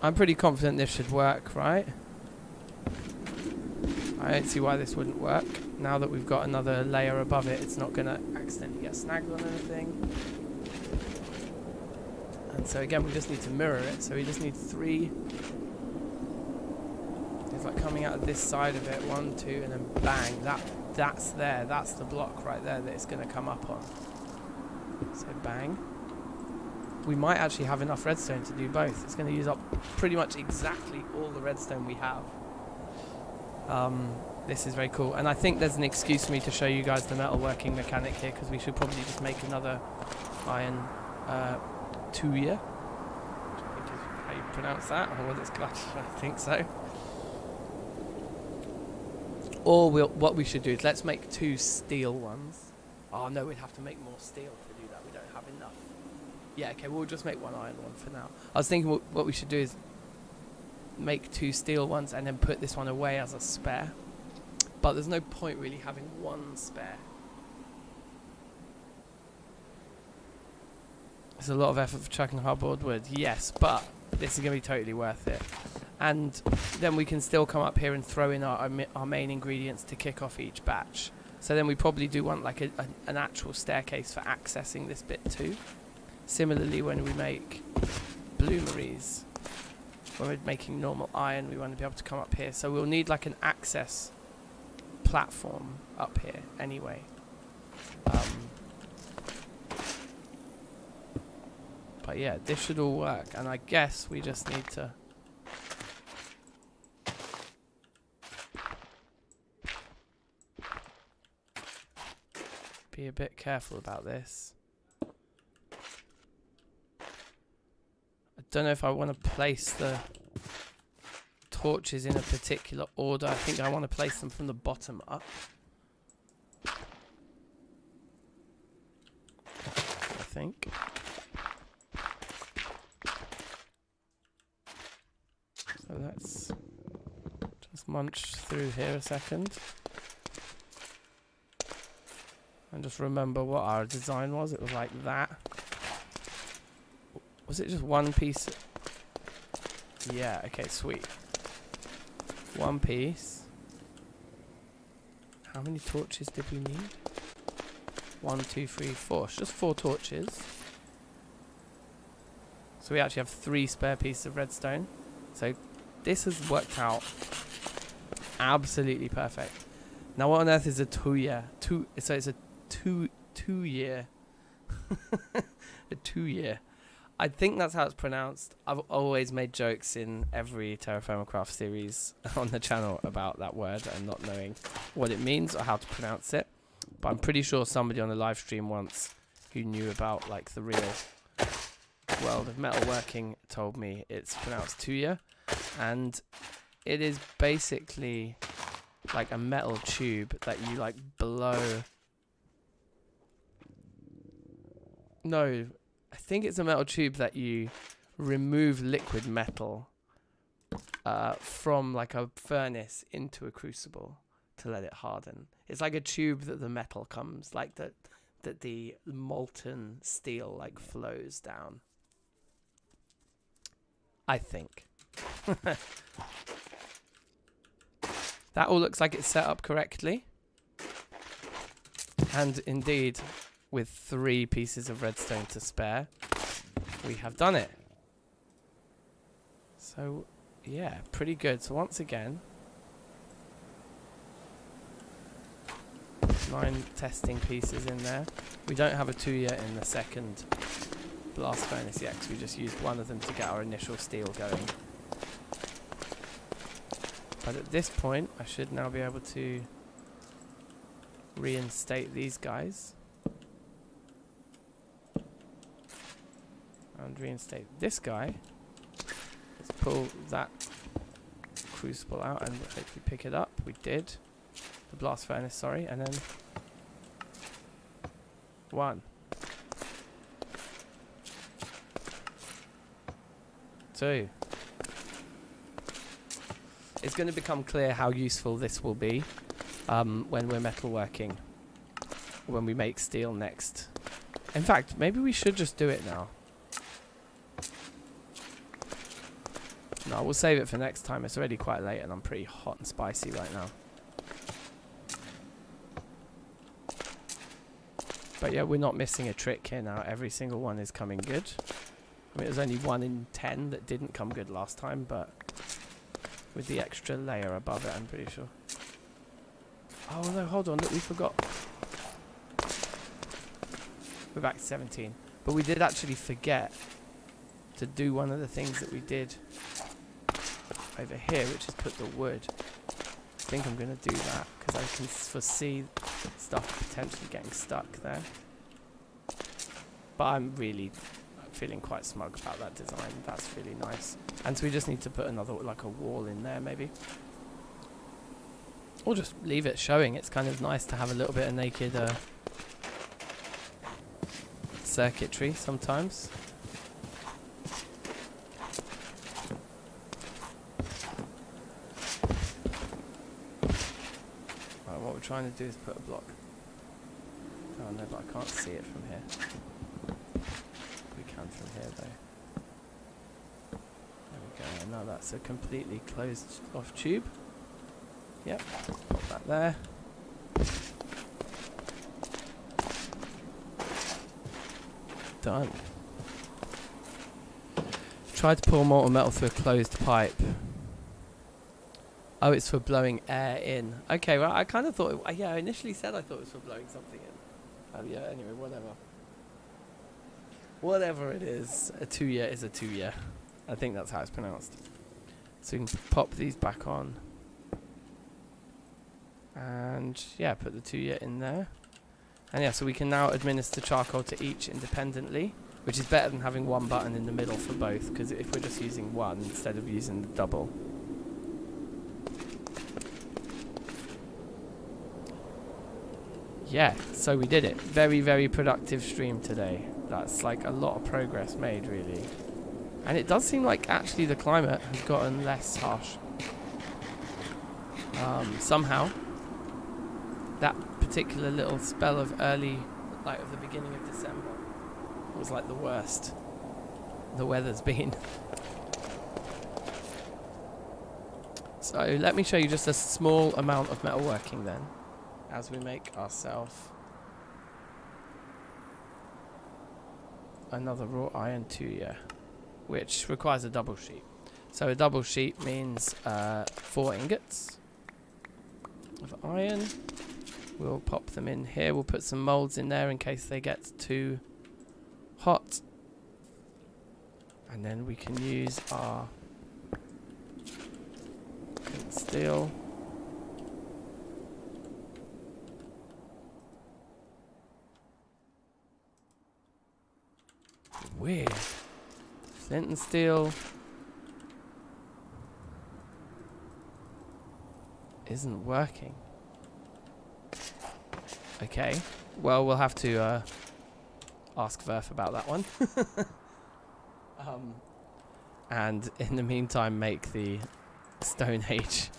I'm pretty confident this should work, right? I don't see why this wouldn't work. Now that we've got another layer above it, it's not going to accidentally get snagged on anything. And so again, we just need to mirror it. So we just need 3. It's like coming out of this side of it. 1, 2, and then bang. That's there. That's the block right there that it's going to come up on. So bang. We might actually have enough redstone to do both. It's going to use up pretty much exactly all the redstone we have. This is very cool. And I think there's an excuse for me to show you guys the metalworking mechanic here, because we should probably just make another iron tuya, which I think is how you pronounce that, or whether it's clutch. I think so. Or what we should do is let's make 2 steel ones. Oh no, we'd have to make more steel to do that. We don't have enough. Yeah, okay, we'll just make 1 iron one for now. I was thinking what we should do is make 2 steel ones and then put this one away as a spare. But there's no point really having 1 spare. It's a lot of effort for chucking hardboard wood, yes, but this is going to be totally worth it. And then we can still come up here and throw in our main ingredients to kick off each batch. So then we probably do want like an actual staircase for accessing this bit too. Similarly, when we make bloomeries, when we're making normal iron, we want to be able to come up here. So we'll need like an access platform up here anyway. But yeah, this should all work. And I guess we just need to be a bit careful about this. I don't know if I want to place the torches in a particular order. I think I want to place them from the bottom up. I think. So let's just munch through here a second. And just remember what our design was. It was like that. Was it just 1 piece? Yeah, okay, sweet. One piece. How many torches did we need? 1, 2, 3, 4. It's just 4 torches. So we actually have 3 spare pieces of redstone. So this has worked out absolutely perfect. Now what on earth is a 2 year? So it's a two year. A 2 year. I think that's how it's pronounced. I've always made jokes in every Terrafirmacraft series on the channel about that word and not knowing what it means or how to pronounce it. But I'm pretty sure somebody on the live stream once who knew about like the real world of metalworking told me it's pronounced 2 year, and it is basically like a metal tube that you like blow. No, I think it's a metal tube that you remove liquid metal from like a furnace into a crucible to let it harden. It's like a tube that the metal comes, like that the molten steel like flows down. I think. That all looks like it's set up correctly. And indeed, with 3 pieces of redstone to spare, we have done it. So, yeah, pretty good. So once again, 9 testing pieces in there. We don't have a 2 yet in the second blast furnace yet, because we just used one of them to get our initial steel going. But at this point, I should now be able to reinstate these guys. And reinstate this guy. Let's pull that crucible out and hopefully pick it up. We did. The blast furnace, sorry. And then 1, 2. It's going to become clear how useful this will be when we're metalworking, when we make steel next. In fact, maybe we should just do it now. No, we'll save it for next time. It's already quite late and I'm pretty hot and spicy right now. But yeah, we're not missing a trick here now. Every single one is coming good. I mean, it was only 1 in 10 that didn't come good last time, but with the extra layer above it, I'm pretty sure. Oh no, hold on, look, we forgot. We're back to 17. But we did actually forget to do one of the things that we did over here, which is put the wood. I think I'm going to do that because I can foresee stuff potentially getting stuck there. But I'm really feeling quite smug about that design. That's really nice. And so we just need to put another, like a wall in there maybe. Or just leave it showing. It's kind of nice to have a little bit of naked circuitry sometimes. Right, what we're trying to do is put a block. Oh no, but I can't see it from here. We can from here though. There we go. And now that's a completely closed off tube. Yep, put that there. Done. Try to pour molten metal through a closed pipe. Oh, it's for blowing air in. Okay, well, I kind of thought... yeah, I initially said I thought it was for blowing something in. Oh, yeah, anyway, whatever. Whatever it is, a 2-year is a 2-year. I think that's how it's pronounced. So we can pop these back on. And, yeah, put the 2-year in there. And yeah, so we can now administer charcoal to each independently, which is better than having one button in the middle for both, because if we're just using one instead of using the double. Yeah, so we did it. Very, very productive stream today. That's like a lot of progress made, really. And it does seem like actually the climate has gotten less harsh. Somehow. That particular little spell of early, like of the beginning of December, was like the worst the weather's been. So let me show you just a small amount of metalworking then, as we make ourselves another raw iron 2-year, which requires a double sheet. So a double sheet means 4 ingots of iron. We'll pop them in here. We'll put some molds in there in case they get too hot. And then we can use our steel. Weird. Flint and steel isn't working. Okay. Well, we'll have to ask Verph about that one. And in the meantime, make the Stone Age.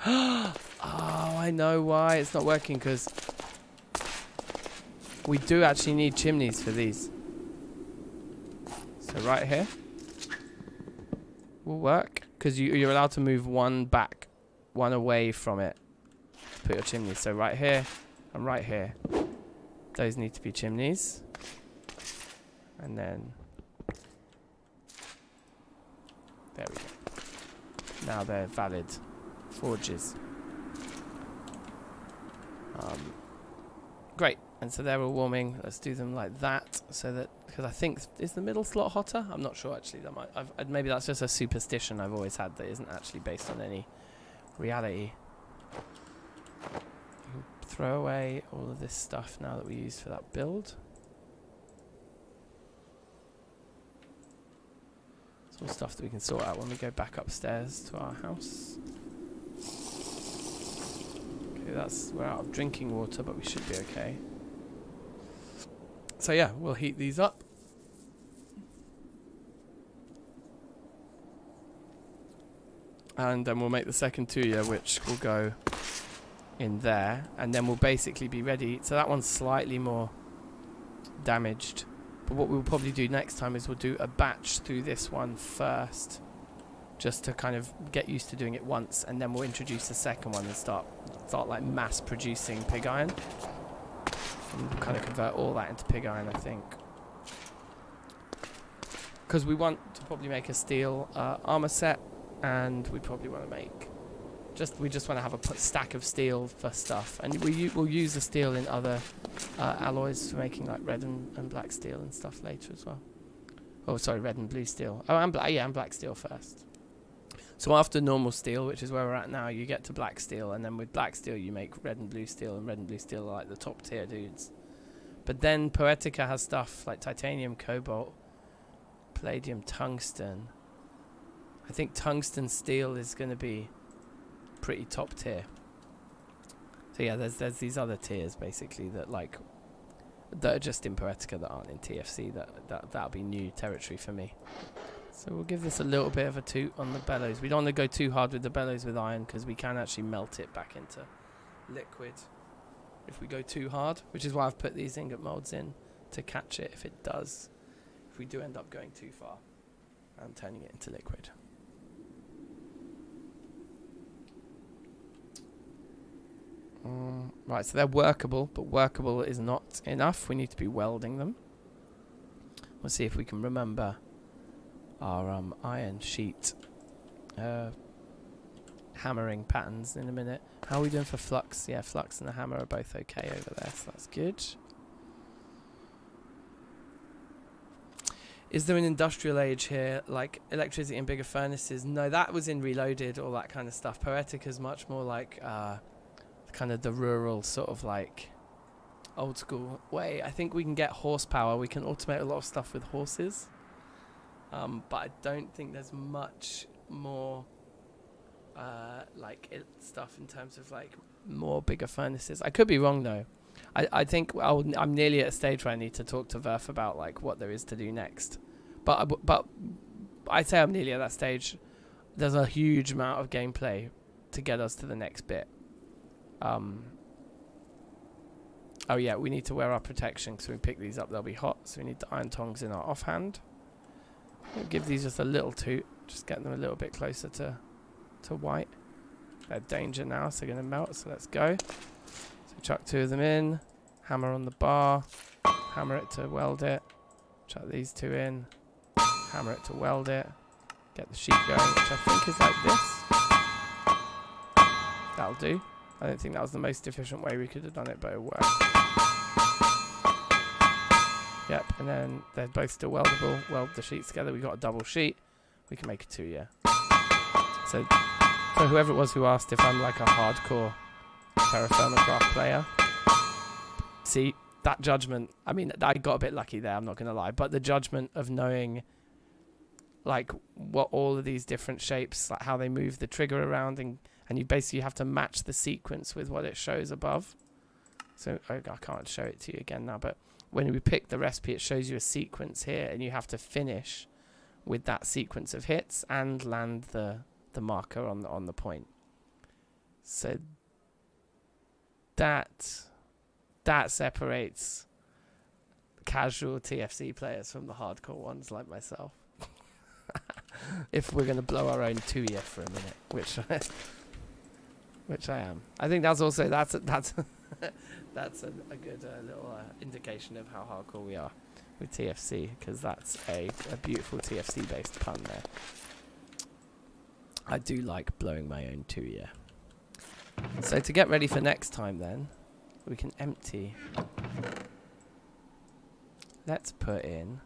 Oh, I know why it's not working, because we do actually need chimneys for these. So right here will work, because you're allowed to move one back, one away from it to put your chimneys. So right here and right here, those need to be chimneys. And then there we go. Now they're valid forges. Great. And so they're all warming. Let's do them like that, so that, because I think, is the middle slot hotter? I'm not sure actually. That might, maybe that's just a superstition I've always had that isn't actually based on any reality. Throw away all of this stuff now that we used for that build. It's all stuff that we can sort out when we go back upstairs to our house. Okay, we're out of drinking water, but we should be okay. So yeah, we'll heat these up. And then we'll make the second 2-year, which will go in there. And then we'll basically be ready. So that one's slightly more damaged. But what we'll probably do next time is we'll do a batch through this one first. Just to kind of get used to doing it once. And then we'll introduce the second one and start like mass producing pig iron. And we'll kind of convert all that into pig iron, I think. Because we want to probably make a steel armor set. And we probably want to make... we just want to have a stack of steel for stuff. And we'll use the steel in other alloys for making like red and black steel and stuff later as well. Oh, sorry, red and blue steel. Oh, and black steel first. So after normal steel, which is where we're at now, you get to black steel, and then with black steel you make red and blue steel, and red and blue steel are like the top tier dudes. But then Poetica has stuff like titanium, cobalt, palladium, tungsten. I think tungsten steel is going to be pretty top tier. So yeah, there's these other tiers basically that are just in Poetica that aren't in TFC. That'll be new territory for me. So we'll give this a little bit of a toot on the bellows. We don't want to go too hard with the bellows with iron, because we can actually melt it back into liquid if we go too hard, which is why I've put these ingot molds in to catch it if it does, if we do end up going too far and turning it into liquid. Right, so they're workable, but workable is not enough. We need to be welding them. We'll see if we can remember our iron sheet hammering patterns in a minute. How are we doing for flux? Yeah, flux and the hammer are both okay over there, so that's good. Is there an industrial age here, like electricity and bigger furnaces? No, that was in Reloaded, all that kind of stuff. Poetica's much more like kind of the rural sort of like old school way. I think we can get horsepower. We can automate a lot of stuff with horses. But I don't think there's much more stuff in terms of like more bigger furnaces. I could be wrong though. I think I'm nearly at a stage where I need to talk to Verph about like what there is to do next. But I'd say I'm nearly at that stage. There's a huge amount of gameplay to get us to the next bit. Oh yeah, we need to wear our protection because when we pick these up they'll be hot. So we need the iron tongs in our offhand. We'll give these just a little toot. Just get them a little bit closer to white. They're danger now, so they're going to melt, so let's go. So chuck 2 of them in, hammer on the bar, hammer it to weld it, chuck these 2 in, hammer it to weld it, get the sheet going, which I think is like this. That'll do. I don't think that was the most efficient way we could have done it, but it worked. Yep, and then they're both still weldable. Weld the sheets together. We've got a double sheet. We can make a 2, yeah. So, for whoever it was who asked if I'm like a hardcore Terrafirmacraft player, see, that judgment, I mean, I got a bit lucky there, I'm not going to lie, but the judgment of knowing like what all of these different shapes, like how they move the trigger around, and you basically have to match the sequence with what it shows above. So I can't show it to you again now, but when we pick the recipe, it shows you a sequence here, and you have to finish with that sequence of hits and land the marker on the point. So that separates casual TFC players from the hardcore ones like myself. If we're going to blow our own 2-year for a minute, which I am. I think that's a good little indication of how hardcore we are with TFC, because that's a beautiful TFC based pun there. I do like blowing my own 2-year. So to get ready for next time then, we can empty. Let's put in,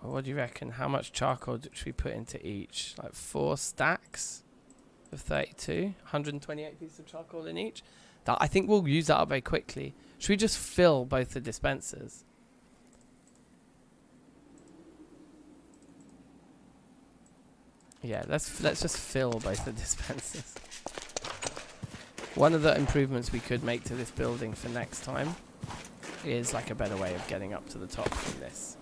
what do you reckon? How much charcoal should we put into each? Like 4 stacks of 32, 128 pieces of charcoal in each. That, I think we'll use that up very quickly. Should we just fill both the dispensers? Yeah, let's just fill both the dispensers. One of the improvements we could make to this building for next time is like a better way of getting up to the top from this.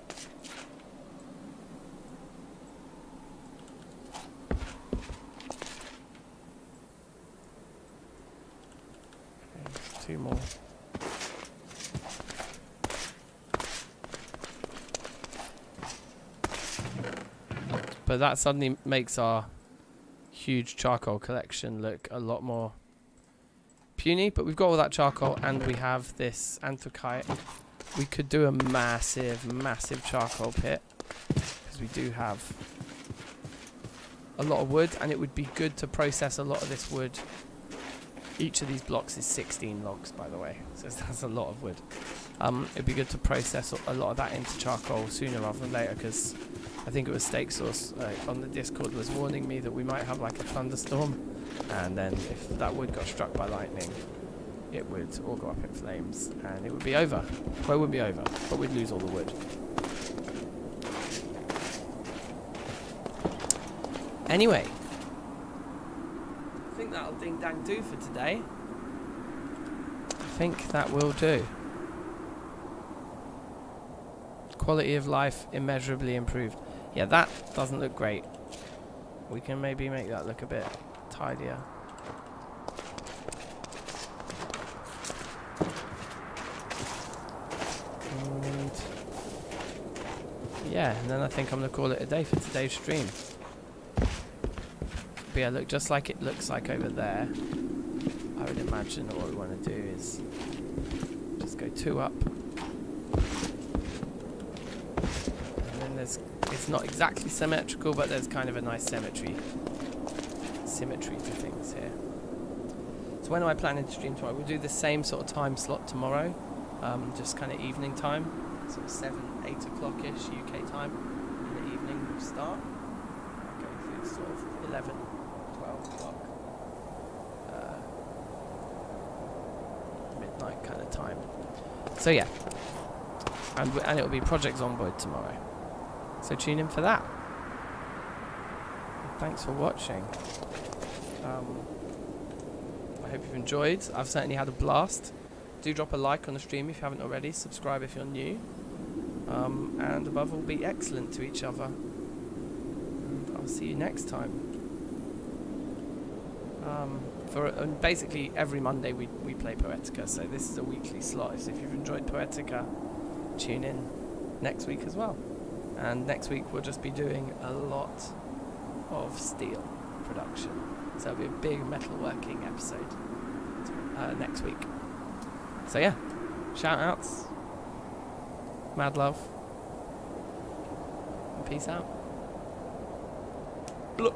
Okay, 2 more. But that suddenly makes our huge charcoal collection look a lot more puny. But we've got all that charcoal, and we have this anthracite. We could do a massive, massive charcoal pit, because we do have a lot of wood, and it would be good to process a lot of this wood. Each of these blocks is 16 logs, by the way, so that's a lot of wood. It'd be good to process a lot of that into charcoal sooner rather than later, because I think it was Steak Sauce on the Discord was warning me that we might have like a thunderstorm, and then if that wood got struck by lightning, it would all go up in flames, and it would be over. Well, it wouldn't be over, but we'd lose all the wood. Anyway, I think that'll ding dang do for today. I think that will do. Quality of life immeasurably improved. Yeah, that doesn't look great. We can maybe make that look a bit tidier. And yeah, and then I think I'm going to call it a day for today's stream. But yeah, look, just like it looks like over there, I would imagine that what we want to do is just go 2 up. It's not exactly symmetrical, but there's kind of a nice symmetry to things here. So when am I planning to stream tomorrow? We'll do the same sort of time slot tomorrow, just kind of evening time, sort of 7, 8 o'clock-ish UK time in the evening we'll start. Going through sort of 11, 12 o'clock, midnight kind of time. So yeah, and it'll be Project Zomboid tomorrow. So tune in for that. And thanks for watching. I hope you've enjoyed. I've certainly had a blast. Do drop a like on the stream if you haven't already. Subscribe if you're new. And above all, be excellent to each other. And I'll see you next time. And basically every Monday we play Poetica. So this is a weekly slot. So if you've enjoyed Poetica, tune in next week as well. And next week we'll just be doing a lot of steel production. So it'll be a big metalworking episode next week. So yeah, shout outs, mad love, and peace out. Blah.